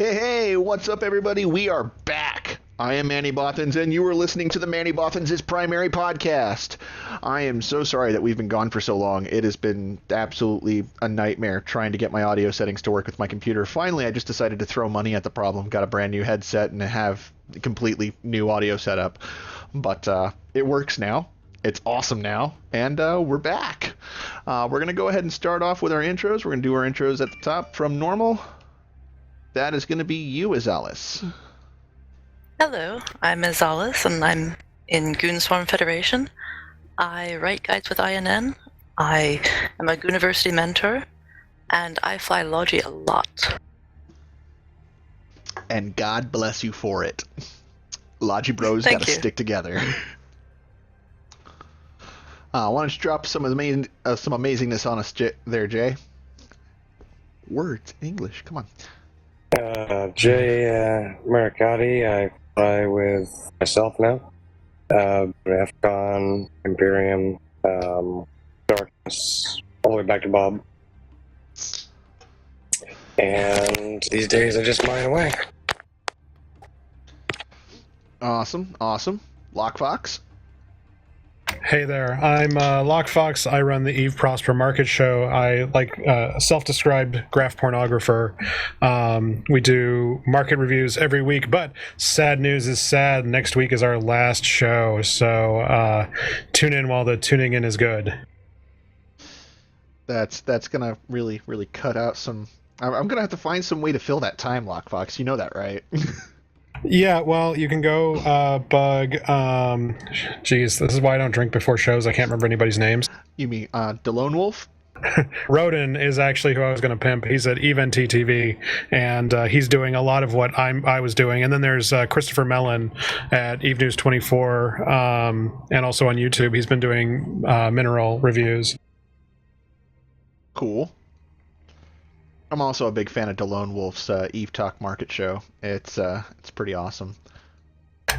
Hey, what's up, everybody? We are back. I am Manny Bothans, and you are listening to the Manny Bothans' primary podcast. I am so sorry that we've been gone for so long. It has been absolutely a nightmare trying to get my audio settings to work with my computer. Finally, I just decided to throw money at the problem, got a brand new headset, and have a completely new audio setup. But it works now. It's awesome now, and we're back. We're going to go ahead and start off with our intros. We're going to do our intros at the top from normal. That is going to be you, Azalis. Hello, I'm Azalis, and I'm in Goonswarm Federation. I write guides with INN. I am a Gooniversity mentor, and I fly Logi a lot. And God bless you for it. Logi Bros got to stick together. Why don't you drop some amazingness on us there, Jay? Words, English, come on. Jay Maricati, I fly with myself now. AFCON, Imperium, Darkness, all the way back to Bob. And these days I just mine away. Awesome. Lockfox. Hey there, I'm Lockfox. I run the Eve Prosper Market Show. I like a self-described graph pornographer. We do market reviews every week, but sad news is sad. Next week is our last show, so tune in while the tuning in is good. That's gonna really cut out some. I'm gonna have to find some way to fill that time, Lockfox. You know that, right? Yeah, well, you can go bug. Geez, this is why I don't drink before shows. I can't remember anybody's names. You mean DeLone Wolf? Roden is actually who I was going to pimp. He's at EventTV, and he's doing a lot of what I was doing. And then there's Christopher Mellon at Eve News 24, and also on YouTube. He's been doing mineral reviews. Cool. I'm also a big fan of DeLone Wolf's Eve Talk Market Show. It's pretty awesome.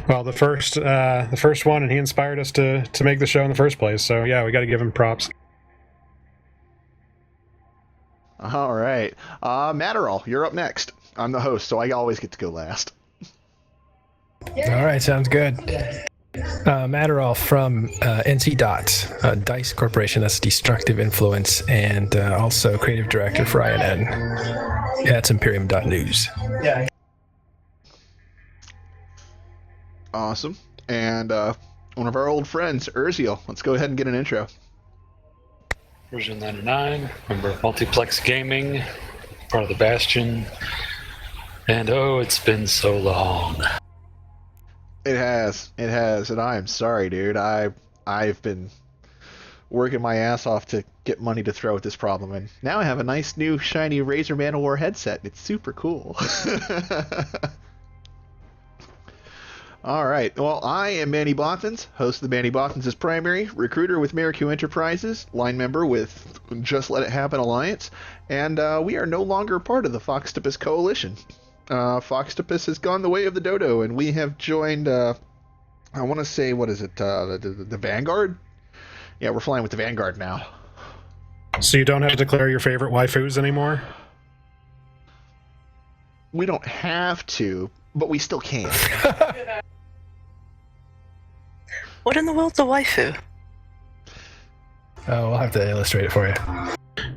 Well, the first one, and he inspired us to make the show in the first place. So yeah, we got to give him props. All right, Matterall, you're up next. I'm the host, so I always get to go last. All right, sounds good. Matterall from NC Dots, DICE Corporation, that's Destructive Influence, and also creative director for INN. Yeah, that's Imperium.news. Yeah. Awesome. And one of our old friends, Urziel. Let's go ahead and get an intro. Version 99, member of Multiplex Gaming, part of the Bastion, and oh, it's been so long. It has, and I am sorry, dude. I've been working my ass off to get money to throw at this problem, and now I have a nice new shiny Razer Manowar headset. It's super cool. All right, well, I am Manny Bothans, host of the Manny Bothans' Primary, recruiter with Maricu Enterprises, line member with Just Let It Happen Alliance, and we are no longer part of the Foxtopus Coalition. Foxtopus has gone the way of the dodo, and we have joined, I want to say, what is it, the Vanguard? Yeah, we're flying with the Vanguard now. So you don't have to declare your favorite waifus anymore? We don't have to, but we still can. What in the world's a waifu? Oh, we'll have to illustrate it for you.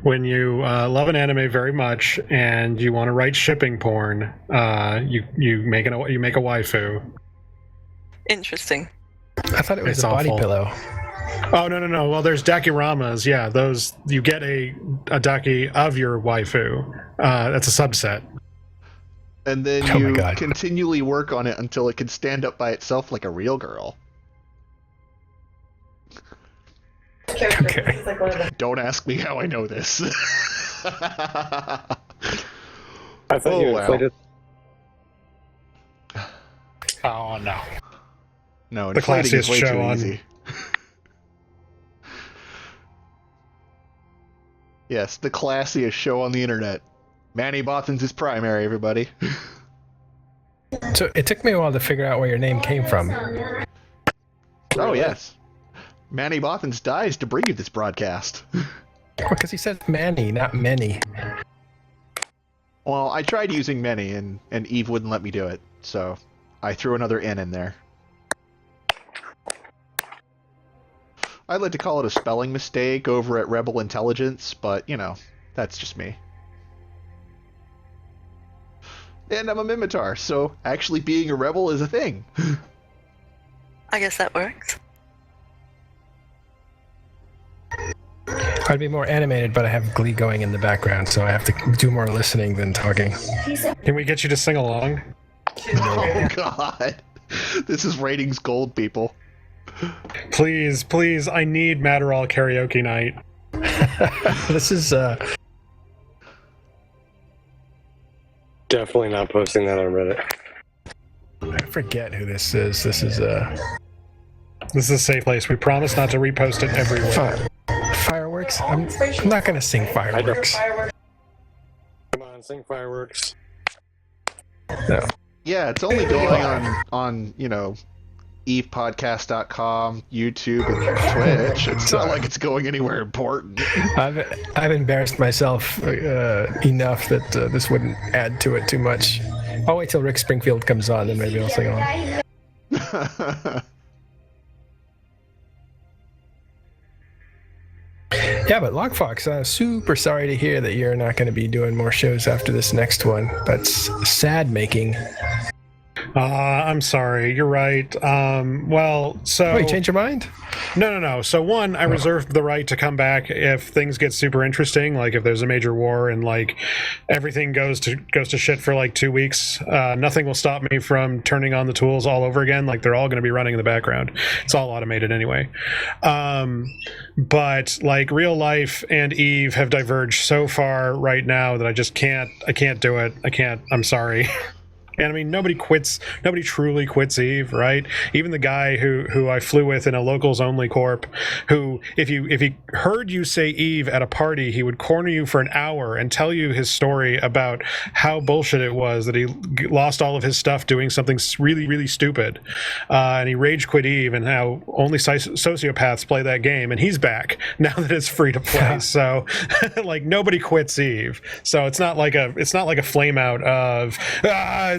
When you love an anime very much and you want to write shipping porn, you make a waifu. Interesting. I thought it was It's a body awful. pillow. Oh no! Well, there's dakiramas. Yeah, those you get a daki of your waifu. That's a subset. And then you continually work on it until it can stand up by itself like a real girl. Okay. Don't ask me how I know this. I thought you inflated. Oh no. No, The inflating is classiest way show too on. easy. Yes, the classiest show on the internet. Manny Bothans is primary, everybody. So it took me a while to figure out where your name came from. Oh, yes. Manny Bothans dies to bring you this broadcast. Because he said Manny, not many. Well, I tried using many, and Eve wouldn't let me do it, so I threw another N in there. I'd like to call it a spelling mistake over at Rebel Intelligence, but, you know, that's just me. And I'm a Mimitar, so actually being a rebel is a thing. I guess that works. I'd be more animated, but I have Glee going in the background, so I have to do more listening than talking. Can we get you to sing along? Oh, God. This is ratings gold, people. Please, please, I need Matterall karaoke night. This is, Definitely not posting that on Reddit. I forget who this is. This is, This is a safe place. We promise not to repost it everywhere. Fireworks? I'm not gonna sing Fireworks. Come on, sing Fireworks. No. Yeah, it's only going on you know, evepodcast.com, YouTube, and Twitch. It's not like it's going anywhere important. I've embarrassed myself enough that this wouldn't add to it too much. I'll wait till Rick Springfield comes on, then maybe I'll sing along. Yeah, but Lockfox, super sorry to hear that you're not going to be doing more shows after this next one. That's sad making. I'm sorry. You're right. Well, so... Oh, you changed your mind? No. So one, I reserved the right to come back if things get super interesting, like if there's a major war and like everything goes to shit for like 2 weeks. Nothing will stop me from turning on the tools all over again. Like they're all going to be running in the background. It's all automated anyway. But like real life and Eve have diverged so far right now that I can't do it. I'm sorry. And I mean, nobody truly quits Eve, right? Even the guy who I flew with in a locals only corp, who if he heard you say Eve at a party, he would corner you for an hour and tell you his story about how bullshit it was that he lost all of his stuff doing something really, really stupid. And he rage quit Eve and how only sociopaths play that game. And he's back now that it's free to play. So like nobody quits Eve. So it's not like a flame out of,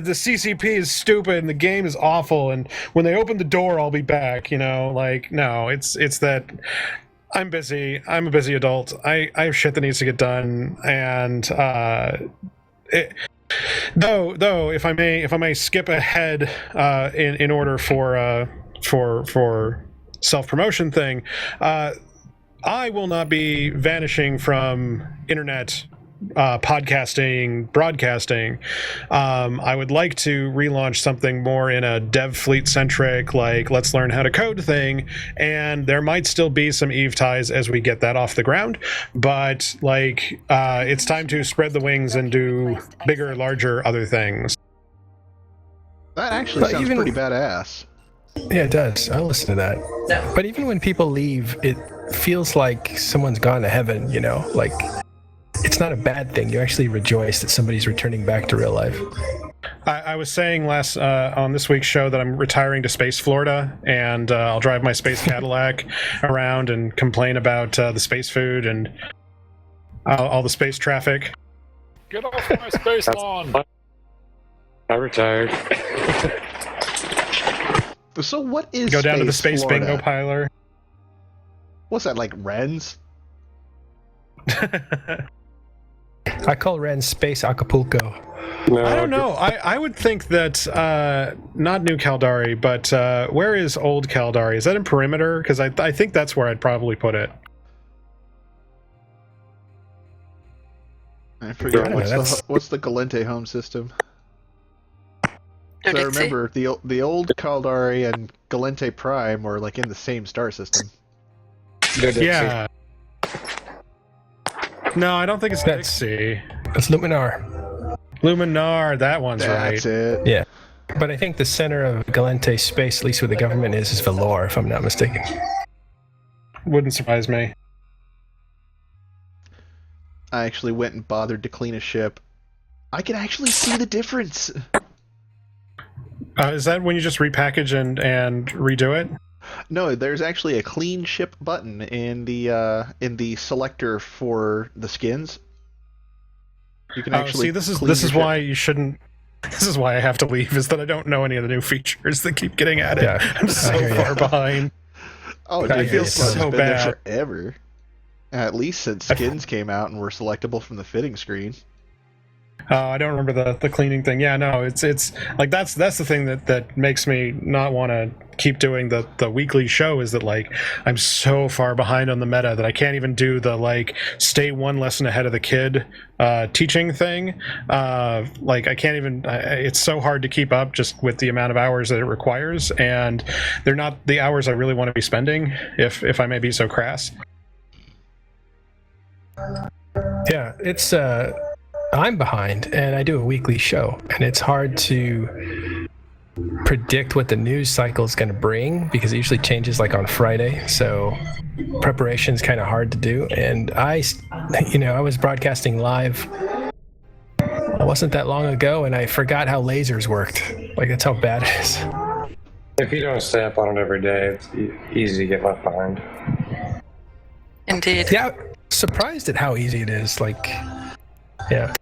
the CCP is stupid and the game is awful and when they open the door I'll be back, you know, like no, it's that I'm busy. I'm a busy adult. I have shit that needs to get done, and though if I may skip ahead in order for self-promotion thing, I will not be vanishing from internet podcasting, broadcasting. I would like to relaunch something more in a dev fleet centric, like let's learn how to code thing, and there might still be some Eve ties as we get that off the ground, but like it's time to spread the wings and do bigger, larger other things. That actually sounds pretty badass. Yeah, it does. I'll listen to that. No. But even when people leave, it feels like someone's gone to heaven, you know, like it's not a bad thing. You actually rejoice that somebody's returning back to real life. I was saying last on this week's show that I'm retiring to Space Florida, and I'll drive my space Cadillac around and complain about the space food and all the space traffic. Get off my space lawn! I retired. So what is Go down Space to the space Florida? bingo piler. What's that, like Ren's? I call Ren Space Acapulco. No, I don't know. I would think that not New Caldari, but where is Old Caldari? Is that in Perimeter? Because I think that's where I'd probably put it. I forget Yeah, what's the Galente home system. So I Dixie? remember the old Caldari and Galente Prime were like in the same star system. Yeah. No, I don't think it's That's- Dixie. It's Luminar. Luminar, that one's That's right. it. Yeah. But I think the center of Galente space, at least where the government is Valor, if I'm not mistaken. Wouldn't surprise me. I actually went and bothered to clean a ship. I can actually see the difference. Is that when you just repackage and redo it? No, there's actually a clean ship button in the selector for the skins. You can actually. See, this is clean this your is ship. why you shouldn't. This is why I have to leave. Is that I don't know any of the new features that keep getting added. Yeah, I'm so I hear far ya. behind. Oh, I dude, hear this you. one's So been there bad. forever. At least since skins came out and were selectable from the fitting screen. Oh, I don't remember the cleaning thing. Yeah, no, it's like that's the thing that makes me not want to keep doing the weekly show, is that like I'm so far behind on the meta that I can't even do the like stay one lesson ahead of the kid teaching thing. Like I can't even. It's so hard to keep up just with the amount of hours that it requires, and they're not the hours I really want to be spending. If I may be so crass. Yeah, it's I'm behind, and I do a weekly show, and it's hard to predict what the news cycle is going to bring because it usually changes like on Friday. So preparation is kind of hard to do, and I was broadcasting live. It wasn't that long ago, and I forgot how lasers worked. Like that's how bad it is. If you don't stay up on it every day, it's easy to get left behind. Indeed. Yeah, surprised at how easy it is. Like, yeah.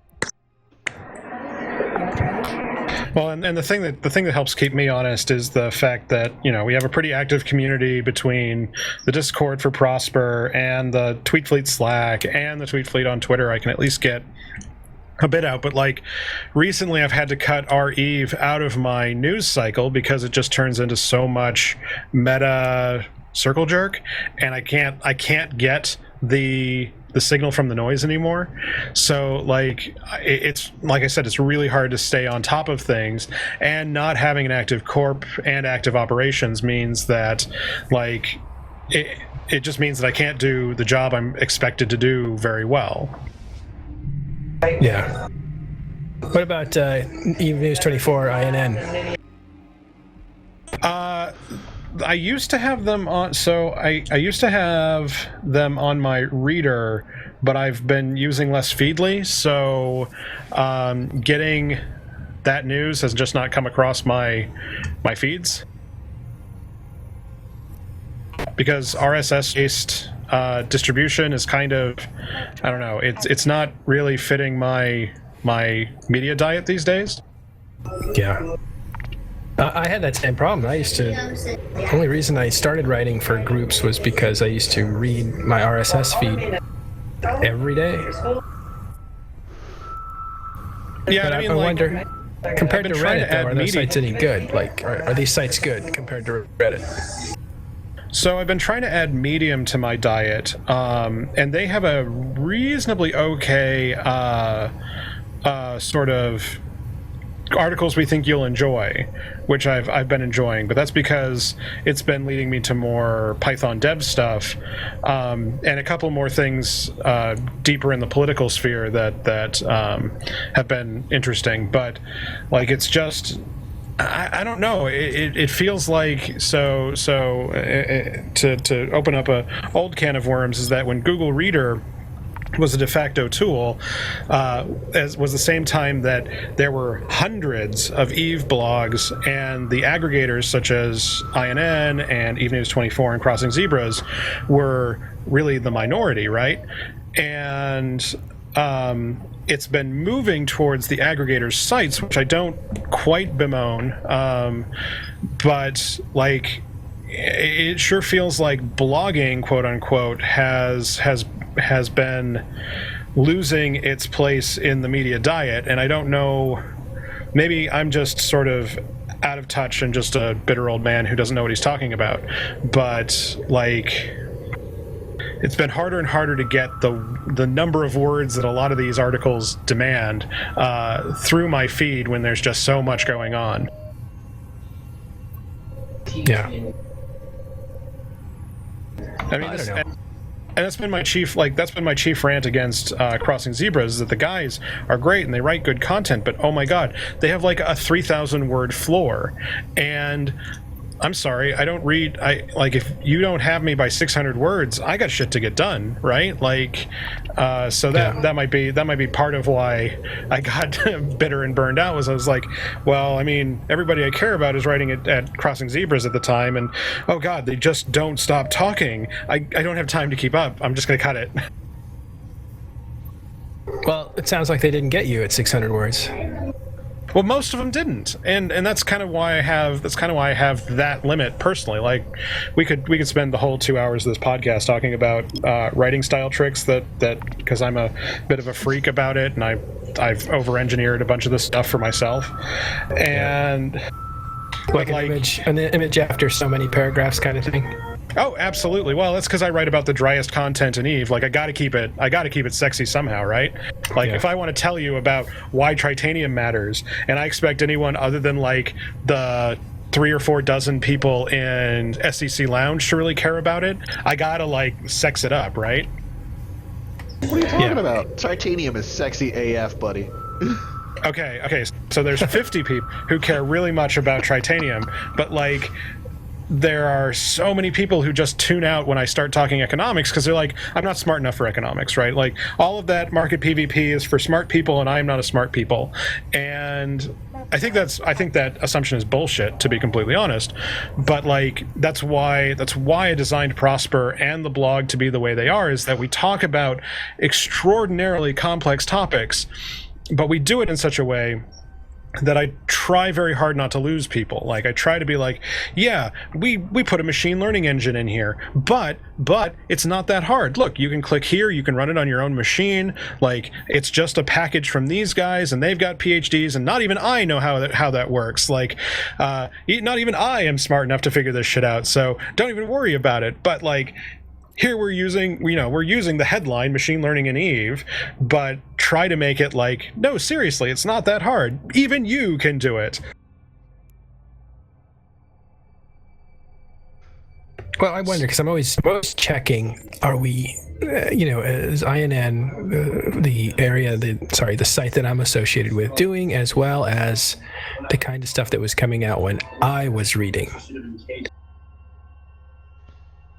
Well, and the thing that helps keep me honest is the fact that we have a pretty active community between the Discord for Prosper and the Tweet Fleet Slack and the Tweet Fleet on Twitter. I can at least get a bit out, but like recently I've had to cut our Eve out of my news cycle because it just turns into so much meta circle jerk, and I can't get the signal from the noise anymore. So like it's like I said, it's really hard to stay on top of things, and not having an active corp and active operations means that like it just means that I can't do the job I'm expected to do very well. Yeah. What about Eve News 24 INN? I used to have them on, so I used to have them on my reader, but I've been using less Feedly, so getting that news has just not come across my feeds. Because RSS-based distribution is kind of, I don't know, it's not really fitting my media diet these days. Yeah. I had that same problem. The only reason I started writing for groups was because I used to read my RSS feed every day. Yeah, But I mean, I like, wonder, compared to been trying Reddit, to add though, are those media- sites any good? Like, are these sites good compared to Reddit? So I've been trying to add Medium to my diet, and they have a reasonably okay sort of articles we think you'll enjoy, which I've been enjoying, but that's because it's been leading me to more Python dev stuff, and a couple more things deeper in the political sphere that have been interesting. But like, it's just I don't know. It feels like to open up a old can of worms, is that when Google Reader was a de facto tool, as was the same time that there were hundreds of Eve blogs, and the aggregators such as INN and Eve News 24 and Crossing Zebras were really the minority, right? And it's been moving towards the aggregators' sites, which I don't quite bemoan, but like, it sure feels like blogging, quote unquote, has been losing its place in the media diet. And I don't know, maybe I'm just sort of out of touch and just a bitter old man who doesn't know what he's talking about, but like, it's been harder and harder to get the number of words that a lot of these articles demand through my feed when there's just so much going on. Yeah. I mean, I don't know. and that's been my chief rant against Crossing Zebras, is that the guys are great and they write good content, but oh my god, they have like a 3,000 word floor, and I'm sorry, I don't read. If you don't have me by 600 words, I got shit to get done, right? Like, so that might be part of why I got bitter and burned out. Was I was like, well, I mean, everybody I care about is writing at Crossing Zebras at the time, and oh god, they just don't stop talking. I don't have time to keep up. I'm just gonna cut it. Well, it sounds like they didn't get you at 600 words. Well, most of them didn't, and that's kind of why I have that limit personally. Like, we could spend the whole 2 hours of this podcast talking about writing style tricks that because I'm a bit of a freak about it, and I've over-engineered a bunch of this stuff for myself, and like an image after so many paragraphs kind of thing. Oh, absolutely. Well, that's because I write about the driest content in Eve. Like, I got to keep it sexy somehow, right? Like, if I want to tell you about why tritanium matters, and I expect anyone other than like the 3 or 4 dozen people in SEC Lounge to really care about it, I gotta like sex it up, right? What are you talking about? Titanium is sexy AF, buddy. Okay. So there's 50 people who care really much about tritanium, but like, there are so many people who just tune out when I start talking economics because they're like, I'm not smart enough for economics, right? Like, all of that market PvP is for smart people, and I am not a smart people. And I think that assumption is bullshit, to be completely honest. But like, that's why I designed Prosper and the blog to be the way they are, is that we talk about extraordinarily complex topics, but we do it in such a way that I try very hard not to lose people. Like, I try to be like, yeah, we put a machine learning engine in here, but it's not that hard. Look, you can click here, you can run it on your own machine. Like, it's just a package from these guys, and they've got PhDs, and not even I know how that works. Like, not even I am smart enough to figure this shit out, so don't even worry about it. But like, here we're using the headline machine learning in Eve, but try to make it like, no, seriously, it's not that hard. Even you can do it. Well, I wonder, because I'm always checking, are we, is INN, the site that I'm associated with, doing as well as the kind of stuff that was coming out when I was reading?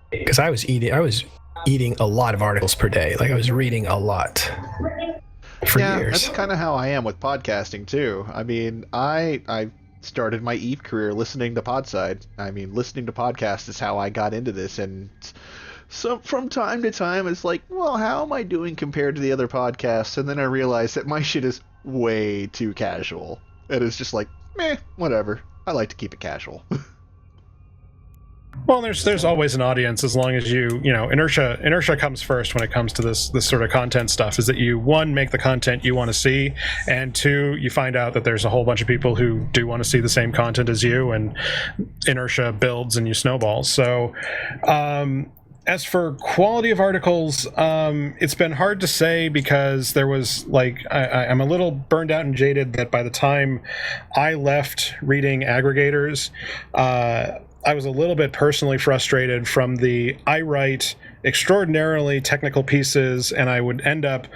Because I was eating a lot of articles per day. Like, I was reading a lot for years. That's kind of how I am with podcasting too. I mean, I started my Eve career listening to Podside. I mean, listening to podcasts is how I got into this, and so from time to time it's like, well, how am I doing compared to the other podcasts? And then I realized that my shit is way too casual. It is just like, meh, whatever. I like to keep it casual. Well, there's always an audience, as long as inertia comes first when it comes to this sort of content stuff, is that you, one, make the content you want to see, and two, you find out that there's a whole bunch of people who do want to see the same content as you, and inertia builds and you snowball. So as for quality of articles, it's been hard to say, because there was like, I'm a little burned out and jaded that by the time I left reading aggregators, I was a little bit personally frustrated from I write extraordinarily technical pieces, and I would end up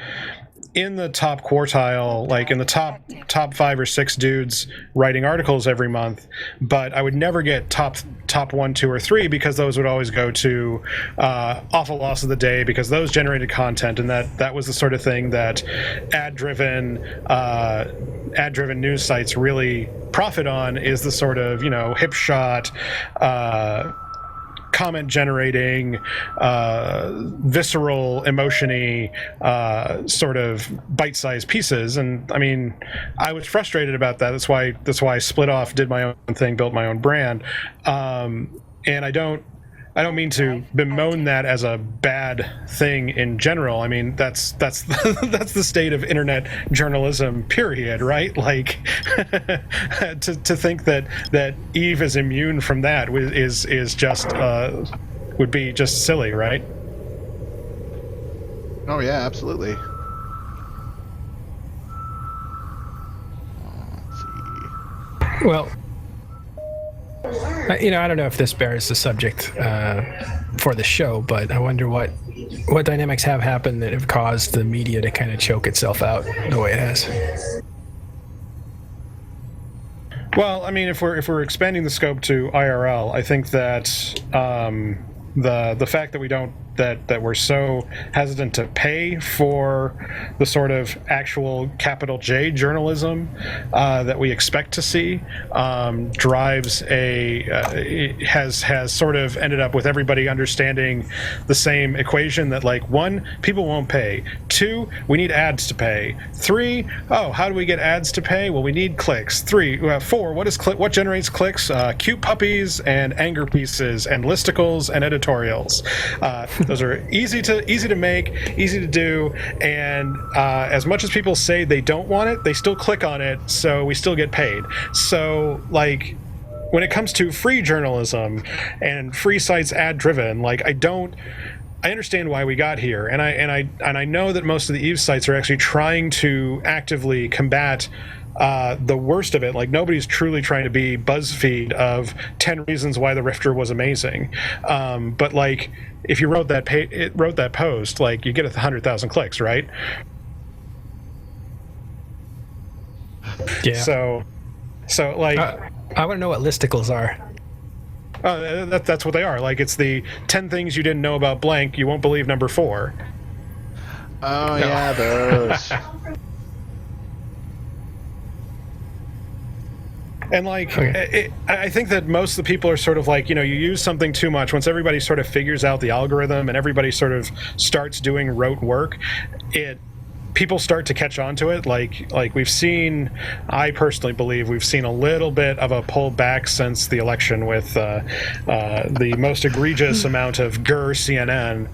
in the top quartile, like in the top 5 or 6 dudes writing articles every month, but I would never get top 1, 2, or 3, because those would always go to awful loss of the day, because those generated content, and that was the sort of thing that ad-driven news sites really profit on, is the sort of, hip shot, comment generating, visceral, emotion-y, sort of bite-sized pieces. And I mean, I was frustrated about that. That's why I split off, did my own thing, built my own brand. And I don't mean to bemoan that as a bad thing in general. I mean, that's the state of internet journalism, period, right? Like, to think that Eve is immune from that is just would be just silly, right? Oh yeah, absolutely. Let's see. Well, I don't know if this bears the subject for the show, but I wonder what dynamics have happened that have caused the media to kind of choke itself out the way it has. Well, I mean, if we're expanding the scope to IRL, I think that the fact that that we're so hesitant to pay for the sort of actual capital J journalism that we expect to see drives has sort of ended up with everybody understanding the same equation that, like, 1, people won't pay. 2, we need ads to pay. 3, how do we get ads to pay? Well, we need clicks. 4, what generates clicks? Cute puppies and anger pieces and listicles and editorials. Those are easy to make, easy to do, and as much as people say they don't want it, they still click on it, so we still get paid. So, like, when it comes to free journalism and free sites ad driven, like, I understand why we got here, and I know that most of the Eve sites are actually trying to actively combat the worst of it. Like, nobody's truly trying to be BuzzFeed of 10 reasons why the Rifter was amazing. But, like, if you wrote that post, like, you get 100,000 clicks, right? Yeah. So like, I want to know what listicles are. That's what they are. Like, it's the 10 things you didn't know about blank. You won't believe number 4. Oh, yeah, those. And, like, I think that most of the people are sort of like, you use something too much. Once everybody sort of figures out the algorithm and everybody sort of starts doing rote work, people start to catch on to it. Like I personally believe we've seen a little bit of a pullback since the election with the most egregious amount of CNN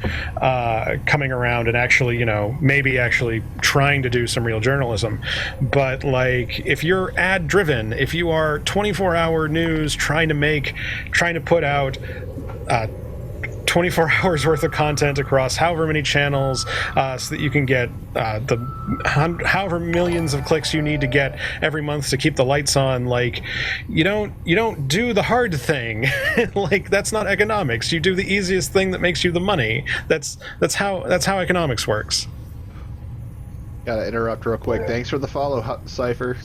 coming around and actually, maybe actually trying to do some real journalism. But, like, if you're ad driven, if you are 24-hour news trying to put out 24 hours worth of content across however many channels, so that you can get however millions of clicks you need to get every month to keep the lights on. Like, you don't do the hard thing. Like, that's not economics. You do the easiest thing that makes you the money. That's how economics works. Gotta interrupt real quick. Thanks for the follow, Cypher.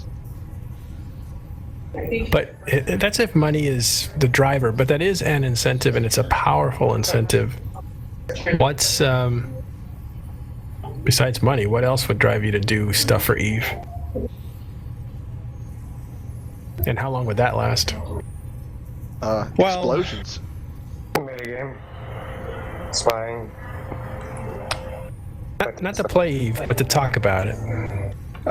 But that's if money is the driver, but that is an incentive, and it's a powerful incentive. What's besides money, what else would drive you to do stuff for Eve? And how long would that last? Explosions. Metagame. Spying. Not to play Eve, but to talk about it.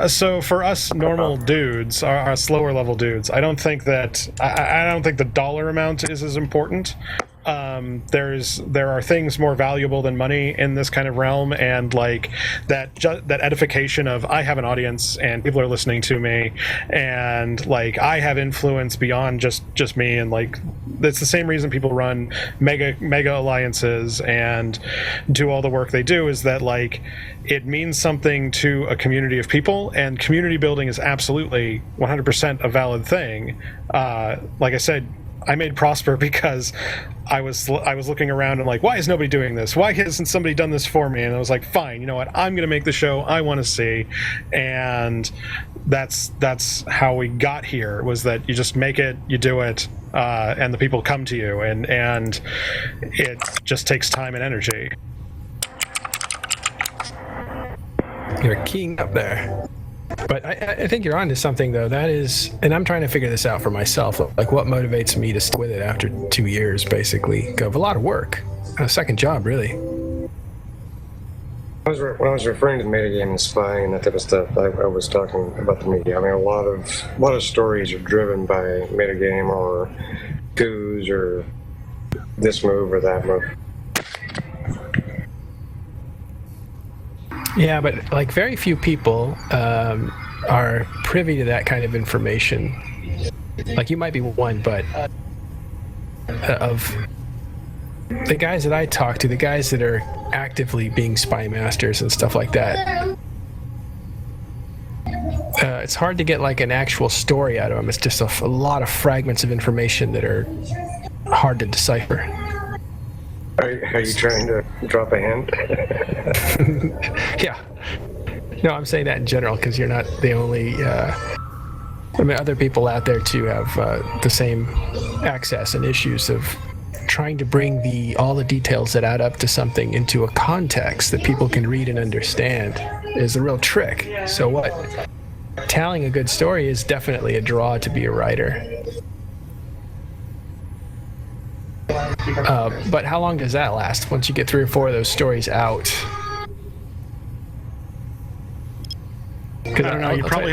So for us normal dudes, our slower level dudes, I don't think the dollar amount is as important. There are things more valuable than money in this kind of realm, and, like, that edification of, I have an audience and people are listening to me, and, like, I have influence beyond just me, and, like, that's the same reason people run mega alliances and do all the work they do, is that, like, it means something to a community of people, and community building is absolutely 100% a valid thing. Like I said, I made Prosper because I was looking around and, like, why is nobody doing this? Why hasn't somebody done this for me? And I was like, fine, you know what? I'm going to make the show I want to see. And that's how we got here, was that you just make it, you do it, and the people come to you. And it just takes time and energy. You're keying up there. But I think you're onto something, though. That is, and I'm trying to figure this out for myself. Like, what motivates me to stick with it after 2 years, basically, of a lot of work, a second job, really. When I was referring to metagame and spying and that type of stuff, I was talking about the media. I mean, a lot of stories are driven by metagame or coups or this move or that move. Yeah, but, like, very few people are privy to that kind of information. Like, you might be one, but of the guys that I talk to, the guys that are actively being spy masters and stuff like that, it's hard to get, like, an actual story out of them. It's just a lot of fragments of information that are hard to decipher. Are you trying to drop a hint? Yeah. No, I'm saying that in general because you're not the only. I mean, other people out there too have the same access and issues of trying to bring all the details that add up to something into a context that people can read and understand is a real trick. So what? Telling a good story is definitely a draw to be a writer. But how long does that last once you get 3 or 4 of those stories out? I don't know. You probably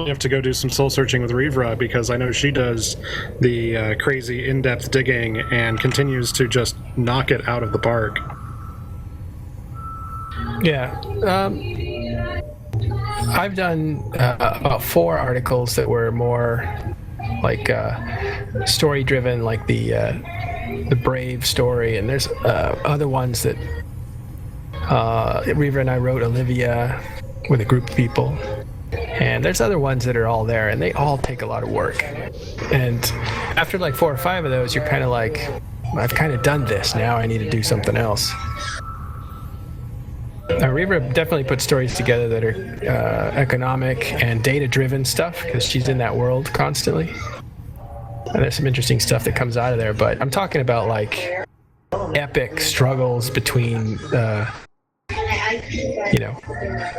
have to go do some soul searching with Rivra, because I know she does the crazy in-depth digging and continues to just knock it out of the park. Yeah. I've done about 4 articles that were more like story driven, like the Brave story, and there's other ones that Reva and I wrote, Olivia, with a group of people, and there's other ones that are all there, and they all take a lot of work. And after like 4 or 5 of those, you're kind of like, I've kind of done this, now I need to do something else. Reva definitely puts stories together that are economic and data-driven stuff, because she's in that world constantly. And there's some interesting stuff that comes out of there, but I'm talking about like epic struggles between,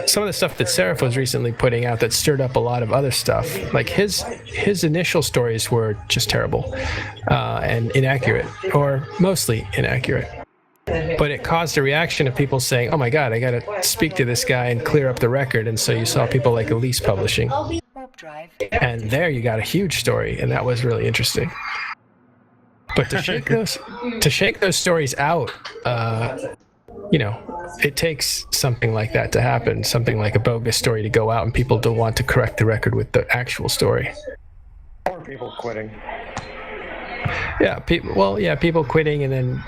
some of the stuff that Seraph was recently putting out that stirred up a lot of other stuff. Like his initial stories were just terrible and inaccurate, or mostly inaccurate. But it caused a reaction of people saying, oh my God, I got to speak to this guy and clear up the record. And so you saw people like Elise Publishing. And there you got a huge story, and that was really interesting. But to shake those stories out, it takes something like that to happen, something like a bogus story to go out and people to want to correct the record with the actual story. Or people quitting. Yeah, people quitting and then,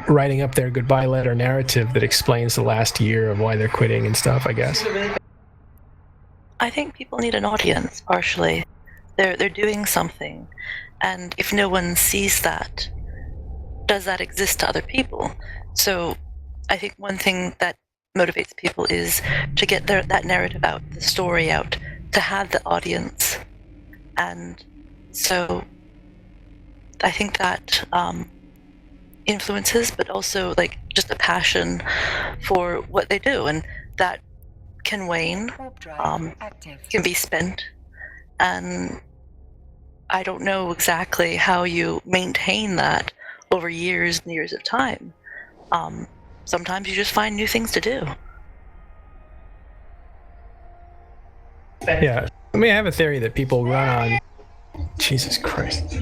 writing up their goodbye letter narrative that explains the last year of why they're quitting and stuff, I guess. I think people need an audience, partially. They're doing something, and if no one sees that, does that exist to other people? So I think one thing that motivates people is to get that narrative out, the story out, to have the audience. And so I think that influences, but also like just a passion for what they do, and that can wane, can be spent, and I don't know exactly how you maintain that over years and years of time. Sometimes you just find new things to do. Yeah, I mean, I have a theory that people run on. Jesus Christ.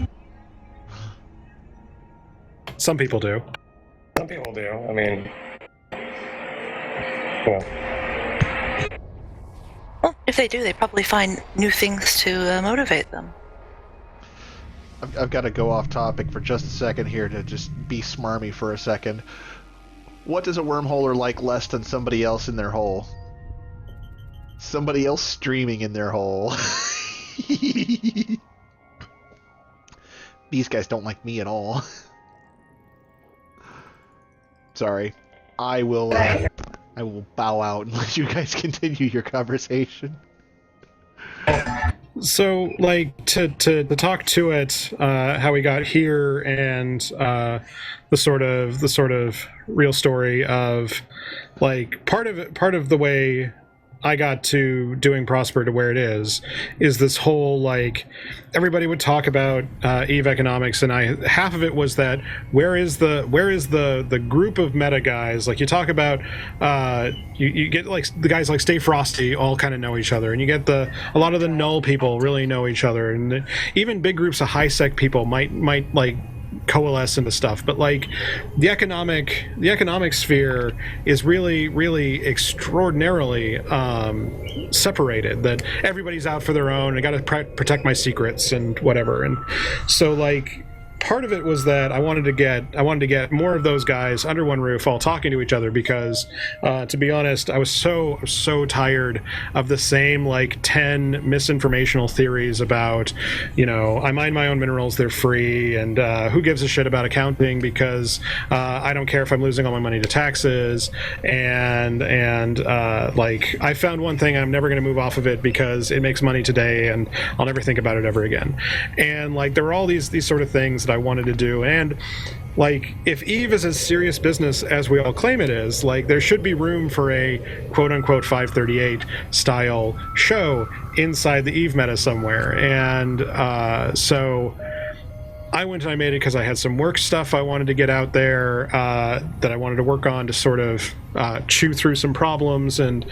Some people do. Some people do. I mean, Well, if they do, they probably find new things to motivate them. I've got to go off topic for just a second here to just be smarmy for a second. What does a wormholer like less than somebody else in their hole? Somebody else streaming in their hole. These guys don't like me at all. Sorry. I will bow out and let you guys continue your conversation. So, like, to talk to it, how we got here, and the sort of real story of, like, part of the way I got to doing Prosper to where it is this whole, like, everybody would talk about Eve economics, and half of it was that where is the group of meta guys? Like, you talk about you get like the guys like Stay Frosty all kind of know each other, and you get a lot of the null people really know each other, and even big groups of high sec people might like coalesce into stuff, but like the economic sphere is really extraordinarily separated, that everybody's out for their own, I gotta protect my secrets and whatever. And so, like, part of it was that I wanted to get more of those guys under one roof, all talking to each other, because to be honest, I was so tired of the same like 10 misinformational theories about, I mine my own minerals, they're free, and who gives a shit about accounting because I don't care if I'm losing all my money to taxes, and like, I found one thing, I'm never going to move off of it because it makes money today and I'll never think about it ever again. And like, there were all these sort of things that I wanted to do. And like, if Eve is as serious business as we all claim it is, like, there should be room for a quote-unquote 538 style show inside the Eve meta somewhere. And so I went and I made it because I had some work stuff I wanted to get out there that I wanted to work on to sort of chew through some problems, and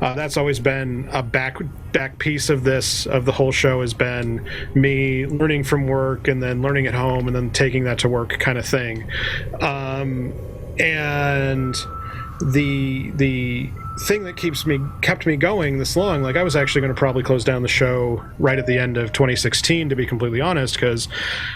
that's always been a back piece of the whole show, has been me learning from work and then learning at home and then taking that to work kind of thing. And the thing that kept me going this long, like, I was actually going to probably close down the show right at the end of 2016, to be completely honest, because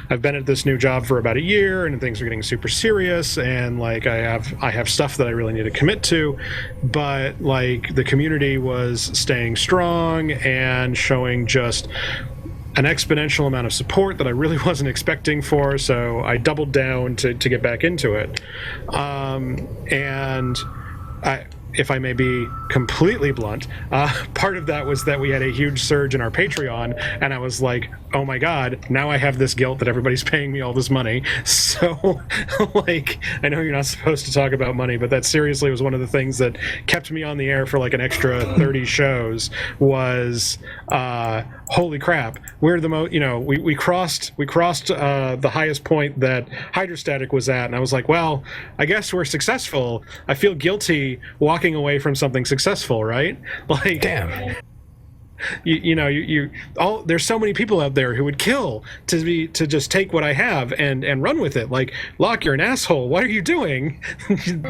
I've been at this new job for about a year and things are getting super serious, and like I have stuff that I really need to commit to, but like the community was staying strong and showing just an exponential amount of support that I really wasn't expecting for, so I doubled down to get back into it. And if I may be completely blunt, part of that was that we had a huge surge in our Patreon, and I was like, oh my god, now I have this guilt that everybody's paying me all this money. So, like, I know you're not supposed to talk about money, but that seriously was one of the things that kept me on the air for like an extra 30 shows, was holy crap, we're the most, we crossed the highest point that Hydrostatic was at, and I was like, well, I guess we're successful. I feel guilty walking away from something successful, right? Like, damn. There's so many people out there who would kill to just take what I have and run with it. Like, Locke, you're an asshole. What are you doing?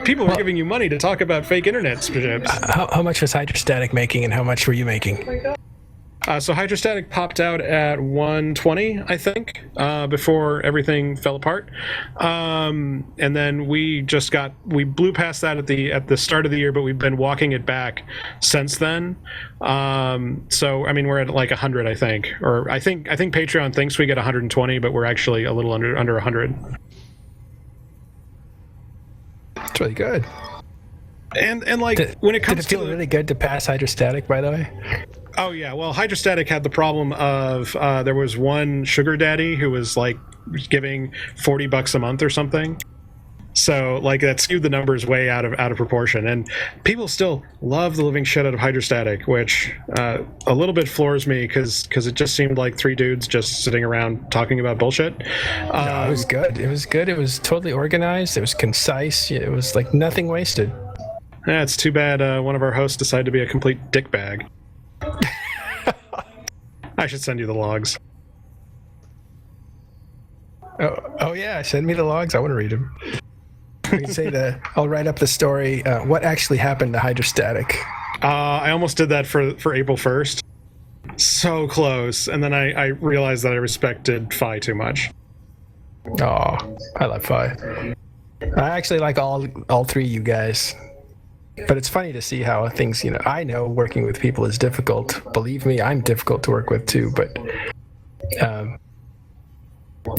People are giving you money to talk about fake internet strips. How much was Hydrostatic making, and how much were you making? So Hydrostatic popped out at 120, I think, before everything fell apart, and then we blew past that at the start of the year, but we've been walking it back since then. So I mean, we're at like 100, I think, or I think Patreon thinks we get 120, but we're actually a little under 100. That's really good. And like, when it comes did it feel really good to pass Hydrostatic, by the way? Oh yeah, well, Hydrostatic had the problem of there was one sugar daddy who was like giving $40 a month or something. So like that skewed the numbers way out of proportion, and people still love the living shit out of Hydrostatic, which a little bit floors me because it just seemed like three dudes just sitting around talking about bullshit. No, it was good. It was good. It was totally organized. It was concise. It was like nothing wasted. Yeah, it's too bad one of our hosts decided to be a complete dickbag. I should send you the logs. Oh yeah, send me the logs. I want to read them. I can say I'll write up the story. What actually happened to Hydrostatic? I almost did that for April 1st. So close, and then I realized that I respected Phi too much. Oh, I love Phi. I actually like all three of you guys. But it's funny to see how things, I know working with people is difficult. Believe me, I'm difficult to work with too, but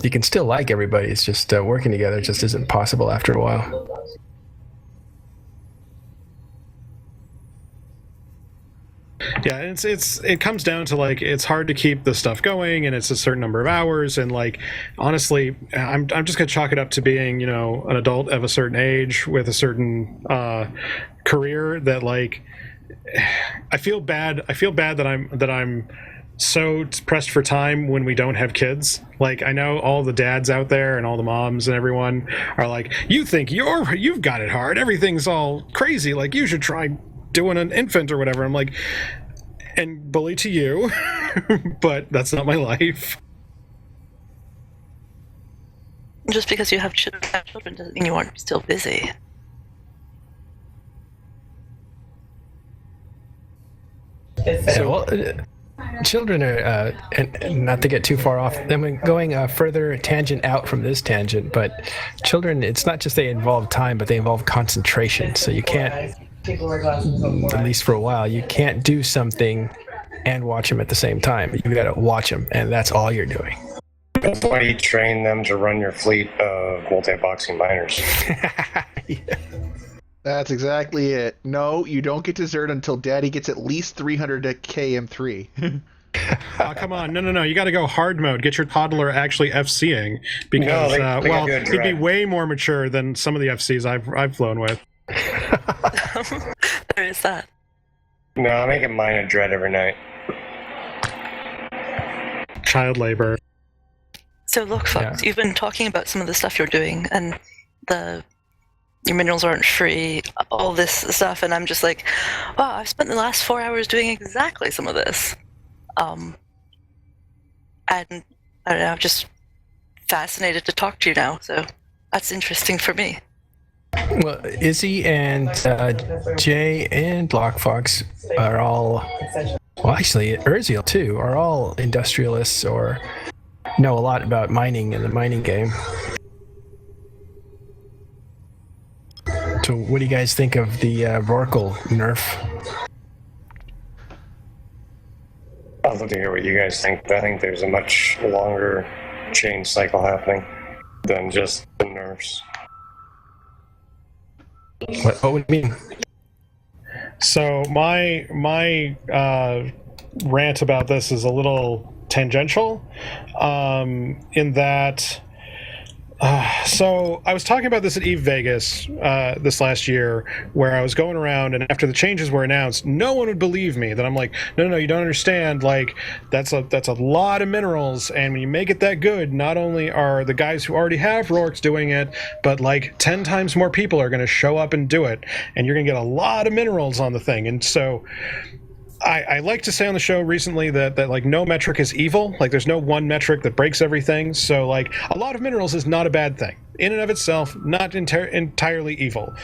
you can still like everybody. It's just working together just isn't possible after a while. Yeah, it comes down to like, it's hard to keep the stuff going, and it's a certain number of hours, and like, honestly, I'm just gonna chalk it up to being, an adult of a certain age with a certain career that, like, I feel bad that I'm so pressed for time when we don't have kids. Like, I know all the dads out there and all the moms and everyone are like, you think you've got it hard, everything's all crazy, like you should try doing an infant or whatever. I'm like, and bully to you, but that's not my life. Just because you have children doesn't mean you aren't still busy. Yeah, well, children are, and not to get too far off, I'm going a further tangent out from this tangent, but children, it's not just they involve time, but they involve concentration. So you can't, at least for a while, you can't do something and watch them at the same time. You got to watch them, and that's all you're doing. That's why you train them to run your fleet of multi-boxing miners. Yeah. That's exactly it. No, you don't get dessert until Daddy gets at least 300 KM3. Oh, come on. No. You got to go hard mode. Get your toddler actually FCing because, they got good he'd be drive. way more mature than some of the FCs I've flown with. There is that. No, I'm making mine a dread every night. Child labor. So look, Fox, Yeah. you've been talking about some of the stuff you're doing, and your minerals aren't free, all this stuff, and I'm just like, wow, I've spent the last 4 hours doing exactly some of this. And I don't know, I'm just fascinated to talk to you now, so that's interesting for me. Well, Izzy and Jay and Lockfox are all, well, actually, Urziel too, are all industrialists or know a lot about mining in the mining game. So what do you guys think of the Rorqual nerf? I'd love to hear what you guys think. I think there's a much longer change cycle happening than just the nerfs. What would you mean? So my rant about this is a little tangential, in that. So I was talking about this at EVE Vegas this last year, where I was going around, and after the changes were announced, no one would believe me. That I'm like, no, you don't understand. Like, that's a lot of minerals, and when you make it that good, not only are the guys who already have Rorks doing it, but like 10 times more people are going to show up and do it, and you're going to get a lot of minerals on the thing. And so I like to say on the show recently that like no metric is evil. Like there's no one metric that breaks everything. So like a lot of minerals is not a bad thing in and of itself, not entirely evil.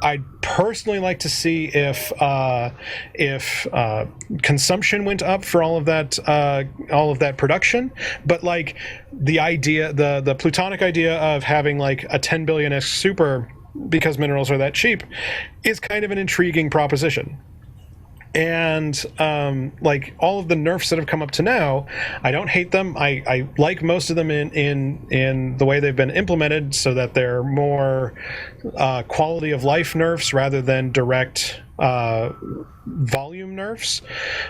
I'd personally like to see if consumption went up for all of that production. But like the idea, the plutonic idea of having like a 10 billion-ish super because minerals are that cheap is kind of an intriguing proposition. And like all of the nerfs that have come up to now, I don't hate them. I like most of them in the way they've been implemented, so that they're more quality of life nerfs rather than direct volume nerfs.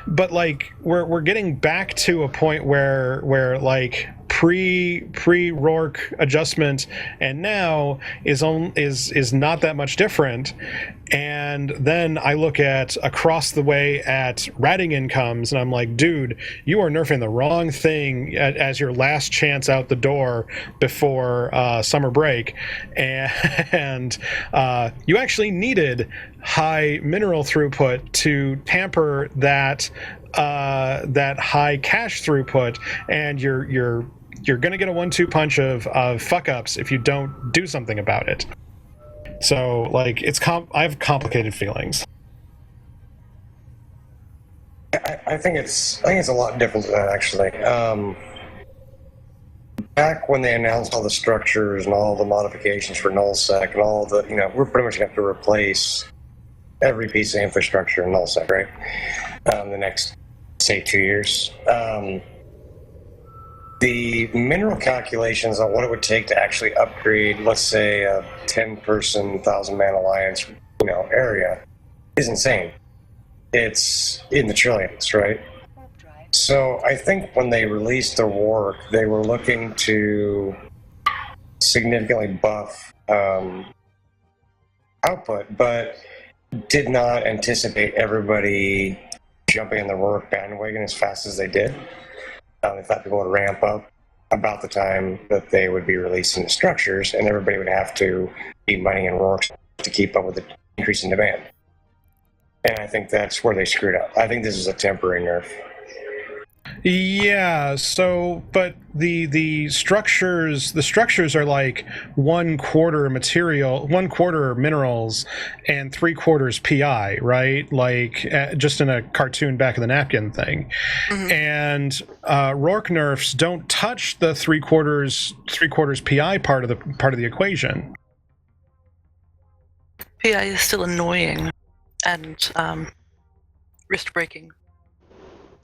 But like we're getting back to a point where like pre Rourke adjustment and now is not that much different. And then I look at across the way at ratting incomes, and I'm like, dude, you are nerfing the wrong thing as your last chance out the door before summer break. And you actually needed high mineral throughput to tamper that high cash throughput, and you're going to get a 1-2 punch of fuck ups if you don't do something about it. So like I have complicated feelings. I think it's a lot different than that, actually. Back when they announced all the structures and all the modifications for nullsec and all the, we're pretty much going to have to replace every piece of infrastructure in nullsec, right? The next, say, 2 years. The mineral calculations on what it would take to actually upgrade, let's say, a 10-person, 1,000-man alliance, area is insane. It's in the trillions, right? So I think when they released the work, they were looking to significantly buff output, but did not anticipate everybody jumping in the work bandwagon as fast as they did. They thought people would ramp up about the time that they would be releasing the structures, and everybody would have to be mining in Rorks to keep up with the increase in demand. And I think that's where they screwed up. I think this is a temporary nerf. Yeah, so but the structures are like 1/4 material, 1/4 minerals, and 3/4 PI, right? Like just in a cartoon back of the napkin thing. Mm-hmm. And Rourke nerfs don't touch the 3/4 PI part of the equation. PI is still annoying and wrist breaking.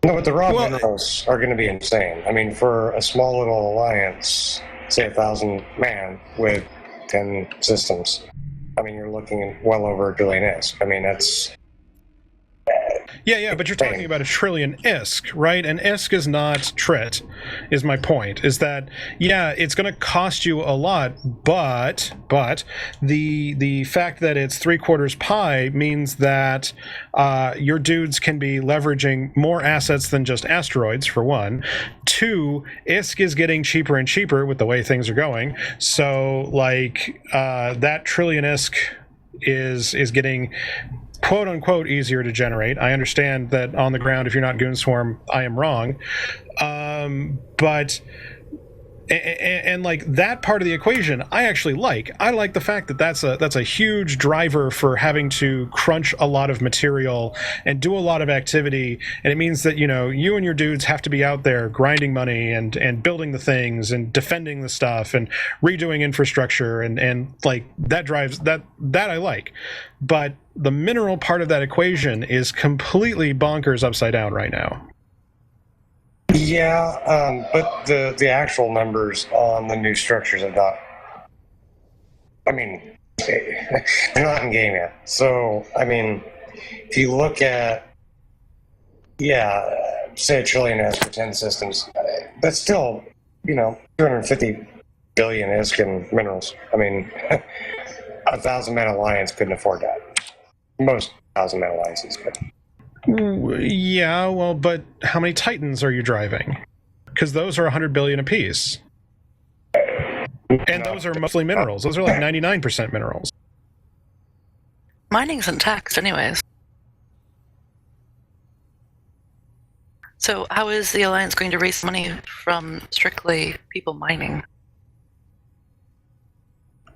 No, but the raw minerals are going to be insane. I mean, for a small little alliance, say 1,000-man with 10 systems, I mean, you're looking at well over $1 billion. I mean, that's... Yeah, but you're talking about a trillion ISK, right? And ISK is not trit, is my point. Is that, yeah, it's going to cost you a lot, but the fact that it's 3/4 pi means that your dudes can be leveraging more assets than just asteroids, for one. Two, ISK is getting cheaper and cheaper with the way things are going. So, like, that trillion ISK is getting quote unquote easier to generate. I understand that on the ground, if you're not Goonswarm, I am wrong. But like that part of the equation, I actually like. I like the fact that that's a huge driver for having to crunch a lot of material and do a lot of activity, and it means that you and your dudes have to be out there grinding money and building the things and defending the stuff and redoing infrastructure and like that drives that I like. But the mineral part of that equation is completely bonkers upside down right now. Yeah, but the actual numbers on the new structures have not. I mean, they're not in game yet. So, I mean, if you look at, say a trillion ISK for 10 systems, that's still, 250 billion ISK in minerals. I mean, 1,000-man alliance couldn't afford that. Most 1,000-man alliances could. Yeah, well, but how many Titans are you driving? Because those are 100 billion apiece. And those are mostly minerals. Those are like 99% minerals. Mining isn't taxed anyways. So how is the Alliance going to raise money from strictly people mining?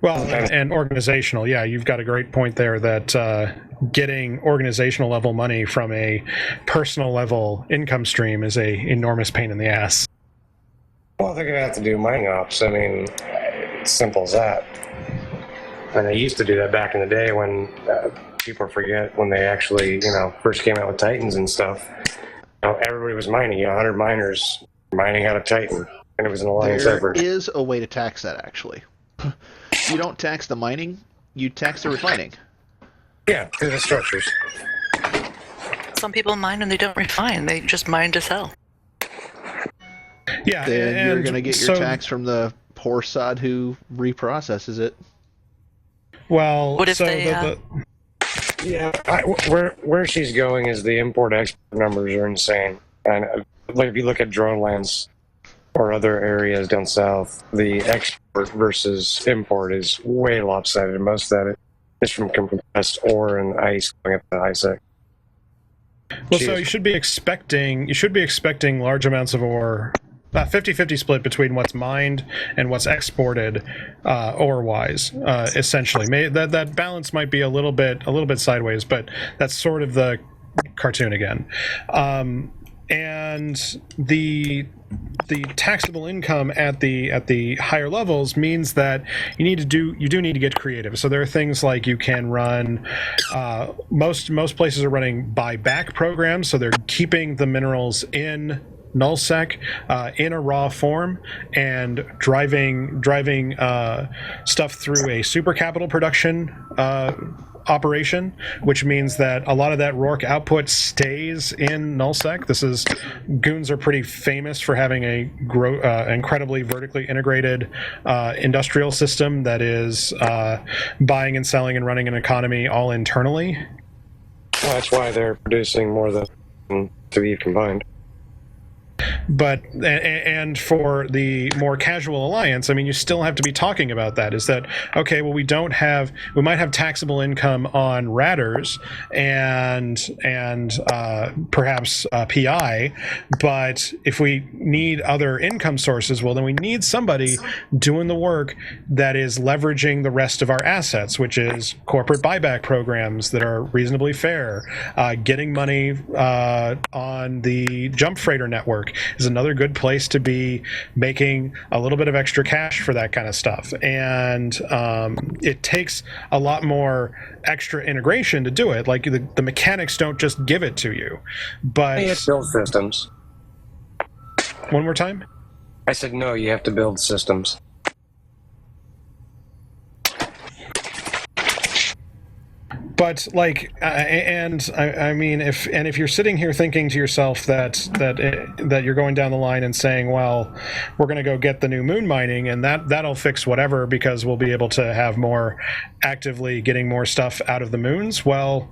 Well, and organizational, yeah, you've got a great point there that getting organizational level money from a personal level income stream is a enormous pain in the ass. Well, they're going to have to do mining ops. I mean, it's simple as that. And they used to do that back in the day when people forget when they actually, first came out with Titans and stuff. Everybody was mining. 100 miners mining out of Titan, and it was an alliance effort. There is a way to tax that, actually. You don't tax the mining, you tax the refining. Yeah, through the structures. Some people mine and they don't refine. They just mine to sell. Yeah, then you're going to get your tax from the poor sod who reprocesses it. Well, what if so they, where she's going is the import-export numbers are insane. And if you look at drone lands or other areas down south, the export versus import is way lopsided. Most of that is from compressed ore and ice going up to ISEC. Well, so you should be expecting large amounts of ore. 50-50 split between what's mined and what's exported, ore-wise, essentially. That balance might be a little bit sideways, but that's sort of the cartoon again. And the taxable income at the higher levels means that you do need to get creative. So there are things like you can run. Most places are running buyback programs, so they're keeping the minerals in nullsec in a raw form and driving stuff through a super capital production operation, which means that a lot of that Rourke output stays in nullsec. Goons are pretty famous for having a incredibly vertically integrated industrial system that is buying and selling and running an economy all internally. Well, that's why they're producing more than to be combined. But and for the more casual alliance, I mean, you still have to be talking about that. Is that okay? Well, we might have taxable income on radders and perhaps PI, but if we need other income sources, well, then we need somebody doing the work that is leveraging the rest of our assets, which is corporate buyback programs that are reasonably fair, getting money on the jump freighter network is another good place to be making a little bit of extra cash for that kind of stuff. And it takes a lot more extra integration to do it. Like the mechanics don't just give it to you. But you have to build systems. One more time? I said no, you have to build systems. But like, I mean, if you're sitting here thinking to yourself that you're going down the line and saying, well, we're going to go get the new moon mining, and that'll fix whatever because we'll be able to have more actively getting more stuff out of the moons. Well,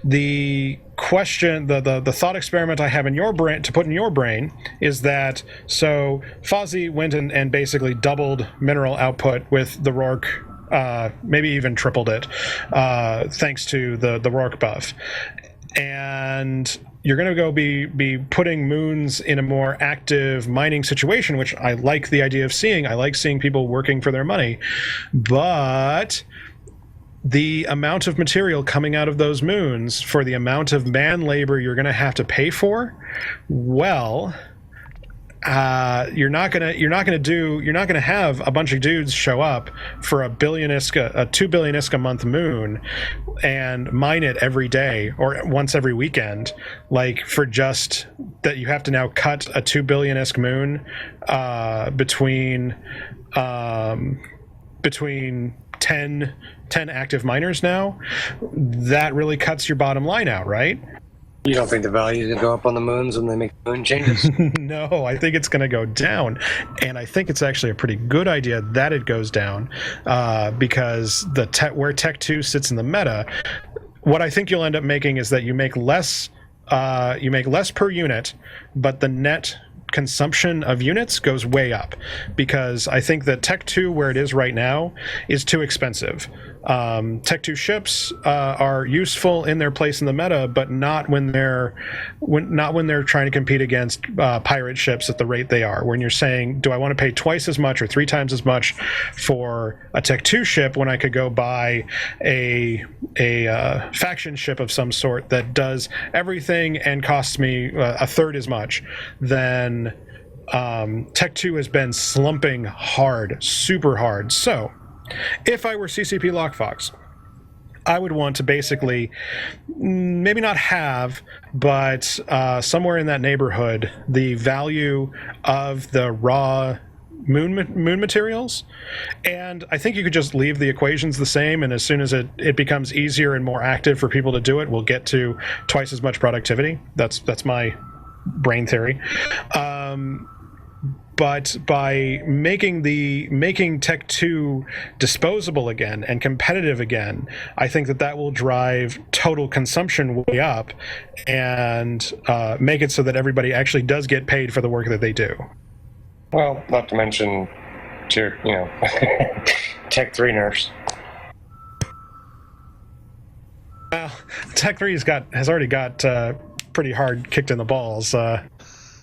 the question, the thought experiment I have in your brain to put in your brain is that so Fozzie went and basically doubled mineral output with the Rourke. Maybe even tripled it, thanks to the Rourke buff. And you're going to go be putting moons in a more active mining situation, which I like the idea of seeing. I like seeing people working for their money. But the amount of material coming out of those moons for the amount of man labor you're going to have to pay for, well... you're not gonna have a bunch of dudes show up for a 2 billion ISK a month moon and mine it every day or once every weekend, like for just that you have to now cut a 2 billion ISK moon between 10 active miners now. That really cuts your bottom line out, right? You don't think the value is going to go up on the moons when they make moon changes? No, I think it's going to go down. And I think it's actually a pretty good idea that it goes down because where Tech 2 sits in the meta, what I think you'll end up making is that you make less per unit, but the net consumption of units goes way up because I think that Tech 2 where it is right now is too expensive. Tech 2 ships are useful in their place in the meta, but not when they're trying to compete against pirate ships at the rate they are. When you're saying, do I want to pay twice as much or 3 times as much for a Tech 2 ship when I could go buy a faction ship of some sort that does everything and costs me a third as much, then Tech 2 has been slumping hard, super hard. So if I were CCP Lockfox, I would want to basically maybe not have, but somewhere in that neighborhood, the value of the raw moon materials. And I think you could just leave the equations the same, and as soon as it becomes easier and more active for people to do it, we'll get to twice as much productivity. That's my brain theory. But by making Tech 2 disposable again and competitive again, I think that will drive total consumption way up and make it so that everybody actually does get paid for the work that they do. Well, not to mention, Tech 3 nerfs. Well, Tech 3 has already got pretty hard kicked in the balls.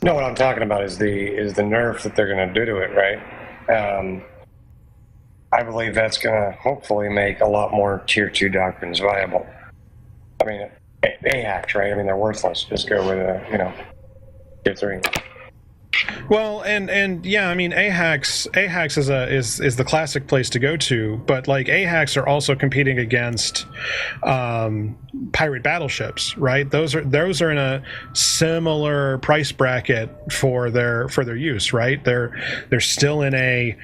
No, what I'm talking about is the nerf that they're going to do to it, right? I believe that's going to hopefully make a lot more Tier 2 doctrines viable. I mean, AHACs, right? I mean, they're worthless. Just go with Tier 3. Well, and yeah, I mean, AHACs is the classic place to go to, but like AHACs are also competing against pirate battleships, right? Those are in a similar price bracket for their use, right? They're still in a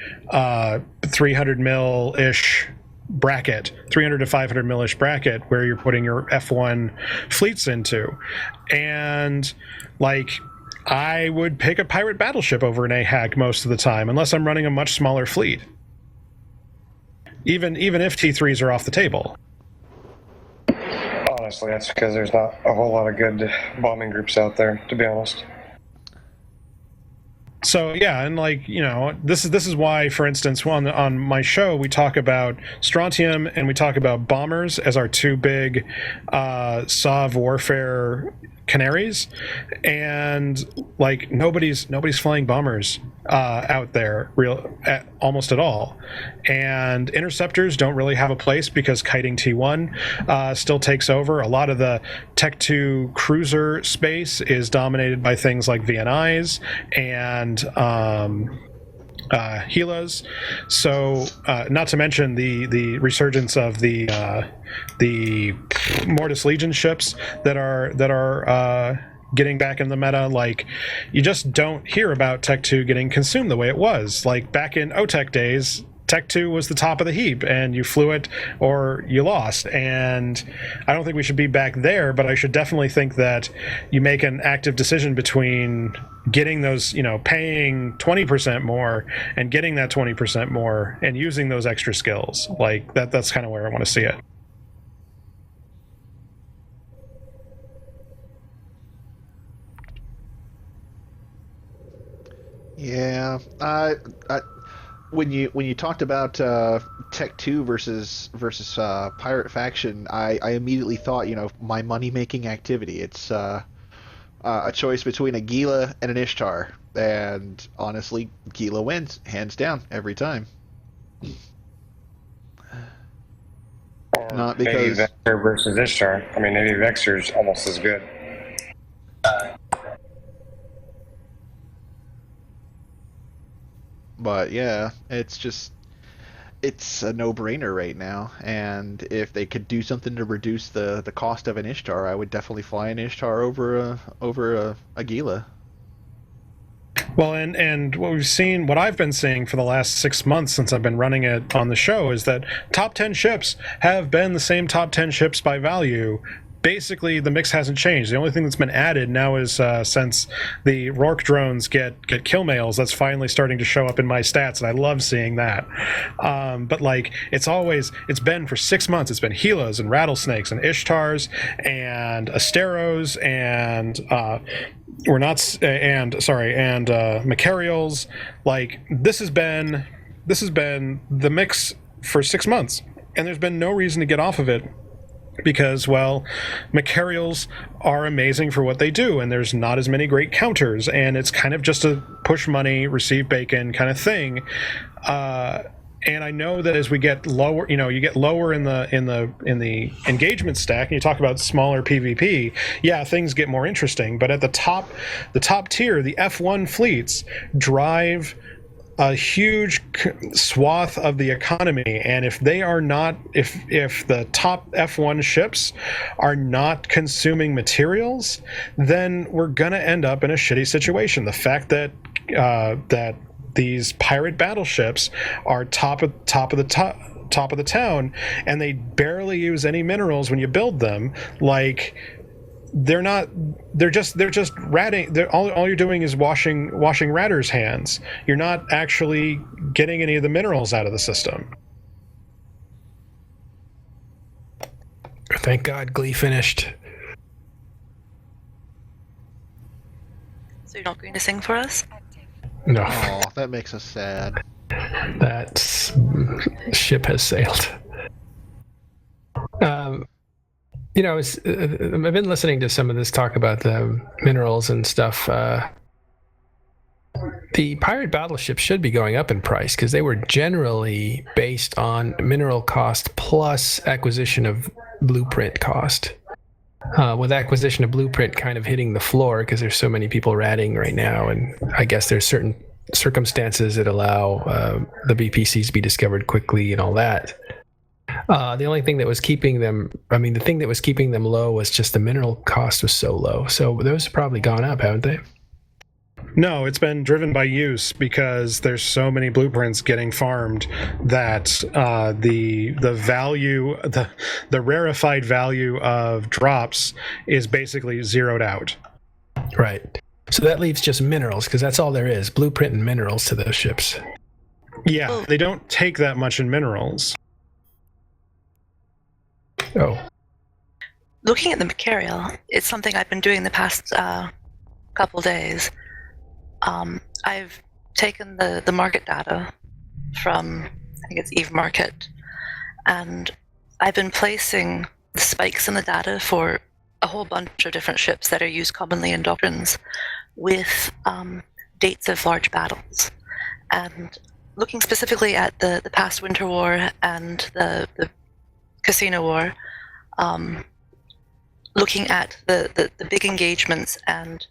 300 mil-ish bracket, 300 to 500 mil-ish bracket where you're putting your F1 fleets into, and like, I would pick a pirate battleship over an AHAC most of the time, unless I'm running a much smaller fleet. Even if T3s are off the table. Honestly, that's because there's not a whole lot of good bombing groups out there, to be honest. So yeah, and like, this is why, for instance, on my show we talk about strontium and we talk about bombers as our two big SOV warfare canaries, and like nobody's flying bombers out there almost at all, and interceptors don't really have a place because kiting T1 still takes over. A lot of the Tech 2 cruiser space is dominated by things like VNIs and Helas. So not to mention the resurgence of the Mortis Legion ships that are getting back in the meta. Like, you just don't hear about Tech 2 getting consumed the way it was. Like back in OTEC days, Tech 2 was the top of the heap, and you flew it or you lost. And I don't think we should be back there, but I should definitely think that you make an active decision between getting those, paying 20% more and getting that 20% more and using those extra skills. Like that's kind of where I want to see it. Yeah, when you talked about Tech 2 versus Pirate Faction, I immediately thought, my money making activity. It's a choice between a Gila and an Ishtar, and honestly, Gila wins hands down every time. Or Not maybe because Vector versus Ishtar. I mean, maybe Vector's almost as good. But yeah, it's a no-brainer right now, and if they could do something to reduce the cost of an Ishtar, I would definitely fly an Ishtar over a Gila. Well, and what I've been seeing for the last 6 months since I've been running it on the show is that top 10 ships have been the same top 10 ships by value. Basically, the mix hasn't changed. The only thing that's been added now is since the Rourke drones get kill mails, that's finally starting to show up in my stats, and I love seeing that. But like, it's been for 6 months. It's been Helas and Rattlesnakes and Ishtars and Asteros and Macarials. Like, this has been the mix for 6 months, and there's been no reason to get off of it. Because, well, Macarials are amazing for what they do, and there's not as many great counters, and it's kind of just a push money, receive bacon kind of thing. And I know that as we get lower, you get lower in the engagement stack, and you talk about smaller PvP, yeah, things get more interesting. But at the top tier, the F1 fleets drive a huge swath of the economy, and if they are not, if the top F1 ships are not consuming materials, then we're gonna end up in a shitty situation. The fact that these pirate battleships are top of the town, and they barely use any minerals when you build them, like, they're just ratting. All you're doing is washing ratters' hands. You're not actually getting any of the minerals out of the system. Thank God Glee finished. So you're not going to sing for us? No. Oh, that makes us sad. That ship has sailed. I've been listening to some of this talk about the minerals and stuff. The pirate battleships should be going up in price because they were generally based on mineral cost plus acquisition of blueprint cost. With acquisition of blueprint kind of hitting the floor because there's so many people ratting right now, and I guess there's certain circumstances that allow the BPCs to be discovered quickly and all that. The only thing that was keeping them, the thing that was keeping them low was just the mineral cost was so low. So those have probably gone up, haven't they? No, it's been driven by use because there's so many blueprints getting farmed that the value, the rarefied value of drops is basically zeroed out. Right. So that leaves just minerals because that's all there is, blueprint and minerals to those ships. Yeah, they don't take that much in minerals. Oh. Looking at the Macarial, it's something I've been doing the past couple days. I've taken the market data from, I think it's Eve Market, and I've been placing the spikes in the data for a whole bunch of different ships that are used commonly in doctrines with dates of large battles. And looking specifically at the past Winter War and the Casino War, looking at the big engagements and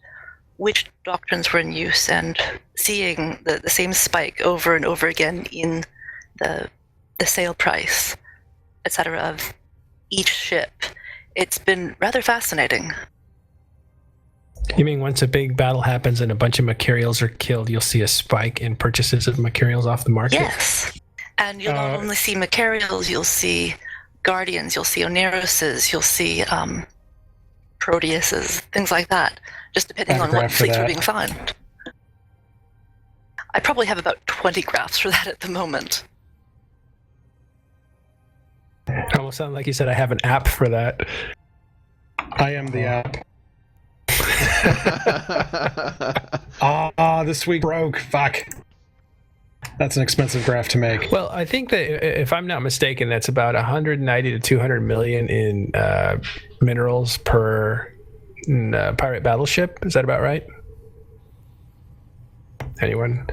which doctrines were in use and seeing the same spike over and over again in the sale price, etc., of each ship. It's been rather fascinating. You mean once a big battle happens and a bunch of Macarials are killed, you'll see a spike in purchases of Macarials off the market? Yes. And you'll not only see Macarials, you'll see Guardians, you'll see Oneroses, you'll see Proteuses, things like that, just depending on what fleets are being found. I probably have about 20 graphs for that at the moment. It almost sounded like you said I have an app for that. I am the app. This week broke. Fuck. That's an expensive graph to make. Well, I think that if I'm not mistaken, that's about 190 to 200 million in minerals per pirate battleship. Is that about right? Anyone?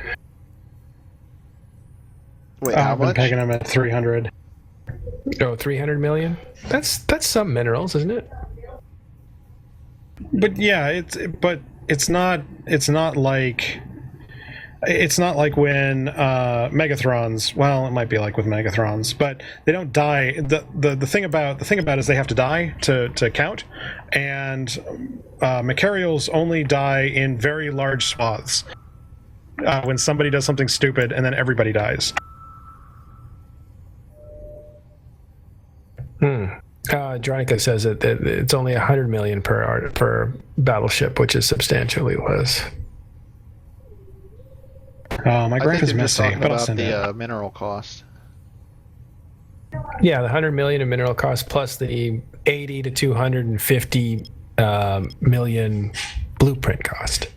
Wait, how I've been much? pegging them at 300. Oh, 300 million? That's some minerals, isn't it? But yeah, it's not like when Megathrons. Well, it might be like with Megathrons, but they don't die. The thing about is they have to die to count, and Macarials only die in very large swaths when somebody does something stupid, and then everybody dies. Dronica says that it's only 100 million per battleship, which is substantially less. My graph is messy, talking but I'll about send the mineral cost. Yeah, the 100 million in mineral cost plus the 80 to 250 million blueprint cost.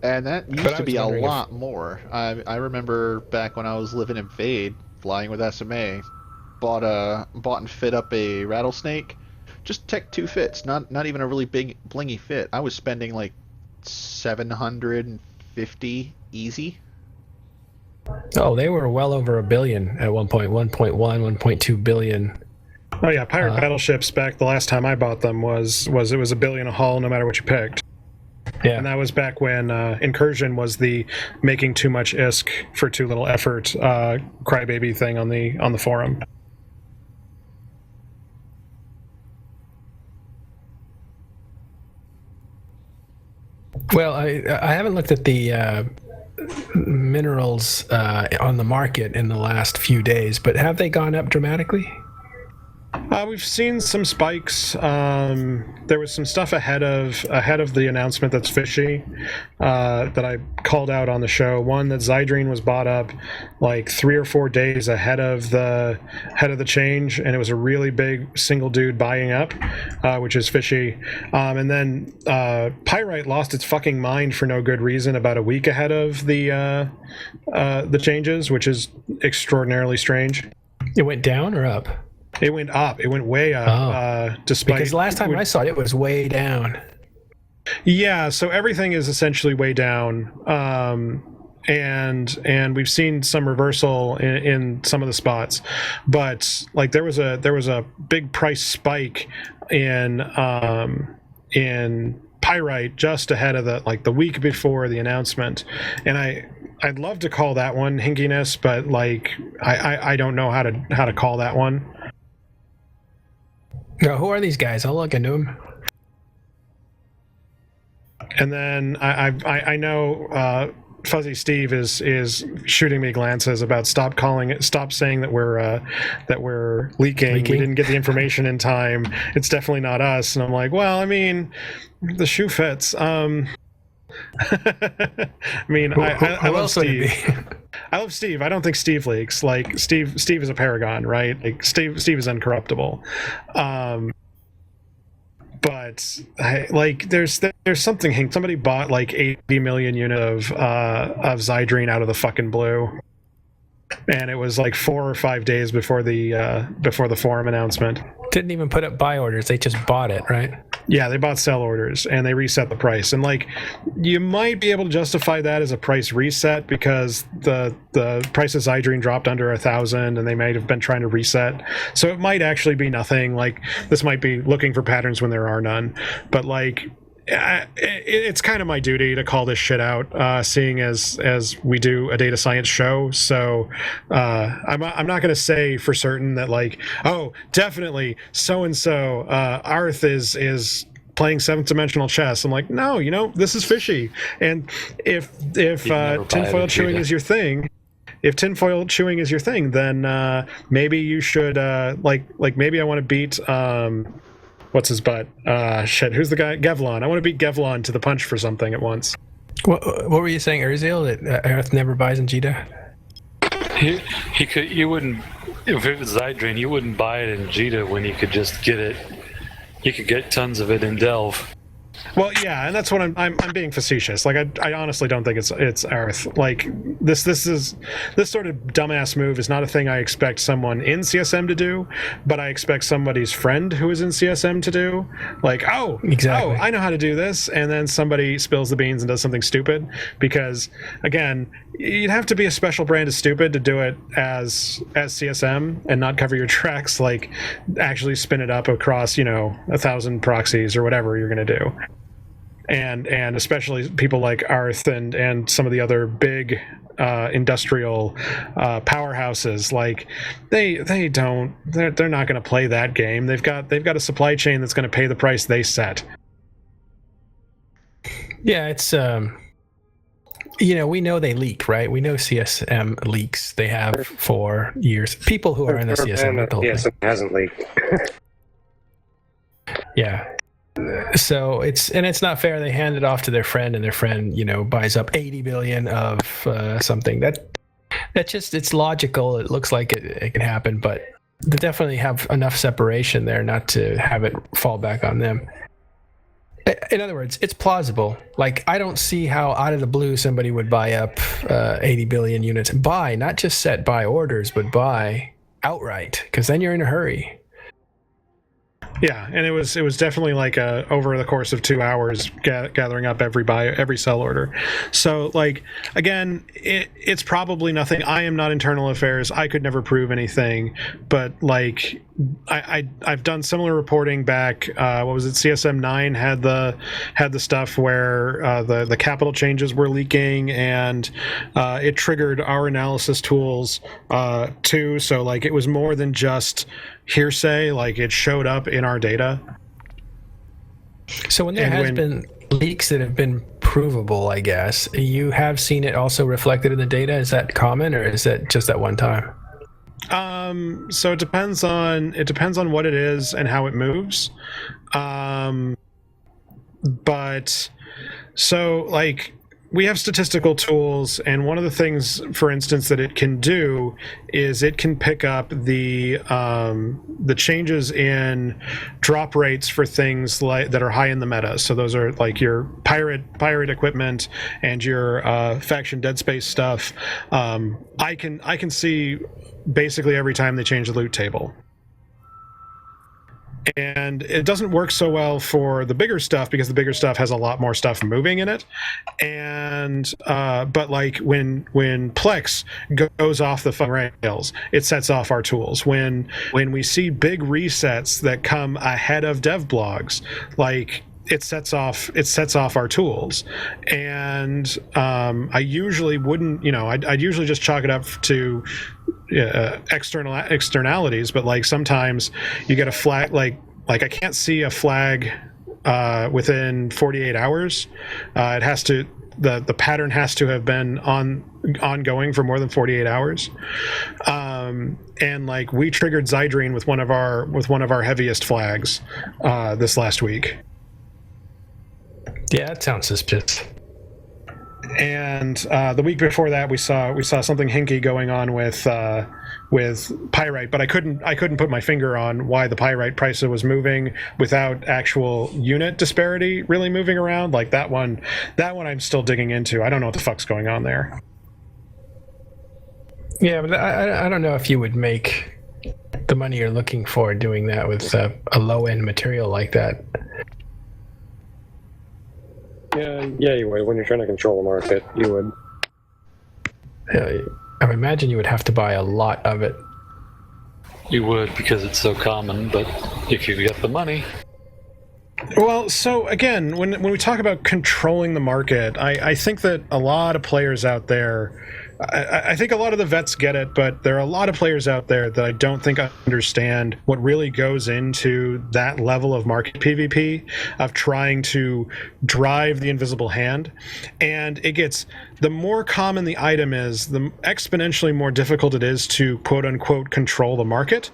And that used to be a lot more. I remember back when I was living in Fade, flying with SMA, bought and fit up a rattlesnake, just Tech 2 fits, not even a really big blingy fit. I was spending like 750 easy. Oh, they were well over $1 billion at 1.2 billion. Oh yeah, pirate battleships back the last time I bought them was it was $1 billion a hull no matter what you picked. Yeah. And that was back when Incursion was the making too much ISK for too little effort crybaby thing on the forum. Well, I haven't looked at the minerals on the market in the last few days, but have they gone up dramatically? We've seen some spikes. There was some stuff ahead of the announcement that's fishy that I called out on the show. One, that Zydrine was bought up like 3 or 4 days ahead of the change, and it was a really big single dude buying up, which is fishy. And then Pyrite lost its fucking mind for no good reason about a week ahead of the changes, which is extraordinarily strange. It went down or up? It went up. It went way up. Despite because last time I saw it, it was way down. Yeah, so everything is essentially way down, and we've seen some reversal in some of the spots, but like there was a big price spike in Pyrite just ahead of the week before the announcement, and I'd love to call that one hinkiness, but like I don't know how to call that one. Now, who are these guys? I'll look into them. And then I know Fuzzy Steve is shooting me glances about stop saying that we're leaking. We didn't get the information in time. It's definitely not us. And I'm like, well, I mean, the shoe fits. I mean, I love Steve. I love Steve. I don't think Steve leaks. Like Steve is a paragon, right? Like Steve is incorruptible. But there's something. Somebody bought like 80 million unit of Zydrine out of the fucking blue, and it was like 4 or 5 days before the forum announcement. Didn't even put up buy orders. They just bought it, right? Yeah, they bought sell orders and they reset the price. And like, you might be able to justify that as a price reset because the price of Zydrine dropped under 1,000 and they might have been trying to reset. So it might actually be nothing. Like, this might be looking for patterns when there are none. But like, it's kind of my duty to call this shit out, seeing as we do a data science show. So I'm not going to say for certain that like, oh, definitely so and so Arth is playing 7th dimensional chess. I'm like, no, this is fishy. And if tinfoil chewing is your thing, if tinfoil chewing is your thing, then maybe you should like maybe I want to beat what's his butt? Who's the guy? Gevlon. I want to beat Gevlon to the punch for something at once. What were you saying, Urziel? That Earth never buys in Jita? He could. You wouldn't. If it was Zydrain, you wouldn't buy it in Jita when you could just get it. You could get tons of it in Delve. Well, yeah, and that's what I'm being facetious. Like, I honestly don't think it's Earth. Like, this sort of dumbass move is not a thing I expect someone in CSM to do, but I expect somebody's friend who is in CSM to do. Like, exactly. I know how to do this, and then somebody spills the beans and does something stupid. Because, again, you'd have to be a special brand of stupid to do it as CSM and not cover your tracks. Like, actually spin it up across 1,000 proxies or whatever you're gonna do. And especially people like Arth and some of the other big industrial powerhouses, like they're not going to play that game. They've got a supply chain that's going to pay the price they set. Yeah, it's we know they leak, right? We know CSM leaks. They have for years. People who are in the CSM, yes, it hasn't leaked. Yeah. So it's not fair. They hand it off to their friend, and their friend, buys up 80 billion of something. That just, it's logical. It looks like it can happen, but they definitely have enough separation there not to have it fall back on them. In other words, it's plausible. Like, I don't see how out of the blue somebody would buy up 80 billion units. Buy, not just set buy orders, but buy outright, because then you're in a hurry. Yeah, and it was definitely like over the course of 2 hours gathering up every sell order. So, like, again, it's probably nothing. I am not internal affairs. I could never prove anything, but like I've done similar reporting back. What was it? CSM 9 had the stuff where the capital changes were leaking, and it triggered our analysis tools too. So like, it was more than just hearsay. Like, it showed up in our data. So when there has been leaks that have been provable, I guess, you have seen it also reflected in the data. Is that common, or is that just that one time? So it depends on what it is and how it moves. But so, like, we have statistical tools, and one of the things, for instance, that it can do is it can pick up the changes in drop rates for things like that are high in the meta. So those are like your pirate equipment and your faction dead space stuff. I can see basically every time they change the loot table. And it doesn't work so well for the bigger stuff, because the bigger stuff has a lot more stuff moving in it. And but like when Plex goes off the fucking rails, it sets off our tools. When we see big resets that come ahead of dev blogs, like, it sets off our tools. And I usually wouldn't, I'd usually just chalk it up to externalities, but like sometimes you get a flag, like I can't see a flag within 48 hours. It has to, the pattern has to have been ongoing for more than 48 hours. And like, we triggered Zydrain with one of our heaviest flags this last week. Yeah, that sounds suspicious. And the week before that, we saw something hinky going on with pyrite, but I couldn't put my finger on why the pyrite price was moving without actual unit disparity really moving around. Like, that one I'm still digging into. I don't know what the fuck's going on there. Yeah, but I don't know if you would make the money you're looking for doing that with a low end material like that. Yeah, you would. When you're trying to control the market, you would. I imagine you would have to buy a lot of it. You would, because it's so common, but if you get the money. Well, so again, when we talk about controlling the market, I think that a lot of players out there I think a lot of the vets get it, but there are a lot of players out there that I don't think understand what really goes into that level of market PvP, of trying to drive the invisible hand. And it gets, the more common the item is, the exponentially more difficult it is to quote unquote control the market.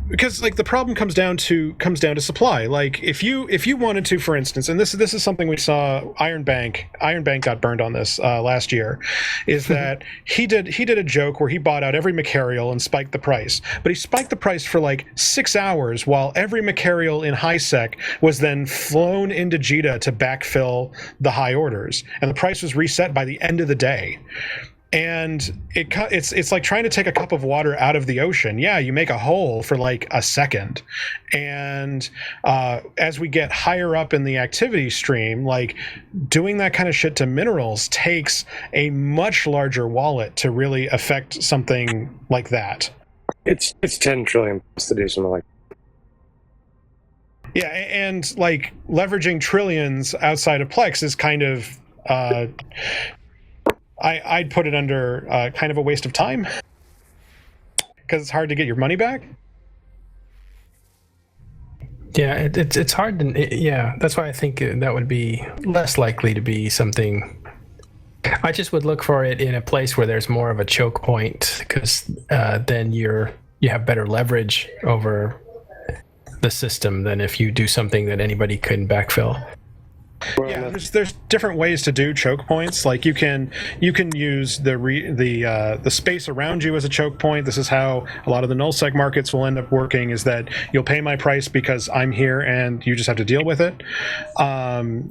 Because like the problem comes down to supply. Like if you wanted to, for instance, and this is something we saw, Iron Bank got burned on this last year, is that he did a joke where he bought out every Macarial and spiked the price, but he spiked the price for like 6 hours while every Macarial in high sec was then flown into Jita to backfill the high orders, and the price was reset by the end of the day. And it's like trying to take a cup of water out of the ocean. Yeah, you make a hole for like a second, and as we get higher up in the activity stream, like doing that kind of shit to minerals takes a much larger wallet to really affect something like that. It's 10 trillion to do something like. Yeah, and like leveraging trillions outside of Plex is kind of. I'd put it under kind of a waste of time because it's hard to get your money back. Yeah, it's hard to. Yeah, that's why I think that would be less likely to be something. I just would look for it in a place where there's more of a choke point, because then you have better leverage over the system than if you do something that anybody couldn't backfill. Yeah, there's different ways to do choke points. Like you can use the space around you as a choke point. This is how a lot of the nullsec markets will end up working, is that you'll pay my price because I'm here and you just have to deal with it.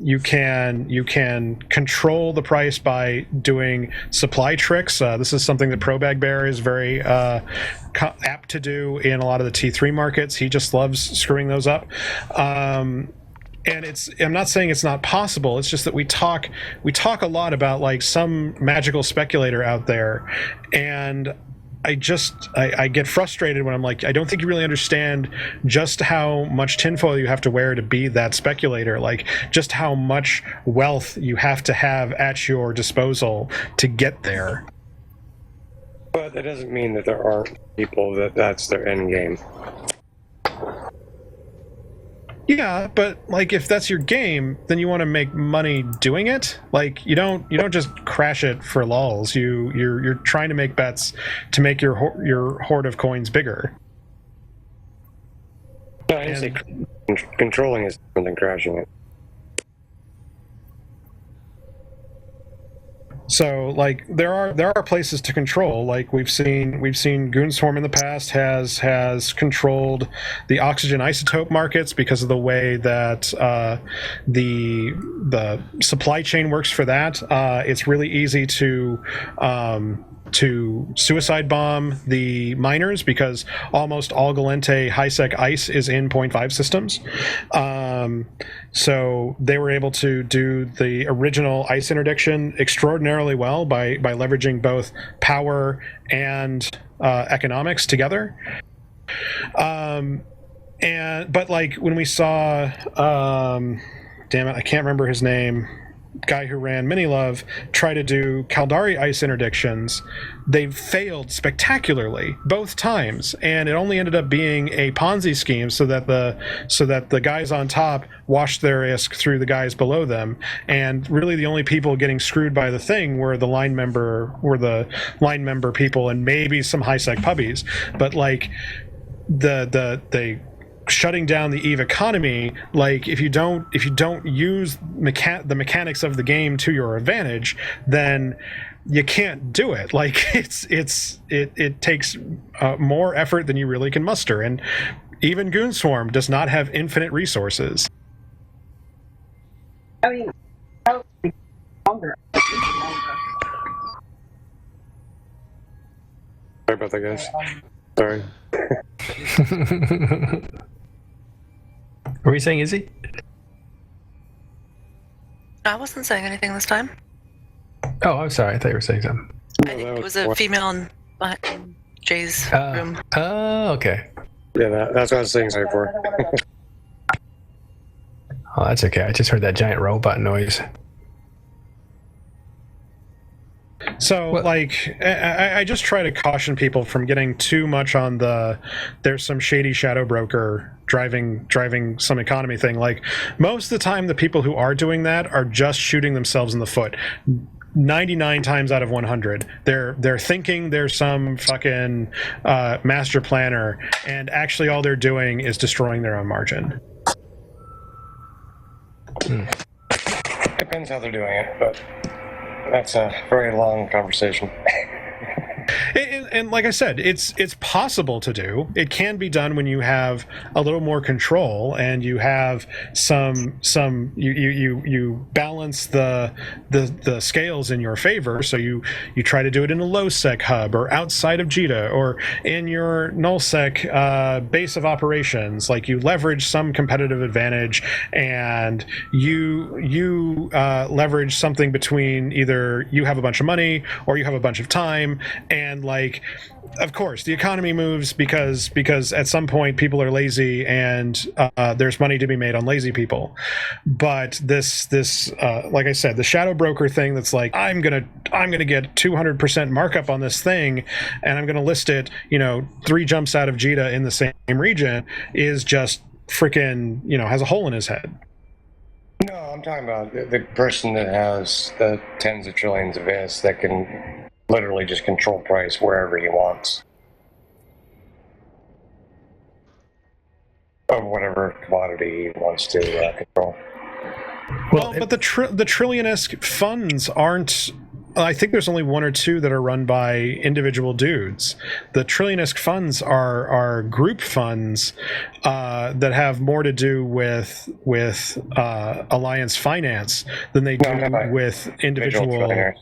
You can control the price by doing supply tricks. This is something that ProBagBear is very apt to do in a lot of the T3 markets. He just loves screwing those up. And I'm not saying it's not possible. It's just that we talk a lot about like some magical speculator out there, and I get frustrated when I'm like, I don't think you really understand just how much tinfoil you have to wear to be that speculator, like just how much wealth you have to have at your disposal to get there. But that doesn't mean that there aren't people that's their end game. Yeah, but like if that's your game, then you want to make money doing it. Like you don't just crash it for lulz. You're trying to make bets to make your hoard of coins bigger. No, I say controlling is different than crashing it. So like there are places to control. Like we've seen Goonswarm in the past has controlled the oxygen isotope markets because of the way that the supply chain works for that. It's really easy to suicide bomb the miners because almost all Galente high-sec ice is in 0.5 systems. So they were able to do the original ice interdiction extraordinarily well by leveraging both power and economics together. But like when we saw, damn it, I can't remember his name, guy who ran Minilove try to do Caldari ice interdictions, they failed spectacularly both times, and it only ended up being a Ponzi scheme so that the guys on top washed their ISK through the guys below them, and really the only people getting screwed by the thing were the line member people and maybe some high sec puppies. But like the shutting down the EVE economy, like if you don't use the mechanics of the game to your advantage, then you can't do it. Like it takes more effort than you really can muster, and even Goonswarm does not have infinite resources. I mean, probably longer. Sorry about that, guys. Sorry. What were you saying, Izzy? I wasn't saying anything this time. Oh, I'm sorry. I thought you were saying something. I think it was a female in Jay's room. Oh, okay. Yeah, that's what I was saying. Sorry for. Oh, that's okay. I just heard that giant robot noise. So, Well- like, I just try to caution people from getting too much on there's some shady shadow broker driving some economy thing. Like, most of the time, the people who are doing that are just shooting themselves in the foot. 99 times out of 100, they're thinking there's some fucking master planner, and actually all they're doing is destroying their own margin. Depends how they're doing it, but that's a very long conversation. And like I said, it's possible to do. It can be done when you have a little more control and you have you balance the scales in your favor. So you try to do it in a low sec hub or outside of JITA or in your null sec base of operations. Like, you leverage some competitive advantage, and you leverage something between either you have a bunch of money or you have a bunch of time. And, like, of course, the economy moves because at some point people are lazy, and there's money to be made on lazy people. But this like I said, the shadow broker thing, that's like, I'm gonna get 200% markup on this thing, and I'm gonna list it, 3 jumps out of JITA in the same region, is just freaking, has a hole in his head. No, I'm talking about the person that has the tens of trillions of IS that can literally just control price wherever he wants of whatever commodity he wants to control. Well, but the trillion-esque funds aren't. I think there's only 1 or 2 that are run by individual dudes. The trillion-esque funds are group funds that have more to do with alliance finance than they do with individual.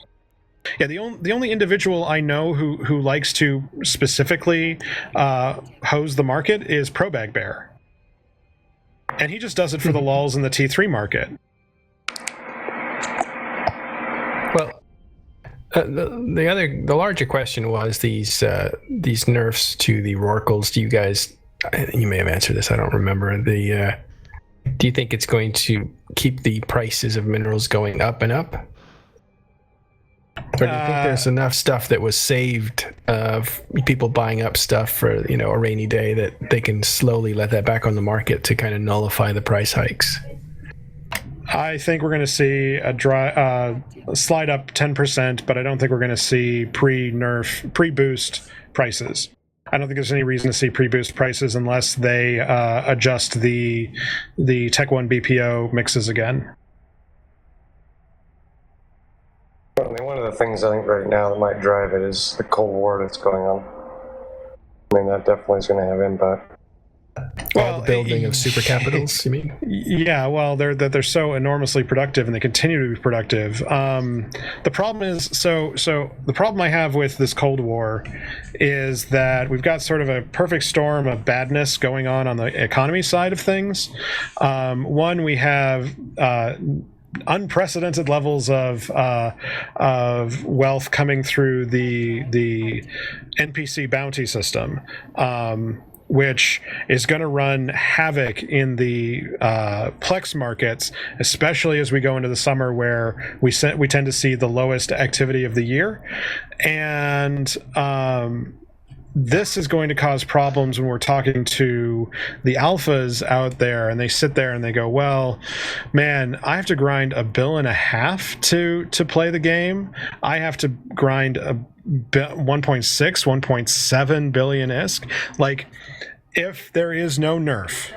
Yeah, the only individual I know who likes to specifically hose the market is Probag Bear, and he just does it for the lulls in the T3 market. Well, the larger question was these nerfs to the Rorquals. Do you guys? You may have answered this. I don't remember. Do you think it's going to keep the prices of minerals going up and up? Or do you think there's enough stuff that was saved of people buying up stuff for a rainy day that they can slowly let that back on the market to kind of nullify the price hikes? I think we're going to see a slide up 10%, but I don't think we're going to see pre-boost prices. I don't think there's any reason to see pre-boost prices unless they adjust the Tech 1 BPO mixes again. I mean, one of the things I think right now that might drive it is the Cold War that's going on. I mean, that definitely is going to have impact. Well, the building of super capitals, you mean? Yeah, well, they're so enormously productive, and they continue to be productive. The problem is, so the problem I have with this Cold War is that we've got sort of a perfect storm of badness going on the economy side of things. One, we have unprecedented levels of wealth coming through the NPC bounty system, which is going to run havoc in the Plex markets, especially as we go into the summer, where we tend to see the lowest activity of the year. And this is going to cause problems when we're talking to the alphas out there, and they sit there and they go, well, man, I have to grind $1.5 billion to play the game. I have to grind 1.6, 1.7 billion ISK. Like, if there is no nerf,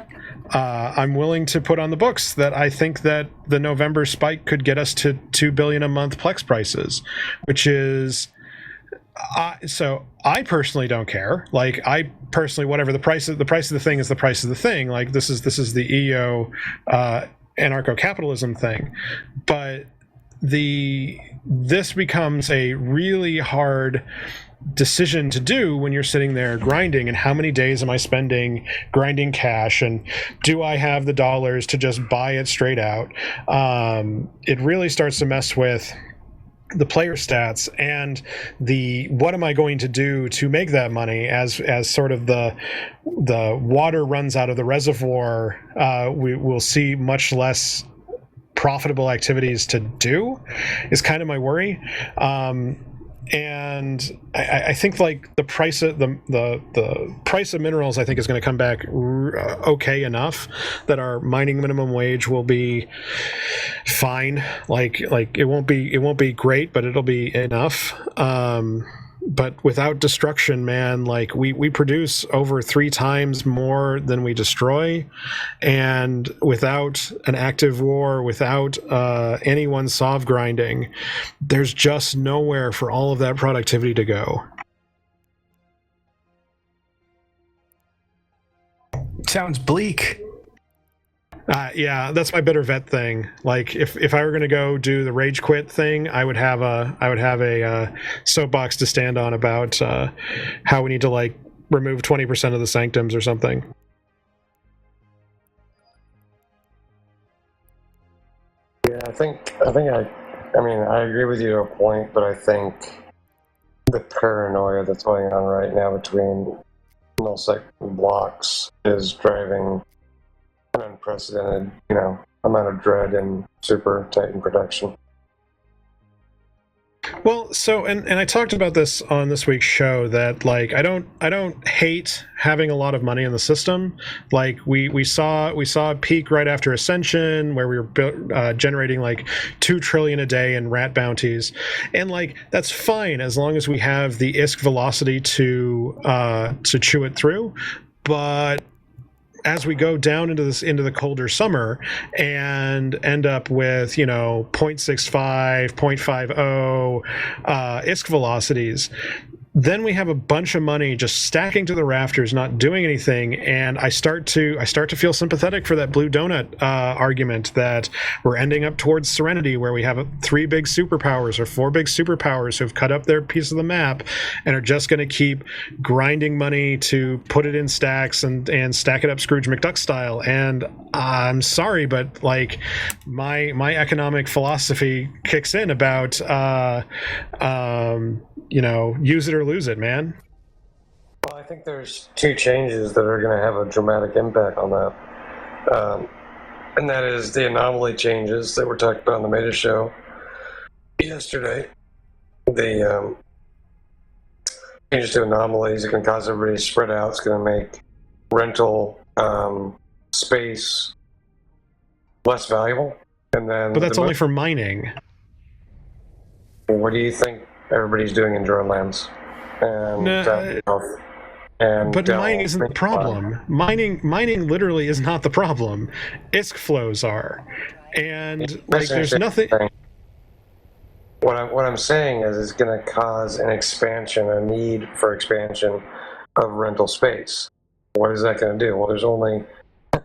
I'm willing to put on the books that I think that the November spike could get us to 2 billion a month Plex prices, which is so I personally don't care. Like, I personally, whatever the price of the thing is the price of the thing. Like, this is the EO anarcho-capitalism thing. But this becomes a really hard decision to do when you're sitting there grinding, and how many days am I spending grinding cash, and do I have the dollars to just buy it straight out? It really starts to mess with the player stats and what am I going to do to make that money as sort of the water runs out of the reservoir. We will see much less profitable activities to do, is kind of my worry. and I think like the price of the price of minerals I think is going to come back okay enough that our mining minimum wage will be fine. Like it won't be great, but it'll be enough. But without destruction, man, like we produce over 3 times more than we destroy, and without an active war, without anyone sov grinding, there's just nowhere for all of that productivity to go. Sounds bleak. Yeah, that's my bitter vet thing. Like, if I were going to go do the rage quit thing, I would have a soapbox to stand on about how we need to like remove 20% of the sanctums or something. Yeah, I mean, I agree with you to a point, but I think the paranoia that's going on right now between nullsec blocks is driving an unprecedented, amount of dread in Super Titan production. Well, so and I talked about this on this week's show that like I don't hate having a lot of money in the system. Like we saw a peak right after Ascension where we were generating like 2 trillion a day in rat bounties, and like that's fine as long as we have the ISK velocity to chew it through. But as we go down into the colder summer and end up with 0.65, 0.50 ISK velocities, then we have a bunch of money just stacking to the rafters, not doing anything, and I start to feel sympathetic for that blue donut argument that we're ending up towards Serenity, where we have 3 big superpowers or 4 big superpowers who've cut up their piece of the map and are just going to keep grinding money to put it in stacks and stack it up Scrooge McDuck style. And I'm sorry, but like my economic philosophy kicks in about use it or lose it, man. Well, I think there's 2 changes that are going to have a dramatic impact on that. And that is the anomaly changes that were talked about on the Meta show yesterday. The changes to anomalies are going to cause everybody to spread out. It's going to make rental space less valuable. And then, but that's only for mining. What do you think everybody's doing in drone lands? But mining isn't the problem. Mining literally is not the problem. ISK flows are, and like there's nothing. What I'm saying is it's going to cause an expansion, a need for expansion of rental space. What is that going to do? Well, there's only so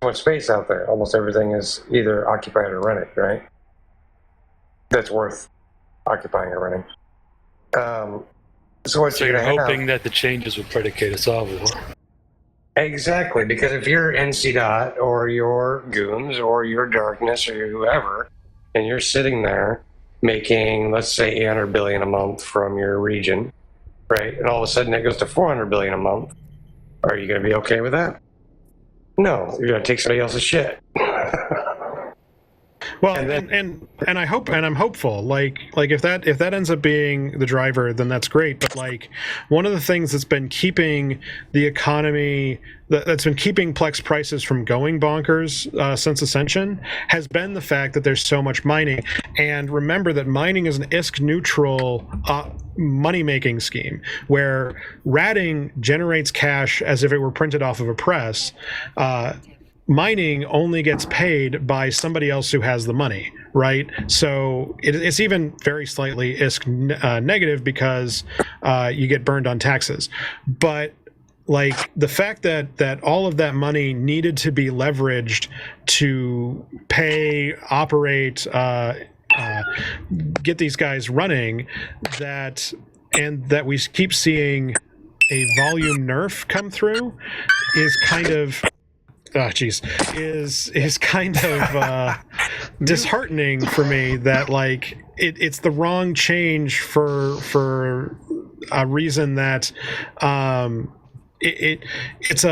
much space out there. Almost everything is either occupied or rented, right? That's worth occupying or renting. So you're hoping that the changes will predicate a solve war. Exactly, because if you're NC Dot or your Goons or your Darkness or your whoever, and you're sitting there making, let's say, 800 billion a month from your region, right? And all of a sudden it goes to 400 billion a month. Are you going to be okay with that? No, you're going to take somebody else's shit. Well, and I hope, and I'm hopeful. Like if that ends up being the driver, then that's great. But like one of the things that's been keeping the economy, that's been keeping Plex prices from going bonkers since Ascension, has been the fact that there's so much mining. And remember that mining is an ISK neutral money-making scheme, where ratting generates cash as if it were printed off of a press. Mining only gets paid by somebody else who has the money, right? So it's even very slightly ISK negative because you get burned on taxes. But like the fact that all of that money needed to be leveraged to pay, operate, get these guys running, that we keep seeing a volume nerf come through is kind of is kind of disheartening for me. That like it's the wrong change for a reason that it's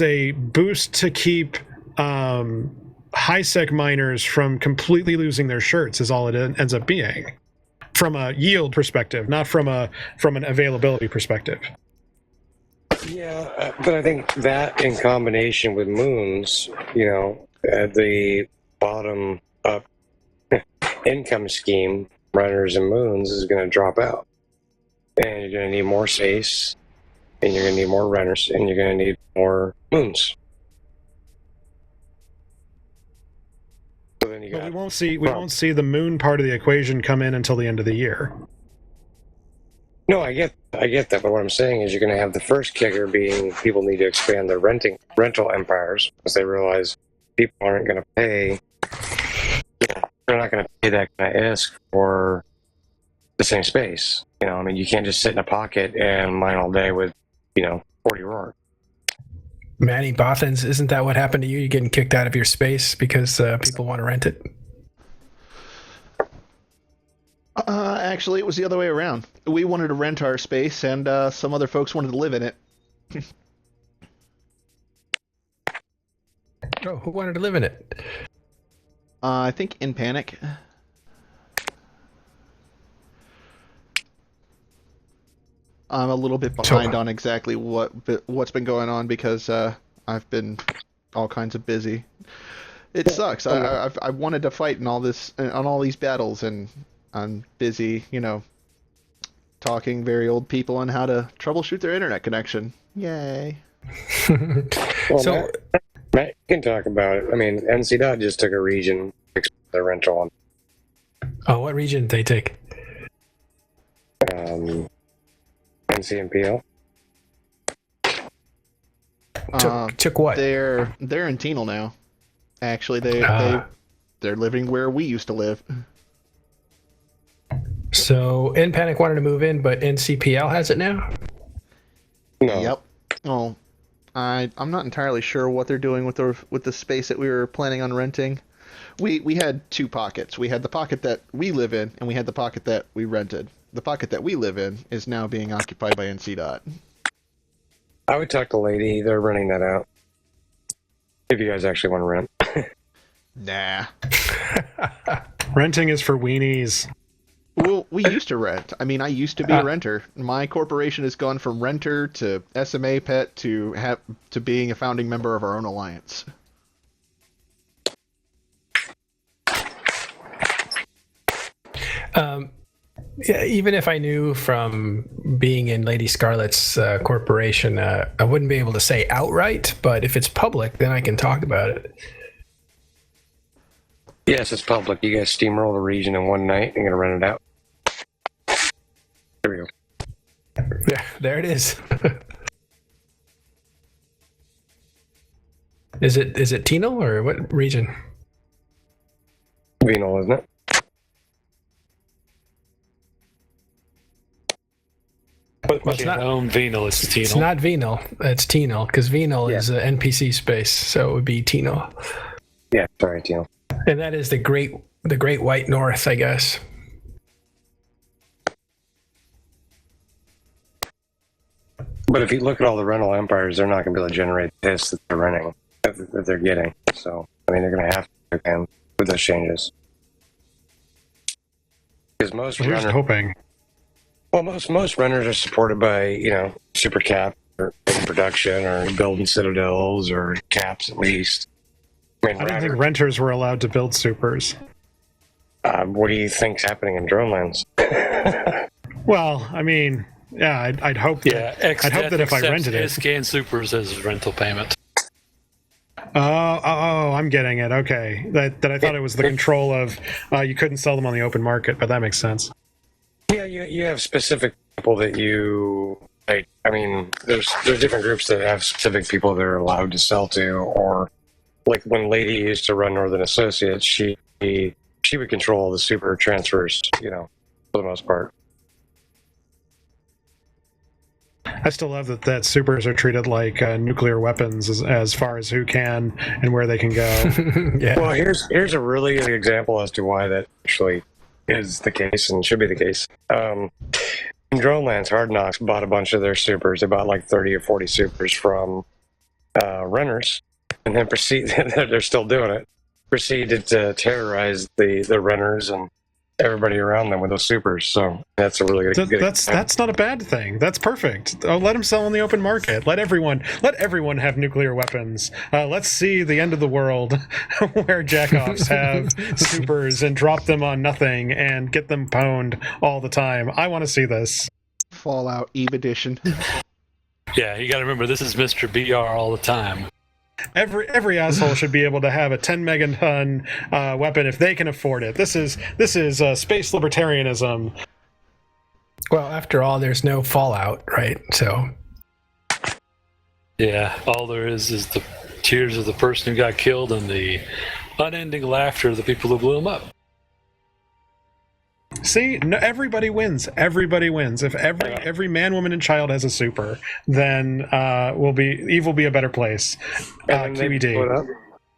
a boost to keep high sec miners from completely losing their shirts is all it ends up being. from a yield perspective, not from an availability perspective. Yeah, but I think that in combination with moons, at the bottom up income scheme, runners and moons is going to drop out. And you're going to need more space, and you're going to need more runners, and you're going to need more moons. So then But we won't see the moon part of the equation come in until the end of the year. No, I get that, but what I'm saying is you're going to have the first kicker being people need to expand their rental empires because they realize people aren't going to pay. They're not going to pay that kind of ISK for the same space. You can't just sit in a pocket and mine all day with, 40 roar. Manny Bothans, isn't that what happened to you? You're getting kicked out of your space because people want to rent it? Actually, it was the other way around. We wanted to rent our space, and some other folks wanted to live in it. Oh, who wanted to live in it? I think In Panic. I'm a little bit behind on exactly what's been going on because I've been all kinds of busy. It sucks. I wanted to fight in all these battles, and I'm busy, talking very old people on how to troubleshoot their internet connection. Yay. Well, so Matt, you can talk about it. I mean, NC Dot just took a region, fixed their rental on. Oh, what region did they take? NCMPL. Took what? They're in Tenal now. Actually, they're living where we used to live. So In Panic wanted to move in, but NCPL has it now? No. Yep. Well, I'm not entirely sure what they're doing with the space that we were planning on renting. We had two pockets. We had the pocket that we live in, and we had the pocket that we rented. The pocket that we live in is now being occupied by NC Dot. I would talk to Lady. They're renting that out. If you guys actually want to rent. Nah. Renting is for weenies. Well, we used to rent. I mean, I used to be a renter. My corporation has gone from renter to SMA pet to being a founding member of our own alliance. Yeah, even if I knew from being in Lady Scarlet's corporation, I wouldn't be able to say outright, but if it's public, then I can talk about it. Yes, it's public. You guys steamroll the region in one night and going to rent it out. There we go. Yeah, there it is. Is it Tenal or what region? Venal, isn't it? But it's not Venal, it's Tenal. It's not Venal, it's Tenal, because Venal is an NPC space, so it would be Tenal. Yeah, sorry, Tenal. And that is the great white north, I guess. But if you look at all the rental empires, they're not going to be able to generate this that they're renting, that they're getting. So, I mean, they're going to have to again with those changes. Because most We're just hoping. Well, most runners are supported by, super cap or production or building citadels or caps at least. I didn't think renters were allowed to build supers. What do you think's happening in Dronelands? Well, I mean, yeah, I'd hope that. Yeah, I'd hope that if I rented it, scan supers as rental payment. Oh, I'm getting it. Okay, that I thought it was the control of you couldn't sell them on the open market, but that makes sense. Yeah, you have specific people that you like. I mean, there's different groups that have specific people they're allowed to sell to, or like when Lady used to run Northern Associates, she would control the super transfers, for the most part. I still love that supers are treated like nuclear weapons as far as who can and where they can go. Yeah. Well, here's a really good example as to why that actually is the case and should be the case. In Dronelands, Hard Knocks bought a bunch of their supers. They bought like 30 or 40 supers from runners, and then they're still doing it, proceeded to terrorize the runners and everybody around them with those supers. So that's a really good. That's not a bad thing. That's perfect. Oh, let them sell on the open market. Let everyone have nuclear weapons. Let's see the end of the world where jackoffs have supers and drop them on nothing and get them pwned all the time. I want to see this. Fallout Eve Edition. Yeah, you got to remember this is Mr. BR all the time. Every asshole should be able to have a 10 megaton weapon if they can afford it. This is space libertarianism. Well, after all, there's no fallout, right? So. Yeah, all there is the tears of the person who got killed and the unending laughter of the people who blew him up. See, no, everybody wins. Everybody wins. If every man, woman, and child has a super, then Eve will be a better place. And then they blow it up,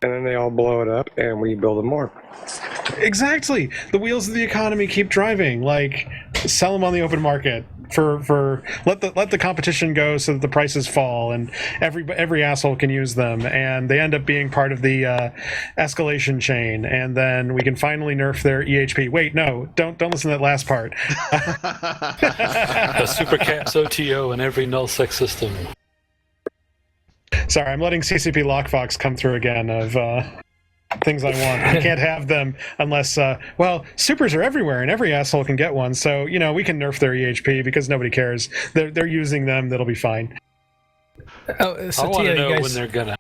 and then they all blow it up, and we build them more. Exactly. The wheels of the economy keep driving. Like, sell them on the open market. For let the competition go so that the prices fall and every asshole can use them and they end up being part of the escalation chain, and then we can finally nerf their EHP. Wait, no, don't listen to that last part. A super caps OTO in every null-sec system. Sorry, I'm letting CCP Lockfox come through again of things I want. I can't have them unless, supers are everywhere and every asshole can get one. So, we can nerf their EHP because nobody cares. They're using them. That'll be fine. Oh, so I want to know when they're going to...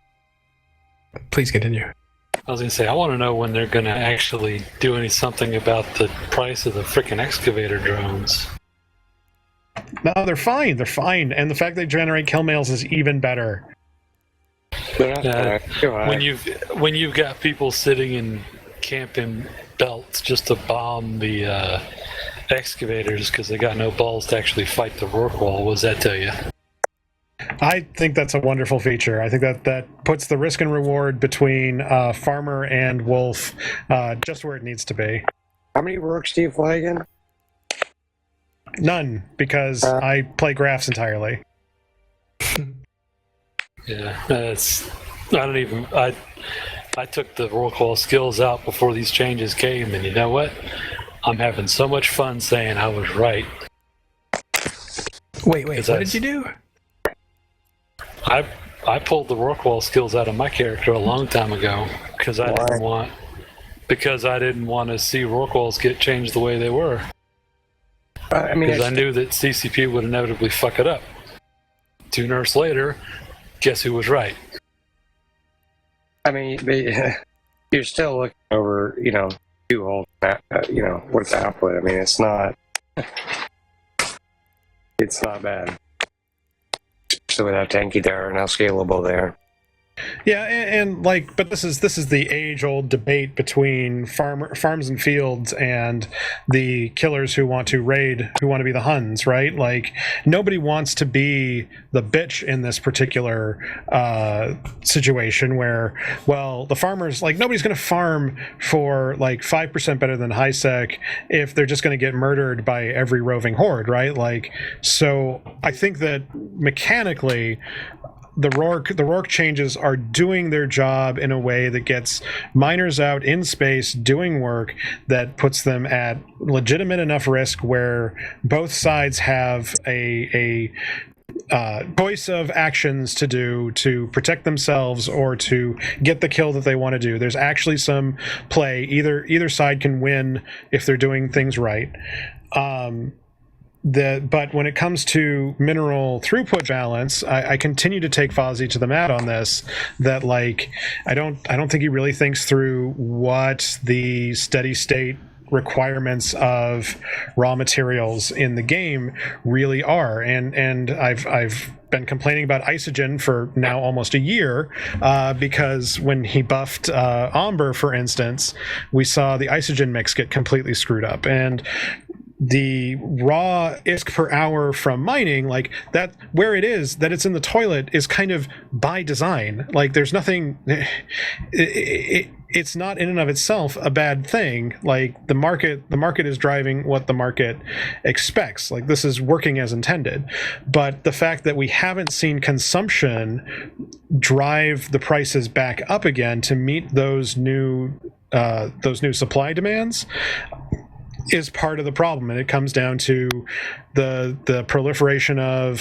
Please continue. I was going to say, I want to know when they're going to actually do something about the price of the frickin' excavator drones. No, they're fine. They're fine. And the fact they generate kill mails is even better. When you've got people sitting in camping belts just to bomb the excavators because they got no balls to actually fight the rock wall, what does that tell you? I think that's a wonderful feature. I think that puts the risk and reward between farmer and wolf just where it needs to be. How many rorks do you fly again? None, because I play graphs entirely. Yeah, I took the roll call skills out before these changes came, and you know what? I'm having so much fun saying I was right. Wait, what did you do? I pulled the rock wall skills out of my character a long time ago because I didn't want to see rock walls get changed the way they were. Because I knew that CCP would inevitably fuck it up. 2 nerfs later, guess who was right? I mean, you're still looking over, 2 holes, what's the output? I mean, it's not bad. So without tanky there and how scalable there. Yeah, and but this is the age-old debate between farms and fields and the killers who want to raid, who want to be the Huns, right? Like, nobody wants to be the bitch in this particular situation where, the farmers, nobody's going to farm for 5% better than high sec if they're just going to get murdered by every roving horde, right? So I think that mechanically, the Rourke changes are doing their job in a way that gets miners out in space doing work that puts them at legitimate enough risk where both sides have a choice of actions to do to protect themselves or to get the kill that they want to do. There's actually some play. Either side can win if they're doing things right. But when it comes to mineral throughput balance, I continue to take Fozzie to the mat on this. That I don't think he really thinks through what the steady state requirements of raw materials in the game really are. And I've been complaining about Isogen for now almost a year because when he buffed Amber, for instance, we saw the Isogen mix get completely screwed up. And the raw ISK per hour from mining, that, where it is, that it's in the toilet is kind of by design. There's nothing, it's not in and of itself a bad thing. The market is driving what the market expects. This is working as intended. But the fact that we haven't seen consumption drive the prices back up again to meet those new supply demands is part of the problem, and it comes down to the proliferation of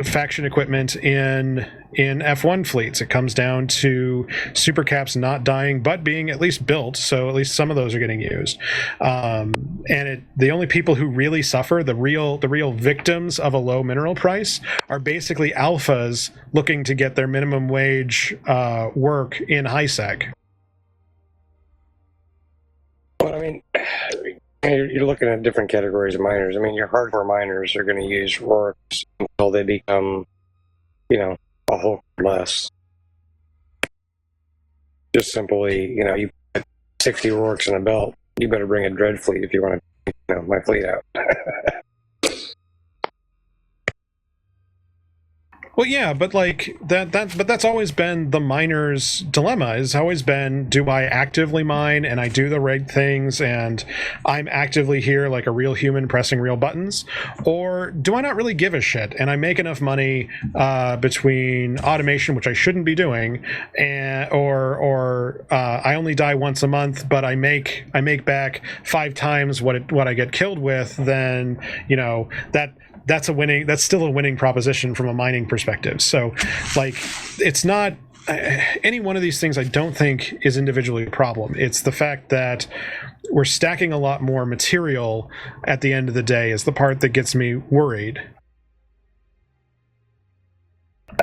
faction equipment in F1 fleets. It comes down to supercaps not dying but being at least built, so at least some of those are getting used. The only people who really suffer, the real victims of a low mineral price, are basically alphas looking to get their minimum wage work in high sec. Well, I mean, you're looking at different categories of miners. I mean, your hardcore miners are going to use rorks until they become, a whole less. Just simply, you put 60 rorks in a belt, you better bring a dread fleet if you want to take my fleet out. Well, yeah, but like but that's always been the miner's dilemma. It's always been, do I actively mine and I do the right things and I'm actively here like a real human pressing real buttons, or do I not really give a shit and I make enough money between automation, which I shouldn't be doing, and or I only die once a month, but I make back 5 times what I get killed with, then that's still a winning proposition from a mining perspective. So like, it's not any one of these things I don't think is individually a problem. It's the fact that we're stacking a lot more material at the end of the day is the part that gets me worried.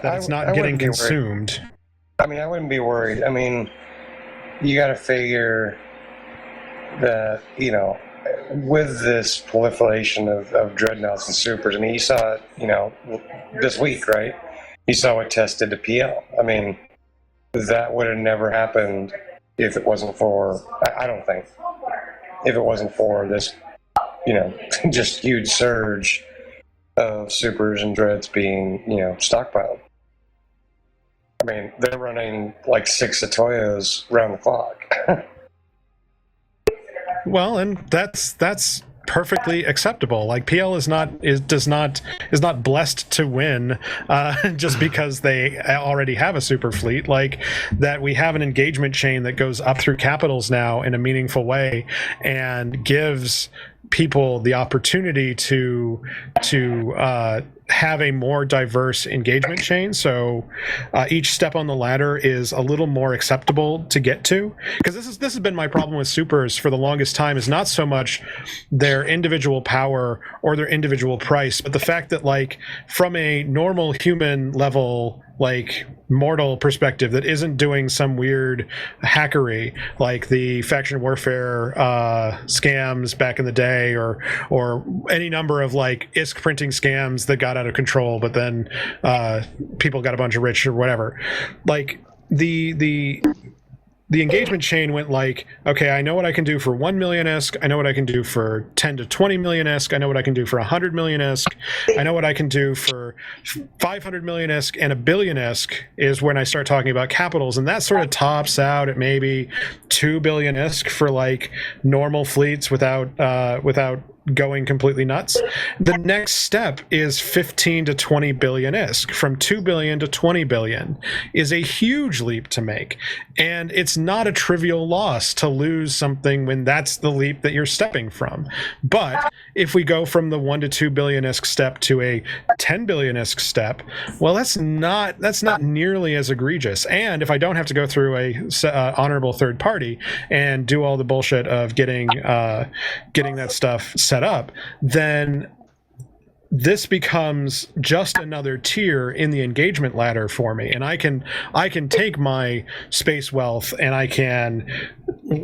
That it's not getting consumed. I mean, I wouldn't be worried. I mean, you got to figure that, with this proliferation of dreadnoughts and supers, I mean, you saw it, this week, right? You saw what tested to PL. I mean, that would have never happened if it wasn't for, I don't think, if it wasn't for this, just huge surge of supers and dreads being, stockpiled. I mean, they're running like 6 Atoyos round the clock. Well, and that's perfectly acceptable. Like, PL is not blessed to win just because they already have a super fleet. Like, that we have an engagement chain that goes up through capitals now in a meaningful way and gives people the opportunity to have a more diverse engagement chain. So each step on the ladder is a little more acceptable to get to. Because this has been my problem with supers for the longest time, is not so much their individual power or their individual price, but the fact that, like, from a normal human level, like, mortal perspective that isn't doing some weird hackery like the faction warfare scams back in the day, or any number of like ISK printing scams that got out of control, but then people got a bunch of rich or whatever. Like, the engagement chain went like, okay, I know what I can do for 1 million ISK. I know what I can do for 10 to 20 million ISK. I know what I can do for 100 million ISK. I know what I can do for 500 million ISK, and 1 billion ISK is when I start talking about capitals. And that sort of tops out at maybe 2 billion ISK for like normal fleets without going completely nuts. The next step is 15 to 20 billion ISK. From 2 billion to 20 billion is a huge leap to make. And it's not a trivial loss to lose something when that's the leap that you're stepping from. But if we go from the 1 to 2 billion ISK step to a 10 billion ISK step, well, that's not nearly as egregious. And if I don't have to go through a honorable third party and do all the bullshit of getting that stuff set up, then this becomes just another tier in the engagement ladder for me, and I can take my space wealth and I can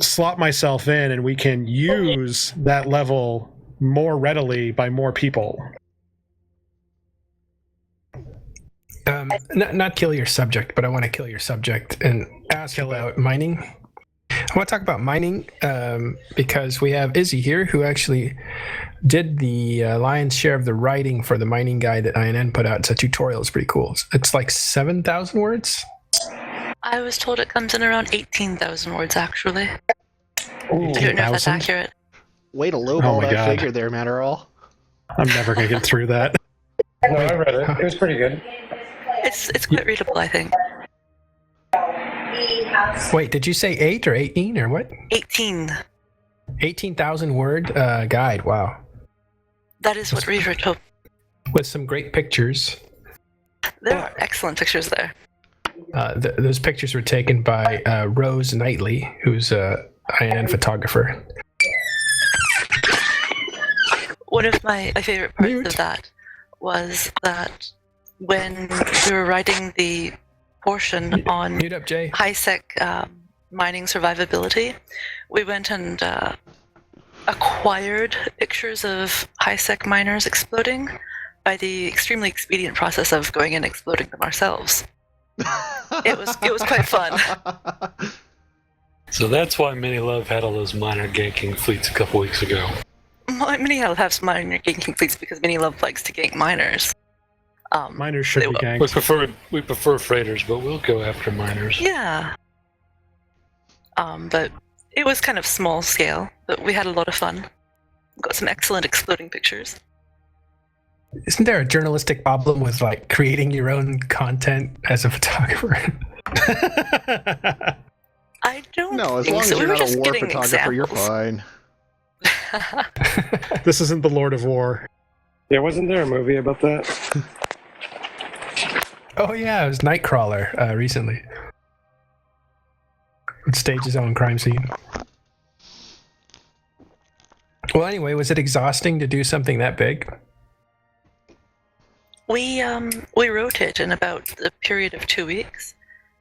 slot myself in, and we can use that level more readily by more people. Not kill your subject, but I want to kill your subject and ask about mining. I want to talk about mining because we have Izzy here, who actually did the lion's share of the writing for the mining guide that INN put out. It's a tutorial. It's pretty cool. It's like 7,000 words. I was told it comes in around 18,000 words, actually. Ooh, I don't know if that's accurate. Way to lowball that figure there, Matterall. I'm never going to get through that. No, I read it. It was pretty good. It's quite readable, I think. Wait, did you say 8 or 18 or what? 18. 18,000 word guide. Wow. That is what research hope. With some great pictures. There are excellent pictures there. Those pictures were taken by Rose Knightley, who's a INN photographer. One of my favorite parts of that was that when we were writing the portion on Mute up, Jay. high-sec mining survivability, we went and acquired pictures of high-sec miners exploding by the extremely expedient process of going and exploding them ourselves. It was quite fun. So that's why Mini Love had all those miner ganking fleets a couple weeks ago. Mini Love has miner ganking fleets because Mini Love likes to gank miners. Miners should be We ganked. prefer freighters, but we'll go after miners. Yeah. But it was kind of small scale, but we had a lot of fun. Got some excellent exploding pictures. Isn't there a journalistic problem with like creating your own content as a photographer? I don't No, as think long so. as We you're were not a just war getting photographer, you're examples. fine. This isn't the Lord of War. Yeah, wasn't there a movie about that? Oh yeah, it was Nightcrawler recently. Would stage his own crime scene. Well, anyway, was it exhausting to do something that big? We wrote it in about a period of 2 weeks,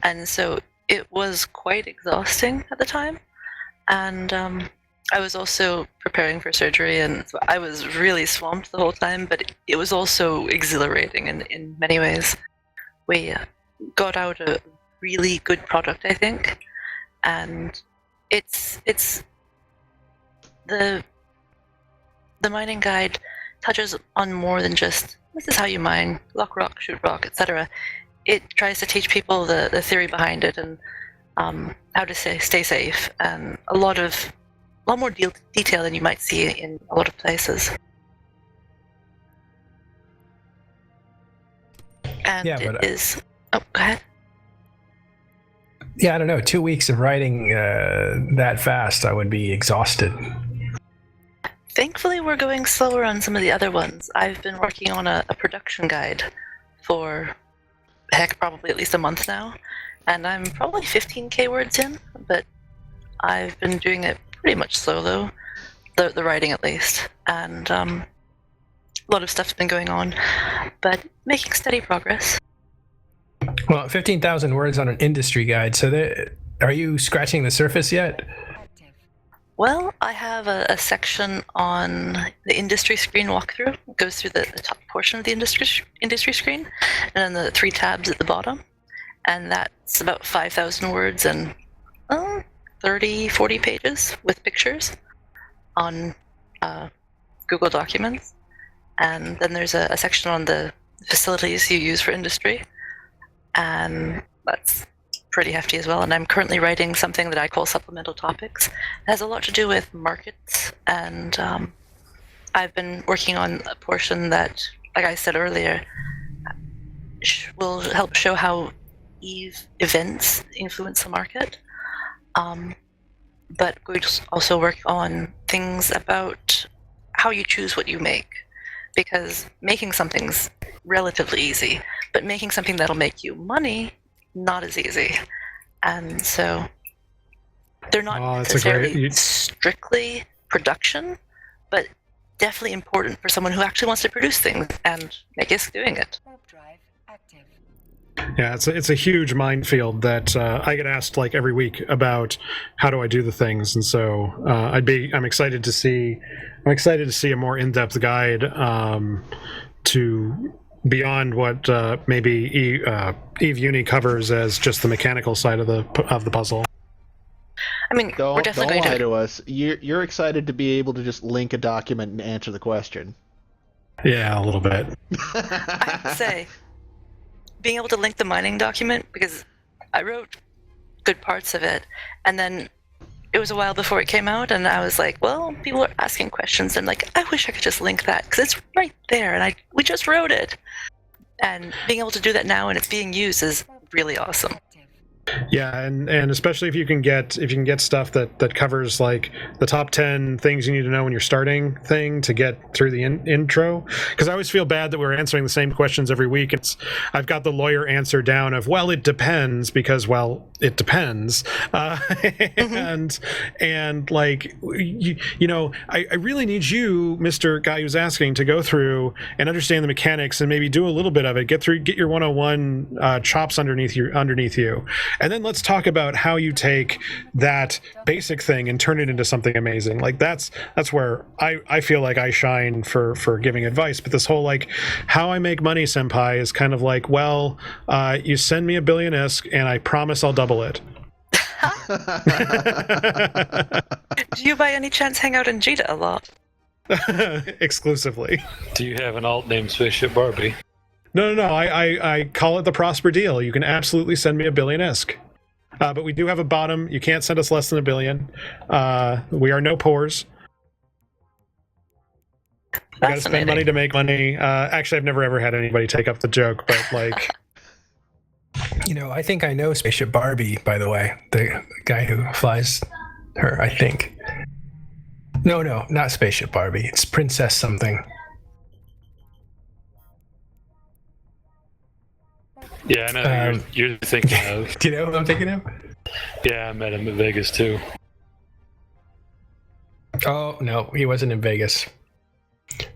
and so it was quite exhausting at the time. And I was also preparing for surgery, and so I was really swamped the whole time. But it was also exhilarating in many ways. We got out a really good product, I think, and it's the mining guide touches on more than just this is how you mine, lock rock, shoot rock, etc. It tries to teach people the theory behind it and how to stay safe, and a lot more detail than you might see in a lot of places. And Yeah, it but is. Oh, go ahead. Yeah, I don't know. 2 weeks of writing that fast, I would be exhausted. Thankfully, we're going slower on some of the other ones. I've been working on a production guide for, heck, probably at least a month now, and I'm probably 15k words in, but I've been doing it pretty much solo, the writing at least, and a lot of stuff's been going on, but making steady progress. Well, 15,000 words on an industry guide. So are you scratching the surface yet? Well, I have a section on the industry screen walkthrough. It goes through the top portion of the industry screen, and then the 3 tabs at the bottom. And that's about 5,000 words and 30, 40 pages with pictures on Google Documents. And then there's a section on the facilities you use for industry. And that's pretty hefty as well, and I'm currently writing something that I call supplemental topics. It has a lot to do with markets, and I've been working on a portion that, like I said earlier, will help show how EVE events influence the market. But we just also work on things about how you choose what you make, because making something's relatively easy, but making something that'll make you money, not as easy. And so they're not necessarily strictly production, but definitely important for someone who actually wants to produce things and make us doing it. Yeah, it's a huge minefield that I get asked like every week about how do I do the things, and so I'm excited to see a more in-depth guide to beyond what maybe Eve Uni covers as just the mechanical side of the puzzle. I mean, we're definitely don't going lie to. to us. You're excited to be able to just link a document and answer the question. Yeah, a little bit. I have to say, being able to link the mining document, because I wrote good parts of it, and then it was a while before it came out, and I was like, well, people are asking questions, and like, I wish I could just link that, because it's right there, and we just wrote it. And being able to do that now and it's being used is really awesome. Yeah, and especially if you can get stuff that covers like the top 10 things you need to know when you're starting thing to get through the intro. Because I always feel bad that we're answering the same questions every week. I've got the lawyer answer down of, well, it depends, because, well, it depends. And like I really need you, Mr. Guy who's asking, to go through and understand the mechanics and maybe do a little bit of it. Get your 101 chops underneath you. And then let's talk about how you take that basic thing and turn it into something amazing. Like that's where I feel like I shine for giving advice. But this whole like how I make money, senpai, is kind of like, well, you send me a billion ISK and I promise I'll double it. Do you by any chance hang out in Jita a lot? Exclusively. Do you have an alt named Spaceship Barbie? No. I call it the Prosper deal. You can absolutely send me a billion ISK. But we do have a bottom. You can't send us less than $1 billion. We are no pores. You gotta spend money to make money. Actually, I've never ever had anybody take up the joke, but like... I think I know Spaceship Barbie, by the way. The guy who flies her, I think. No, not Spaceship Barbie. It's Princess something. Yeah, I know who you're thinking of. Do you know who I'm thinking of? Yeah, I met him in Vegas too. Oh, no, he wasn't in Vegas.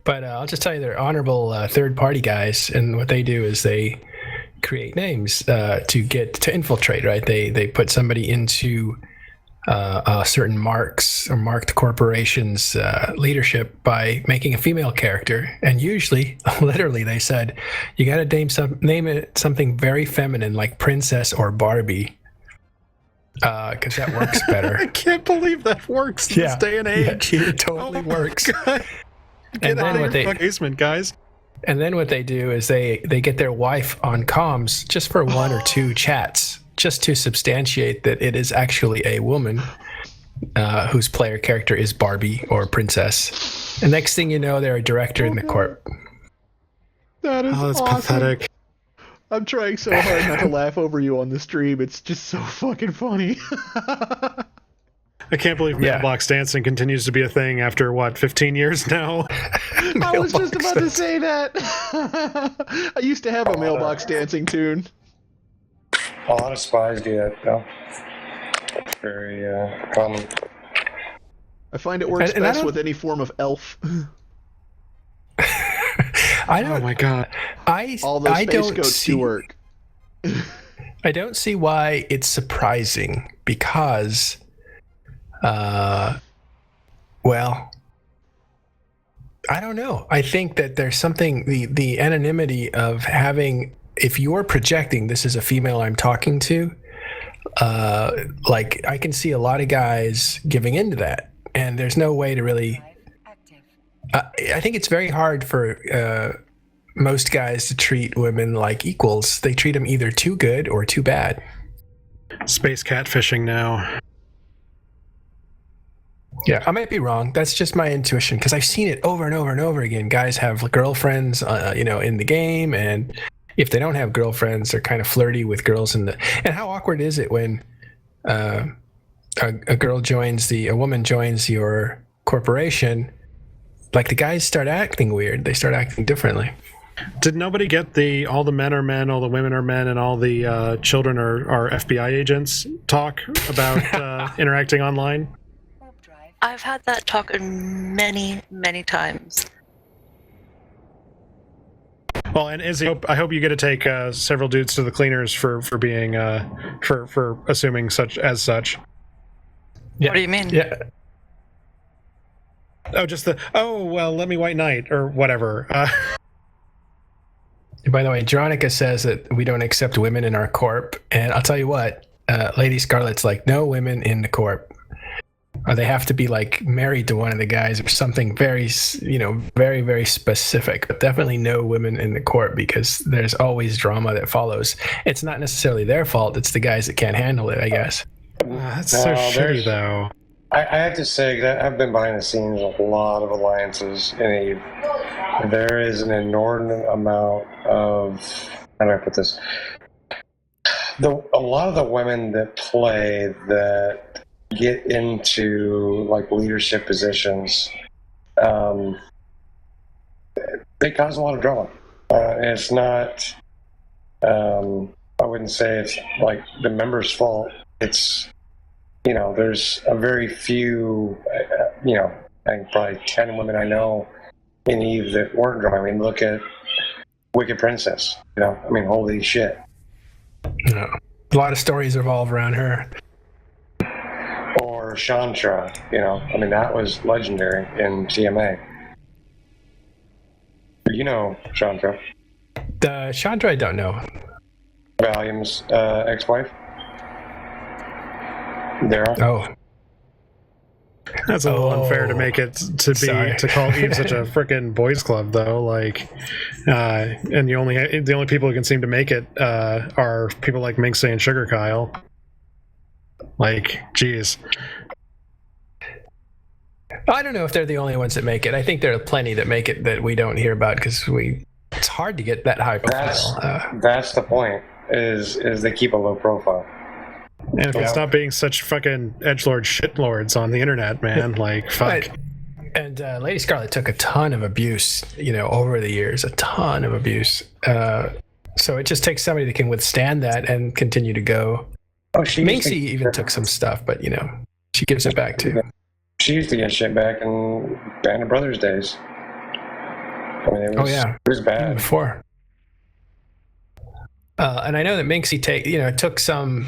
But I'll just tell you, they're honorable third-party guys, and what they do is they create names to infiltrate, right? They put somebody into certain marks or marked corporations leadership by making a female character, and usually, literally, they said you got to name it something very feminine like Princess or Barbie, because that works better. I can't believe that works in this day and age. Yeah, it totally works. God. Get out of your basement, guys. And then what they do is they get their wife on comms just for one or two chats, just to substantiate that it is actually a woman whose player character is Barbie or Princess. And next thing you know, they're a director in the corp. That is that's awesome. pathetic. I'm trying so hard not to laugh over you on the stream. It's just so fucking funny. I can't believe mailbox dancing continues to be a thing after, 15 years now? I was just about to say that. I used to have a mailbox dancing tune. A lot of spies do that, though. It's very common. I find it works best with any form of elf. Oh my god. All those space goats do work. I don't see why it's surprising, because... well, I don't know. I think that there's something, the anonymity of having, if you're projecting this is a female I'm talking to, like I can see a lot of guys giving into that, and there's no way to really, I think it's very hard for most guys to treat women like equals. They treat them either too good or too bad. Space catfishing now. Yeah, I might be wrong. That's just my intuition, because I've seen it over and over and over again. Guys have girlfriends, in the game, and if they don't have girlfriends, they're kind of flirty with girls in the. And how awkward is it when a woman joins your corporation? Like, the guys start acting weird. They start acting differently. Did nobody get all the men are men, all the women are men, and all the children are FBI agents talk about interacting online? I've had that talk many, many times. Well, and Izzy, I hope you get to take several dudes to the cleaners for being for assuming such. Yeah. What do you mean? Yeah. Oh, well, let me white knight or whatever. By the way, Dronica says that we don't accept women in our corp, and I'll tell you what, Lady Scarlet's like, no women in the corp. Or they have to be like married to one of the guys or something very, very, very specific, but definitely no women in the corp, because there's always drama that follows. It's not necessarily their fault. It's the guys that can't handle it, I guess. That's so shitty, though. I have to say that I've been behind the scenes of a lot of alliances, and there is an inordinate amount of, how do I put this? a lot of the women that play that get into like leadership positions, they cause a lot of drama. It's not. I wouldn't say it's like the members' fault. It's, there's a very few, I think probably 10 women I know in Eve that weren't drama. I mean, look at Wicked Princess. Holy shit. No. A lot of stories revolve around her. Or Chantra, that was legendary in TMA. Chantra. The Chandra, I don't know. Valium's ex-wife. Daryl. Oh. That's a little unfair to make it to call Eve such a freaking boys club, though. Like, and the only people who can seem to make it are people like Minxie and Sugar Kyle. Like, geez. I don't know if they're the only ones that make it. I think there are plenty that make it that we don't hear about because it's hard to get that high profile. That's the point. Is they keep a low profile. And if it's not being such fucking edgelord shitlords on the internet, man, like, fuck. And Lady Scarlet took a ton of abuse, over the years, a ton of abuse. So it just takes somebody that can withstand that and continue to go. Oh, Minxie even took some stuff, but, she gives it back too. She used to get shit back in Band of Brothers days. It was bad. Even before. And I know that Minxie took some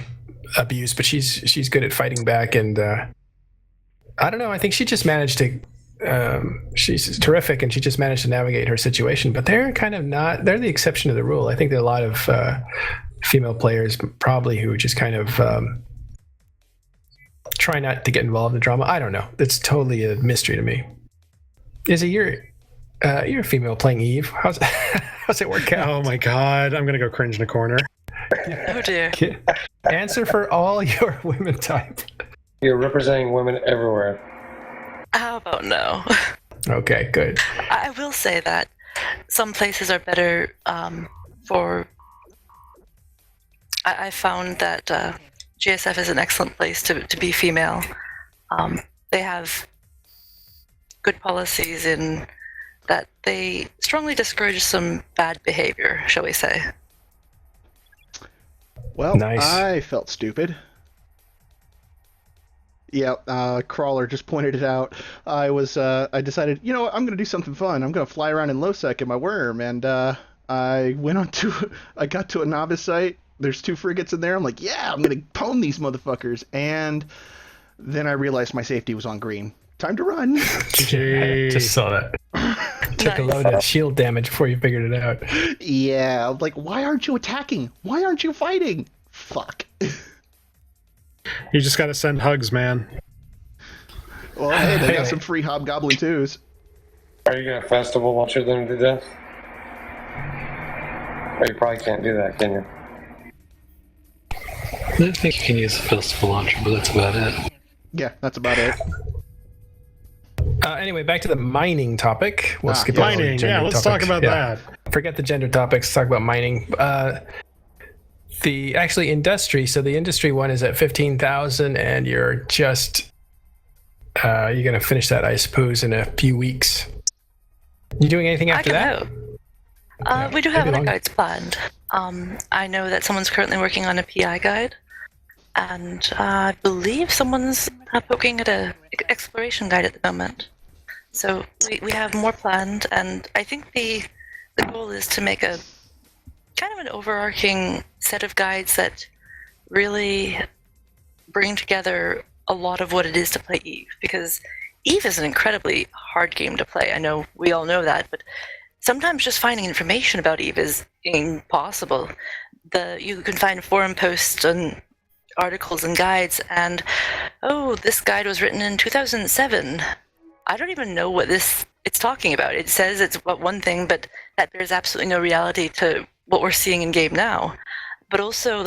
abuse, but she's good at fighting back, and I don't know. I think she just managed to. She's terrific, and she just managed to navigate her situation. But they're kind of not. They're the exception to the rule. I think there are a lot of female players probably who just kind of try not to get involved in drama. I don't know. It's totally a mystery to me. Izzy, you're a female playing Eve. How's it work out? Oh my god, I'm gonna go cringe in a corner. Oh dear. Answer for all your women type. You're representing women everywhere. How about no? Okay, good. I will say that some places are better for... I found that GSF is an excellent place to be female. They have good policies in that they strongly discourage some bad behavior, shall we say. Well, nice. I felt stupid. Yeah, Crawler just pointed it out. I decided, what, I'm going to do something fun. I'm going to fly around in Lowsec in my worm, and I got to a novice site. There's 2 frigates in there. I'm like, yeah, I'm going to pwn these motherfuckers. And then I realized my safety was on green. Time to run. I just saw that. Took a load of shield damage before you figured it out. Yeah, I'm like, why aren't you attacking? Why aren't you fighting? Fuck. You just gotta send hugs, man. Well, hey, they got some free Hobgoblin 2s. Are you gonna festival launcher them to death? Or you probably can't do that, can you? I think you can use a festival launcher, but that's about it. Yeah, that's about it. Anyway, back to the mining topic. We'll skip mining. Yeah, let's talk about that. Forget the gender topics. Let's talk about mining. The industry. So the industry one is at 15,000, and you're just you're gonna finish that, I suppose, in a few weeks. You doing anything after that? We do have other guides planned. I know that someone's currently working on a PI guide, and I believe someone's poking at a exploration guide at the moment. So we have more planned, and I think the goal is to make a kind of an overarching set of guides that really bring together a lot of what it is to play Eve, because Eve is an incredibly hard game to play. I know we all know that, but sometimes just finding information about Eve is impossible. You can find forum posts and articles and guides, and this guide was written in 2007. I don't even know what it's talking about. It says it's one thing, but that bears absolutely no reality to what we're seeing in game now. But also,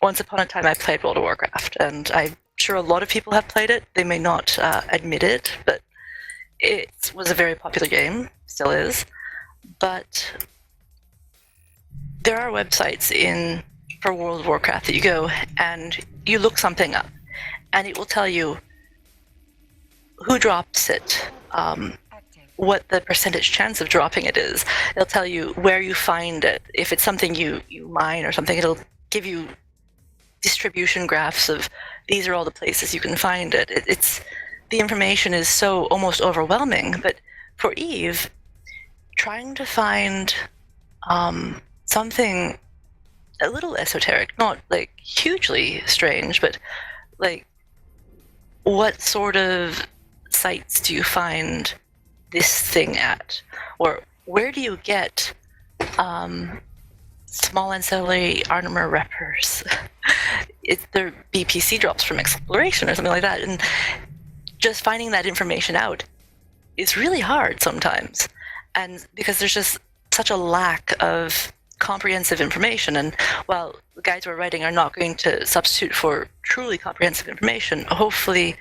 once upon a time I played World of Warcraft, and I'm sure a lot of people have played it. They may not admit it, but it was a very popular game, still is. But there are websites for World of Warcraft that you go and you look something up, and it will tell you who drops it, what the percentage chance of dropping it is. It'll tell you where you find it. If it's something you mine or something, it'll give you distribution graphs of these are all the places you can find it. It's the information is so almost overwhelming. But for Eve, trying to find something a little esoteric, not like hugely strange, but like what sort of sites do you find this thing at, or where do you get small ancillary armor reppers? They're BPC drops from exploration or something like that, and just finding that information out is really hard sometimes, and because there's just such a lack of comprehensive information. And while the guides we're writing are not going to substitute for truly comprehensive information, hopefully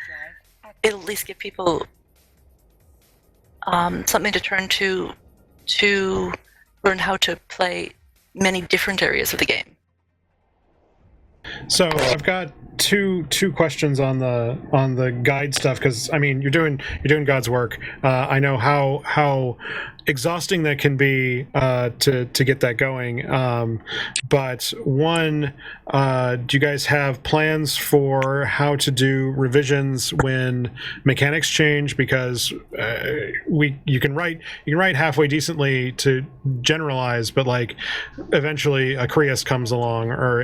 it'll at least give people something to turn to learn how to play many different areas of the game. So I've got two questions on the guide stuff, because I mean you're doing God's work. I know how exhausting that can be to get that going. But one, do you guys have plans for how to do revisions when mechanics change? Because you can write halfway decently to generalize, but like eventually a Krias comes along, or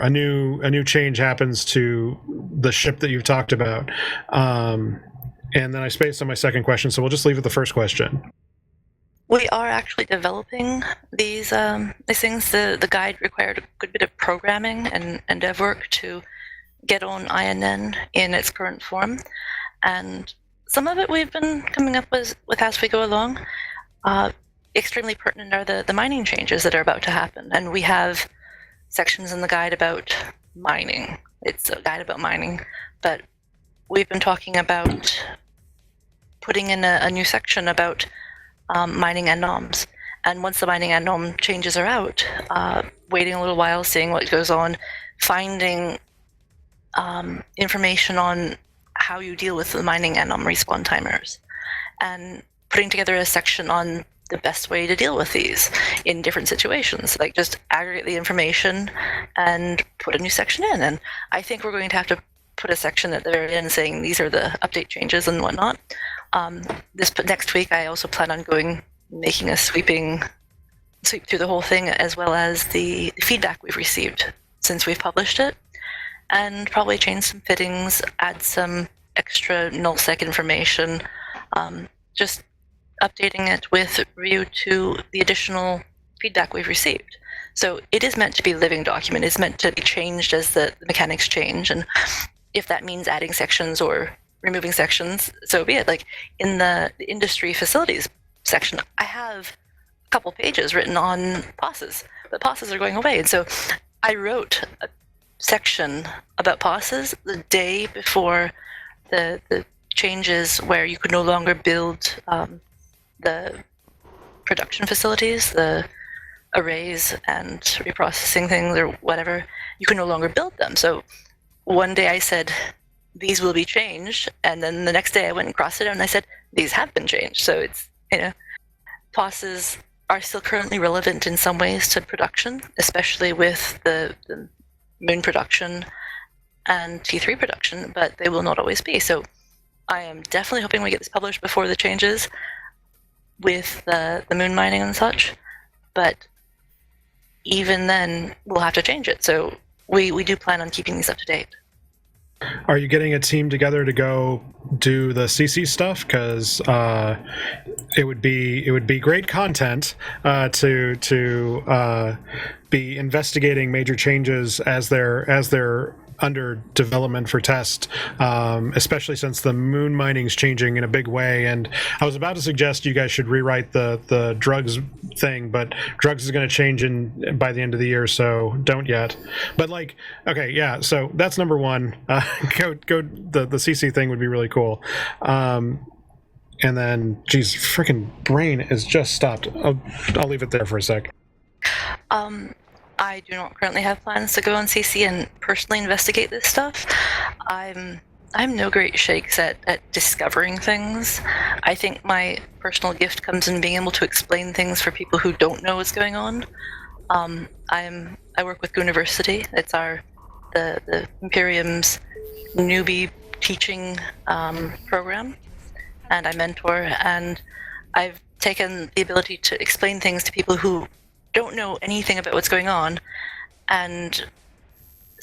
a new change happens to the ship that you've talked about. And then I spaced on my second question, so we'll just leave it the first question. We are actually developing these things. The guide required a good bit of programming and dev work to get on INN in its current form, and some of it we've been coming up with as we go along. Extremely pertinent are the mining changes that are about to happen, and we have sections in the guide about mining. It's a guide about mining, but we've been talking about putting in a new section about mining and noms. And once the mining and nom changes are out, waiting a little while, seeing what goes on, finding information on how you deal with the mining and nom respawn timers, and putting together a section on the best way to deal with these in different situations. Like just aggregate the information and put a new section in. And I think we're going to have to put a section at the very end saying these are the update changes and whatnot. Next week, I also plan on making a sweep through the whole thing, as well as the feedback we've received since we've published it, and probably change some fittings, add some extra nullsec information, just updating it with view to the additional feedback we've received. So it is meant to be a living document. It's meant to be changed as the mechanics change, and if that means adding sections or removing sections, so be it. Like in the industry facilities section, I have a couple pages written on POSs, but POSs are going away. And so I wrote a section about POSs the day before the changes where you could no longer build the production facilities, the arrays and reprocessing things or whatever. You can no longer build them. So one day I said, these will be changed, and then the next day I went and crossed it out and I said, these have been changed. So it's, POSs are still currently relevant in some ways to production, especially with the Moon production and T3 production, but they will not always be. So I am definitely hoping we get this published before the changes with the Moon mining and such, but even then we'll have to change it. So we do plan on keeping these up to date. Are you getting a team together to go do the CC stuff? Because it would be great content to be investigating major changes as they're under development for test, especially since the moon mining's changing in a big way. And I was about to suggest you guys should rewrite the drugs thing, but drugs is going to change by the end of the year, so don't yet. But like, okay, yeah, so that's number one. The CC thing would be really cool. And then, geez, freaking brain has just stopped. I'll leave it there for a sec. I do not currently have plans to go on CC and personally investigate this stuff. I'm no great shakes at discovering things. I think my personal gift comes in being able to explain things for people who don't know what's going on. I work with University. It's the Imperium's newbie teaching program, and I mentor, and I've taken the ability to explain things to people who don't know anything about what's going on, and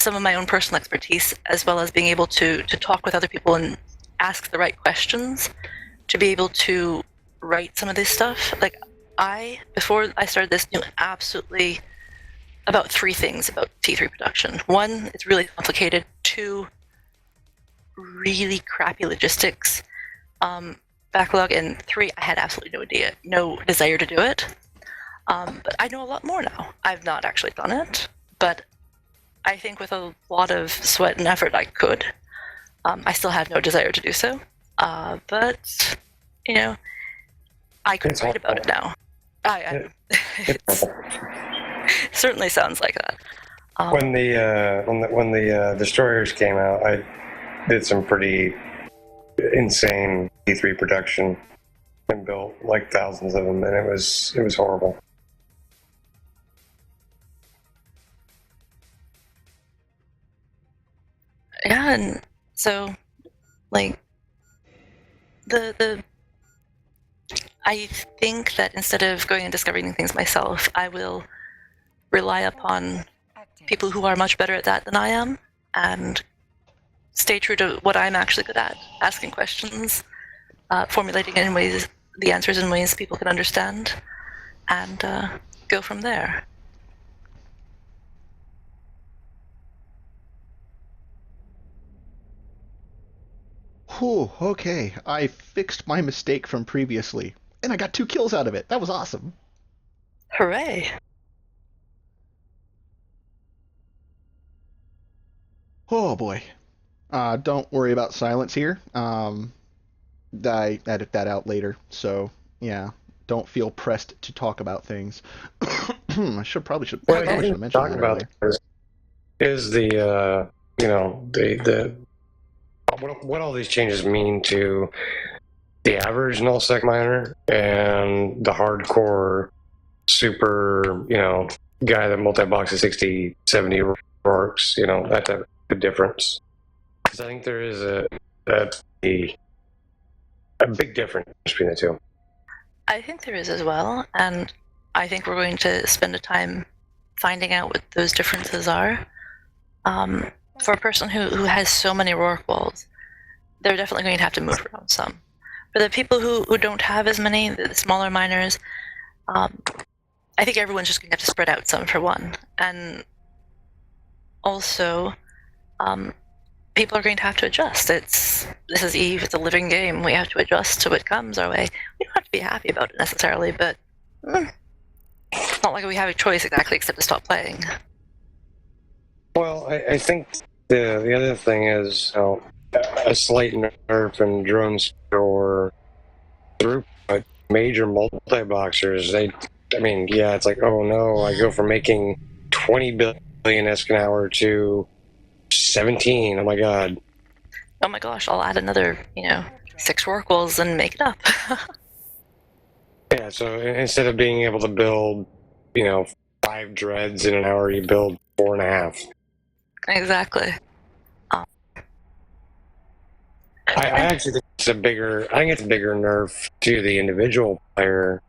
some of my own personal expertise, as well as being able to talk with other people and ask the right questions to be able to write some of this stuff. Like, before I started this, knew absolutely about 3 things about T3 production. 1, it's really complicated. 2, really crappy logistics, backlog, and 3, I had absolutely no desire to do it. But I know a lot more now. I've not actually done it, but I think with a lot of sweat and effort I could. I still have no desire to do so, but I could write about it now. It certainly sounds like that. When the destroyers came out, I did some pretty insane D3 production and built like thousands of them, and it was horrible. Yeah, and so like I think that instead of going and discovering things myself, I will rely upon people who are much better at that than I am, and stay true to what I'm actually good at: asking questions, formulating the answers in ways people can understand, and go from there. Whew, okay. I fixed my mistake from previously, and I got 2 kills out of it. That was awesome. Hooray! Oh boy. Don't worry about silence here. I edit that out later, so yeah. Don't feel pressed to talk about things. I probably should have mentioned talk that about earlier. is the what all these changes mean to the average nullsec miner and the hardcore super guy that multi-boxes 60, 70 works, that type of difference. Because I think there is a big difference between the two. I think there is as well, and I think we're going to spend a time finding out what those differences are. For a person who has so many Rourke walls, they're definitely going to have to move around some. For the people who don't have as many, the smaller miners, I think everyone's just going to have to spread out some for one. And also, people are going to have to adjust. This is EVE, it's a living game. We have to adjust to what comes our way. We don't have to be happy about it necessarily, but it's not like we have a choice exactly except to stop playing. Well, I think the other thing is a slight nerf in drones or throughput. Major multi-boxers, it's like, oh no, I go from making 20 billion ESC an hour to 17. Oh my god. Oh my gosh, I'll add another, 6 work walls and make it up. Yeah, so instead of being able to build, 5 dreads in an hour, you build 4.5. Exactly. I actually think it's a bigger nerf to the individual player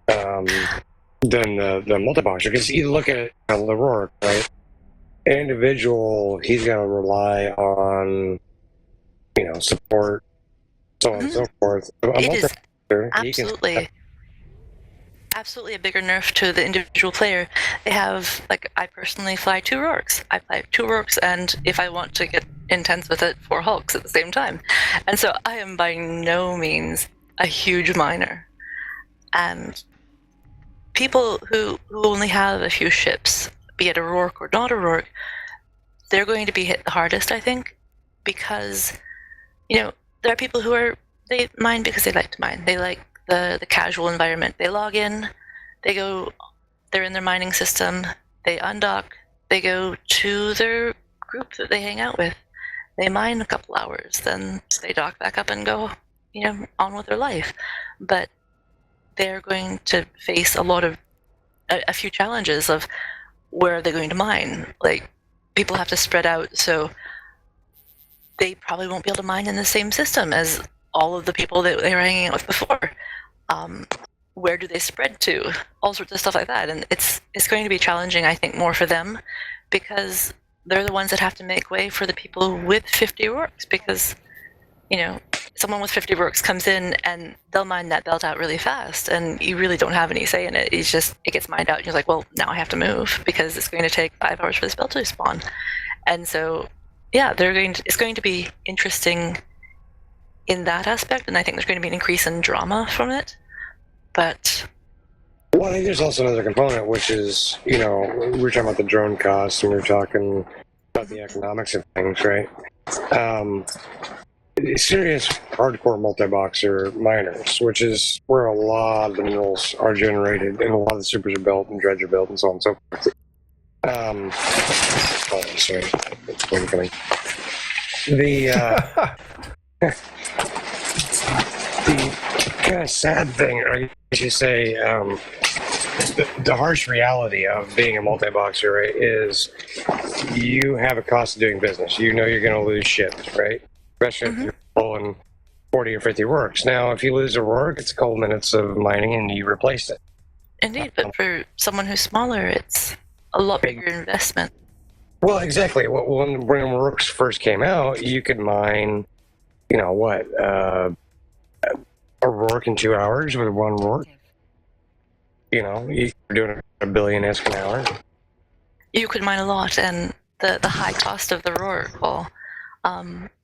than the multi-boxer. Because you look at Leroy, right? An individual, he's got to rely on, support, so on and so forth. It is absolutely a bigger nerf to the individual player. They have, I personally fly 2 Rourkes. I fly 2 Rourkes, and if I want to get intense with it, 4 Hulks at the same time. And so I am by no means a huge miner. And people who only have a few ships, be it a Rourke or not a Rourke, they're going to be hit the hardest, I think, because, there are people they mine because they like to mine. They like the casual environment. They log in, they go they're in their mining system, they undock, they go to their group that they hang out with. They mine a couple hours, then they dock back up and go, on with their life. But they're going to face a few challenges of where are they going to mine. Like, people have to spread out, so they probably won't be able to mine in the same system as all of the people that they were hanging out with before. Where do they spread to? All sorts of stuff like that. And it's going to be challenging, I think, more for them, because they're the ones that have to make way for the people with 50 works, because, someone with 50 works comes in and they'll mine that belt out really fast, and you really don't have any say in it. It gets mined out, and you're like, well, now I have to move because it's going to take 5 hours for this belt to spawn. And so, yeah, it's going to be interesting in that aspect, and I think there's going to be an increase in drama from it. But well, I think there's also another component, which is, we were talking about the drone costs, and we were talking about the economics of things, right? Serious hardcore multi-boxer miners, which is where a lot of the minerals are generated, and a lot of the supers are built and dredge are built, and so on and so forth. Sorry, it's coming. The kind of sad thing, or I guess you say, the harsh reality of being a multi-boxer, right, is you have a cost of doing business. You know you're going to lose shit, right? Especially if you're pulling 40 or 50 works. Now, if you lose a work, it's a couple minutes of mining and you replace it. Indeed, but for someone who's smaller, it's a lot bigger investment. Well, exactly. When works first came out, you could mine, a work in 2 hours with one work. You're doing a billion ISK an hour. You could mine a lot, and the high cost of the roark,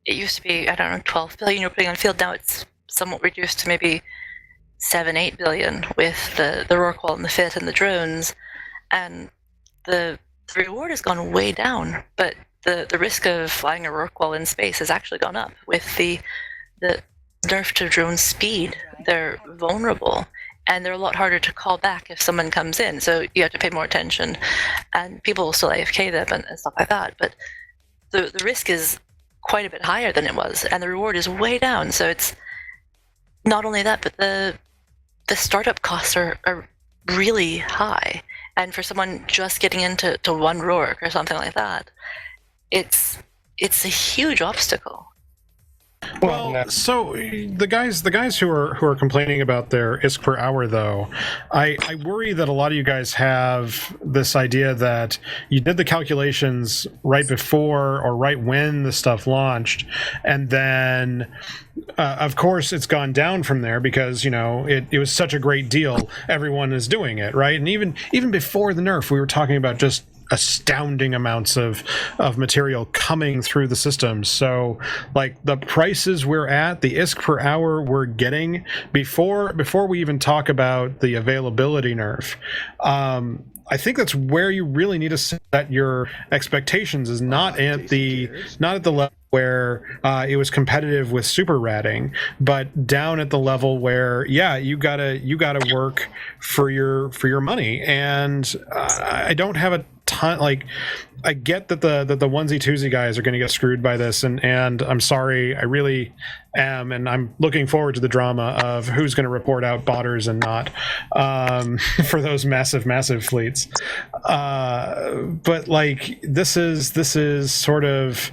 it used to be, 12 billion you're putting on field. Now it's somewhat reduced to maybe 7-8 billion with the roark wall and the fit and the drones, and the reward has gone way down, but the risk of flying a roark wall in space has actually gone up with the nerf to drone speed. They're vulnerable, and they're a lot harder to call back if someone comes in, so you have to pay more attention, and people will still AFK them and stuff like that, but the risk is quite a bit higher than it was, and the reward is way down. So it's not only that, but the startup costs are really high, and for someone just getting into one roark or something like that, it's a huge obstacle. Well, so the guys who are complaining about their ISK per hour, though, I worry that a lot of you guys have this idea that you did the calculations right before or right when the stuff launched, and then of course it's gone down from there because it was such a great deal. Everyone is doing it, right? And even before the nerf, we were talking about just astounding amounts of material coming through the system. So like the prices we're at, the ISK per hour we're getting before we even talk about the availability nerf, I think that's where you really need to set your expectations, is not at the level where it was competitive with super ratting, but down at the level where you gotta work for your money. And I don't have a ton, like, I get that the onesie twosie guys are going to get screwed by this, and I'm sorry, I really am, and I'm looking forward to the drama of who's going to report out botters and not for those massive fleets. But like this is sort of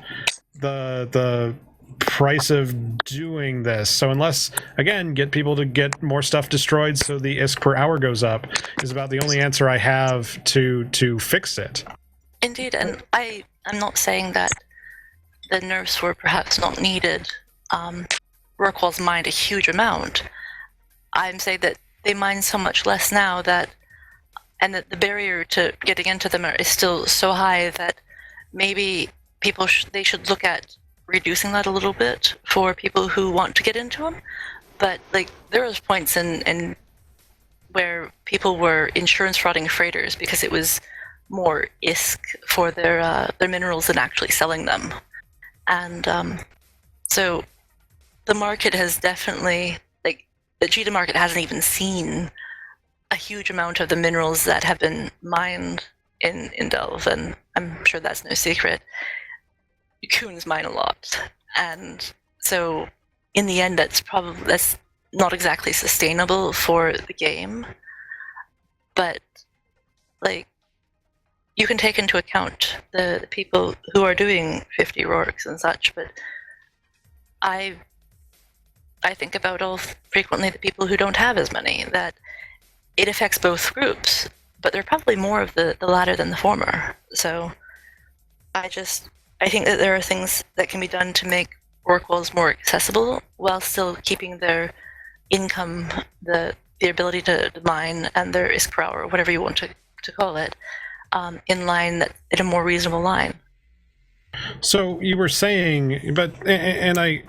the price of doing this. So unless, again, get people to get more stuff destroyed so the ISK per hour goes up, is about the only answer I have to fix it. Indeed, and I'm not saying that the nerfs were perhaps not needed. Roark walls mined a huge amount. I'm saying that they mine so much less now and that the barrier to getting into them is still so high that maybe people they should look at reducing that a little bit for people who want to get into them. But like, there was points in where people were insurance frauding freighters because it was more ISK for their minerals than actually selling them. And so the market has definitely, like, the cheetah market hasn't even seen a huge amount of the minerals that have been mined in Delve, and I'm sure that's no secret. Coons mine a lot, and so in the end, that's not exactly sustainable for the game. But like, you can take into account the people who are doing 50 Rorks and such, but I think about frequently the people who don't have as many, that it affects both groups, but they're probably more of the latter than the former. So I think that there are things that can be done to make Rork walls more accessible while still keeping their income, the ability to mine, and their ISK per hour, whatever you want to call it, in line, in a more reasonable line. So you were saying, and I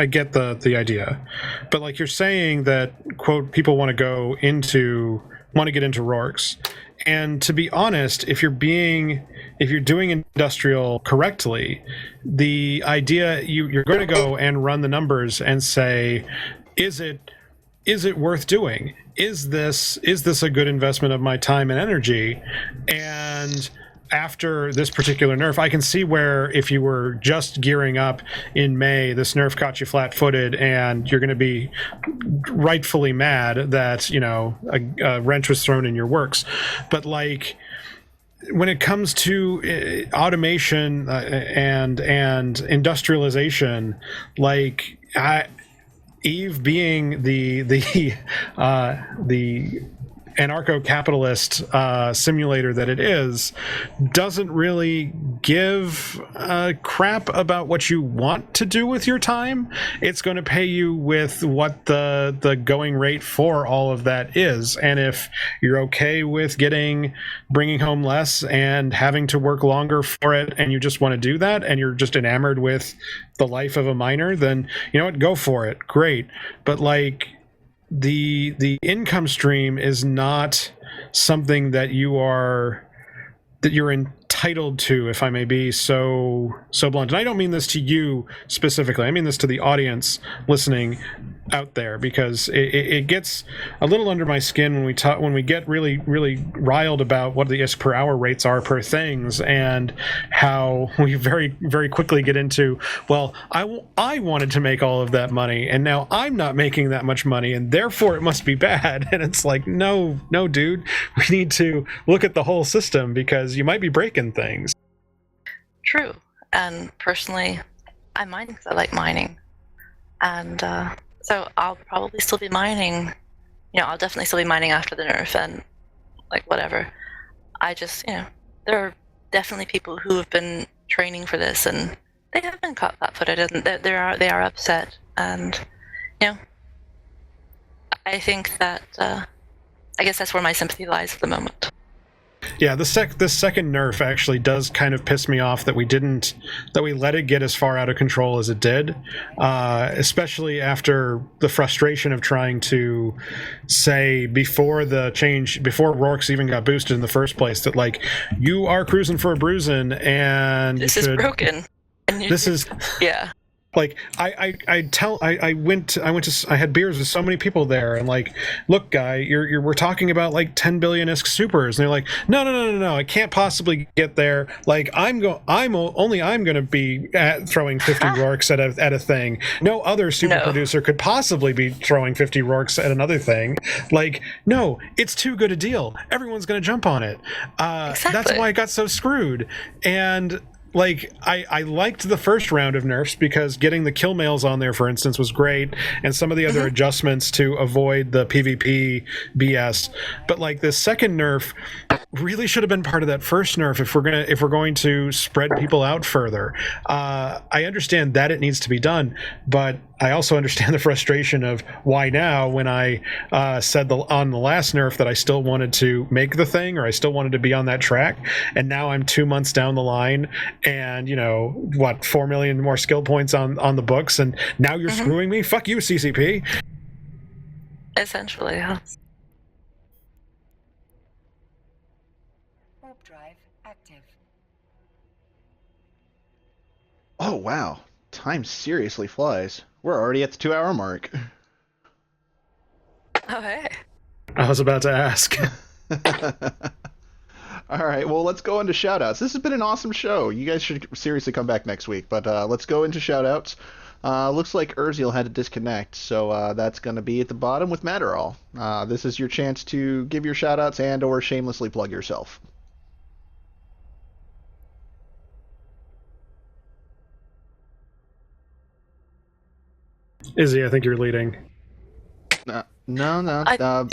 get the idea, but like you're saying that, quote, people want to get into Rorks, and to be honest, if you're doing industrial correctly, the idea you're going to go and run the numbers and say, is it worth doing? Is this a good investment of my time and energy? And after this particular nerf, I can see where if you were just gearing up in May, this nerf caught you flat-footed, and you're going to be rightfully mad that, you know, a wrench was thrown in your works. But like, when it comes to automation and industrialization, like Eve being the anarcho-capitalist simulator that it is, doesn't really give a crap about what you want to do with your time. It's going to pay you with what the going rate for all of that is. And if you're okay with bringing home less and having to work longer for it, and you just want to do that, and you're just enamored with the life of a miner, then you know what, go for it. Great. But like, the income stream is not something that you're entitled to, if I may be so blunt. And I don't mean this to you specifically. I mean this to the audience listening out there, because it gets a little under my skin when we get really, really riled about what the ISK per hour rates are per things, and how we very, very quickly get into, well, I wanted to make all of that money, and now I'm not making that much money, and therefore it must be bad. And it's like, no, dude, we need to look at the whole system, because you might be breaking things. True. And personally, I mine because I like mining. And so I'll probably still be mining. You know, I'll definitely still be mining after the nerf and like whatever. I just, there are definitely people who have been training for this, and they have been caught flat-footed, and they are upset. And I think that I guess that's where my sympathy lies at the moment. Yeah, this second nerf actually does kind of piss me off that we let it get as far out of control as it did, especially after the frustration of trying to say before Rorks even got boosted in the first place, that like, you are cruising for a bruising, and this is broken. This is yeah. Like, I had beers with so many people there, and like, look, guy, we're talking about like 10 billion ISK supers, and they're like, no, I can't possibly get there. Like, I'm going to be throwing 50 Rorks at a thing. No other super producer could possibly be throwing 50 Rorks at another thing. Like, no, it's too good a deal. Everyone's going to jump on it. Exactly. That's why I got so screwed. And like, I liked the first round of nerfs because getting the kill mails on there, for instance, was great, and some of the other adjustments to avoid the PvP BS. But like, this second nerf really should have been part of that first nerf if we're going to spread people out further. I understand that it needs to be done, but I also understand the frustration of why now, when I said on the last nerf that I still wanted to make the thing, or I still wanted to be on that track, and now I'm 2 months down the line, and 4 million more skill points on the books, and now you're screwing me? Fuck you, CCP. Essentially, yeah. Warp drive active. Oh, wow. Time seriously flies. We're already at the 2-hour mark. Oh, hey. I was about to ask. All right, well, let's go into shoutouts. This has been an awesome show. You guys should seriously come back next week, but let's go into shoutouts. Looks like Urziel had to disconnect, so that's going to be at the bottom with Matterall. This is your chance to give your shoutouts and or shamelessly plug yourself. Izzy, I think you're leading. No. You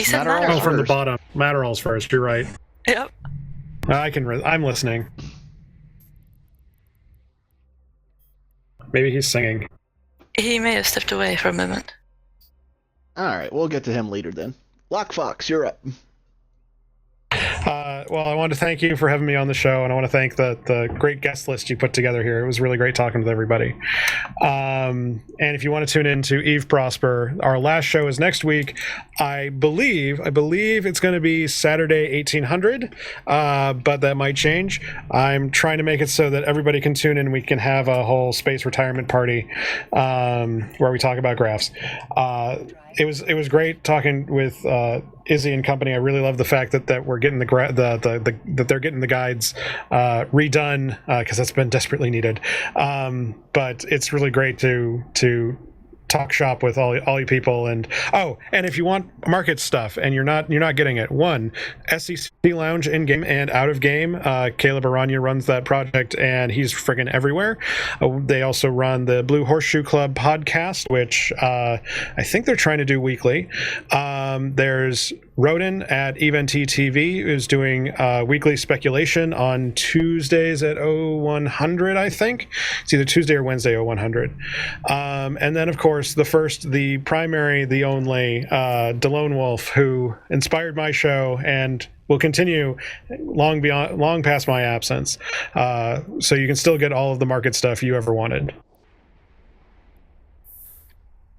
said Matterall's Oh, from the first. bottom. Matterall's first. You're right. Yep. I'm listening. Maybe he's singing. He may have stepped away for a moment. All right, we'll get to him later then. Lockfox, you're up. Well, I want to thank you for having me on the show, and I want to thank the great guest list you put together here. It was really great talking with everybody. And if you want to tune in to Eve Prosper, our last show is next week. I believe it's going to be Saturday 1800, but that might change. I'm trying to make it so that everybody can tune in. We can have a whole space retirement party where we talk about graphs. It was great talking with Izzy and company. I really love the fact that we're getting that they're getting the guides redone because that's been desperately needed. But it's really great to talk shop with all you people, and if you want market stuff and you're not getting it, SEC Lounge in game and out of game, Caleb Aranya runs that project and he's friggin' everywhere. They also run the Blue Horseshoe Club podcast, which I think they're trying to do weekly. There's Rodin at EVNT TV who's doing weekly speculation on Tuesdays at 0100, I think. It's either Tuesday or Wednesday 0100. And then, of course, the primary, the only, DeLone Wolf, who inspired my show and will continue long past my absence. So you can still get all of the market stuff you ever wanted.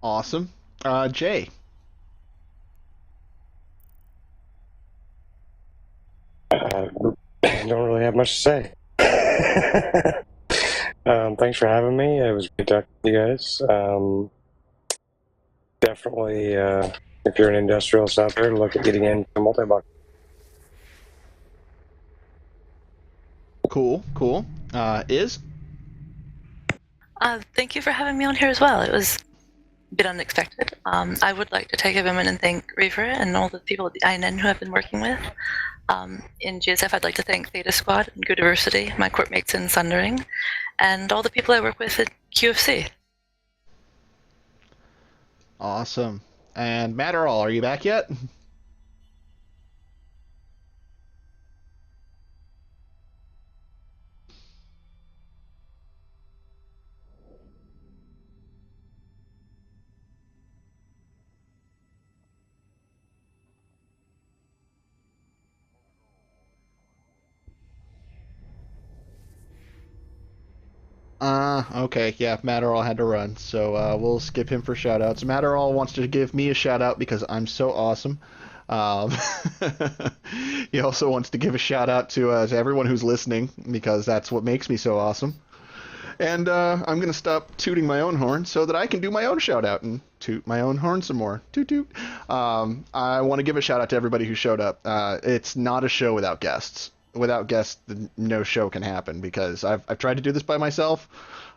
Awesome. Jay. Don't really have much to say. Thanks for having me. It was great talking to you guys. Definitely, if you're an industrialist out there, look at getting into multi-block. Cool. Iz? Thank you for having me on here as well. It was a bit unexpected. I would like to take a moment and thank Reaver and all the people at the INN who I've been working with. In GSF, I'd like to thank Theta Squad and Good Diversity, my court mates in Sundering, and all the people I work with at QFC. Awesome. And Matterall, are you back yet? Okay, yeah, Matterall had to run, so we'll skip him for shoutouts. Matterall wants to give me a shoutout because I'm so awesome. He also wants to give a shout out to everyone who's listening because that's what makes me so awesome. And I'm going to stop tooting my own horn so that I can do my own shout out and toot my own horn some more. Toot toot. I want to give a shout out to everybody who showed up. It's not a show without guests. Without guests, no show can happen because I've tried to do this by myself.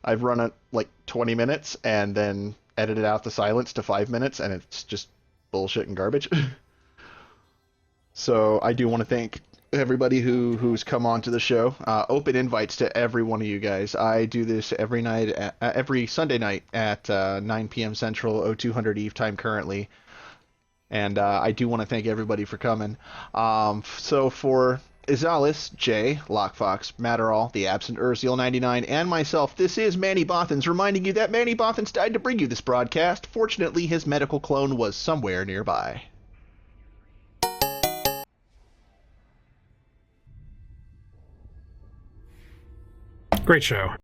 I've run it like 20 minutes and then edited out the silence to 5 minutes, and it's just bullshit and garbage. So I do want to thank everybody who's come on to the show. Open invites to every one of you guys. I do this every night, every Sunday night at 9 p.m. Central, 0200 Eve time currently. And I do want to thank everybody for coming. So for Izalis, Jay, Lockfox, Matterall, the absent Urziel 99, and myself, this is Manny Bothans reminding you that Manny Bothans died to bring you this broadcast. Fortunately, his medical clone was somewhere nearby. Great show.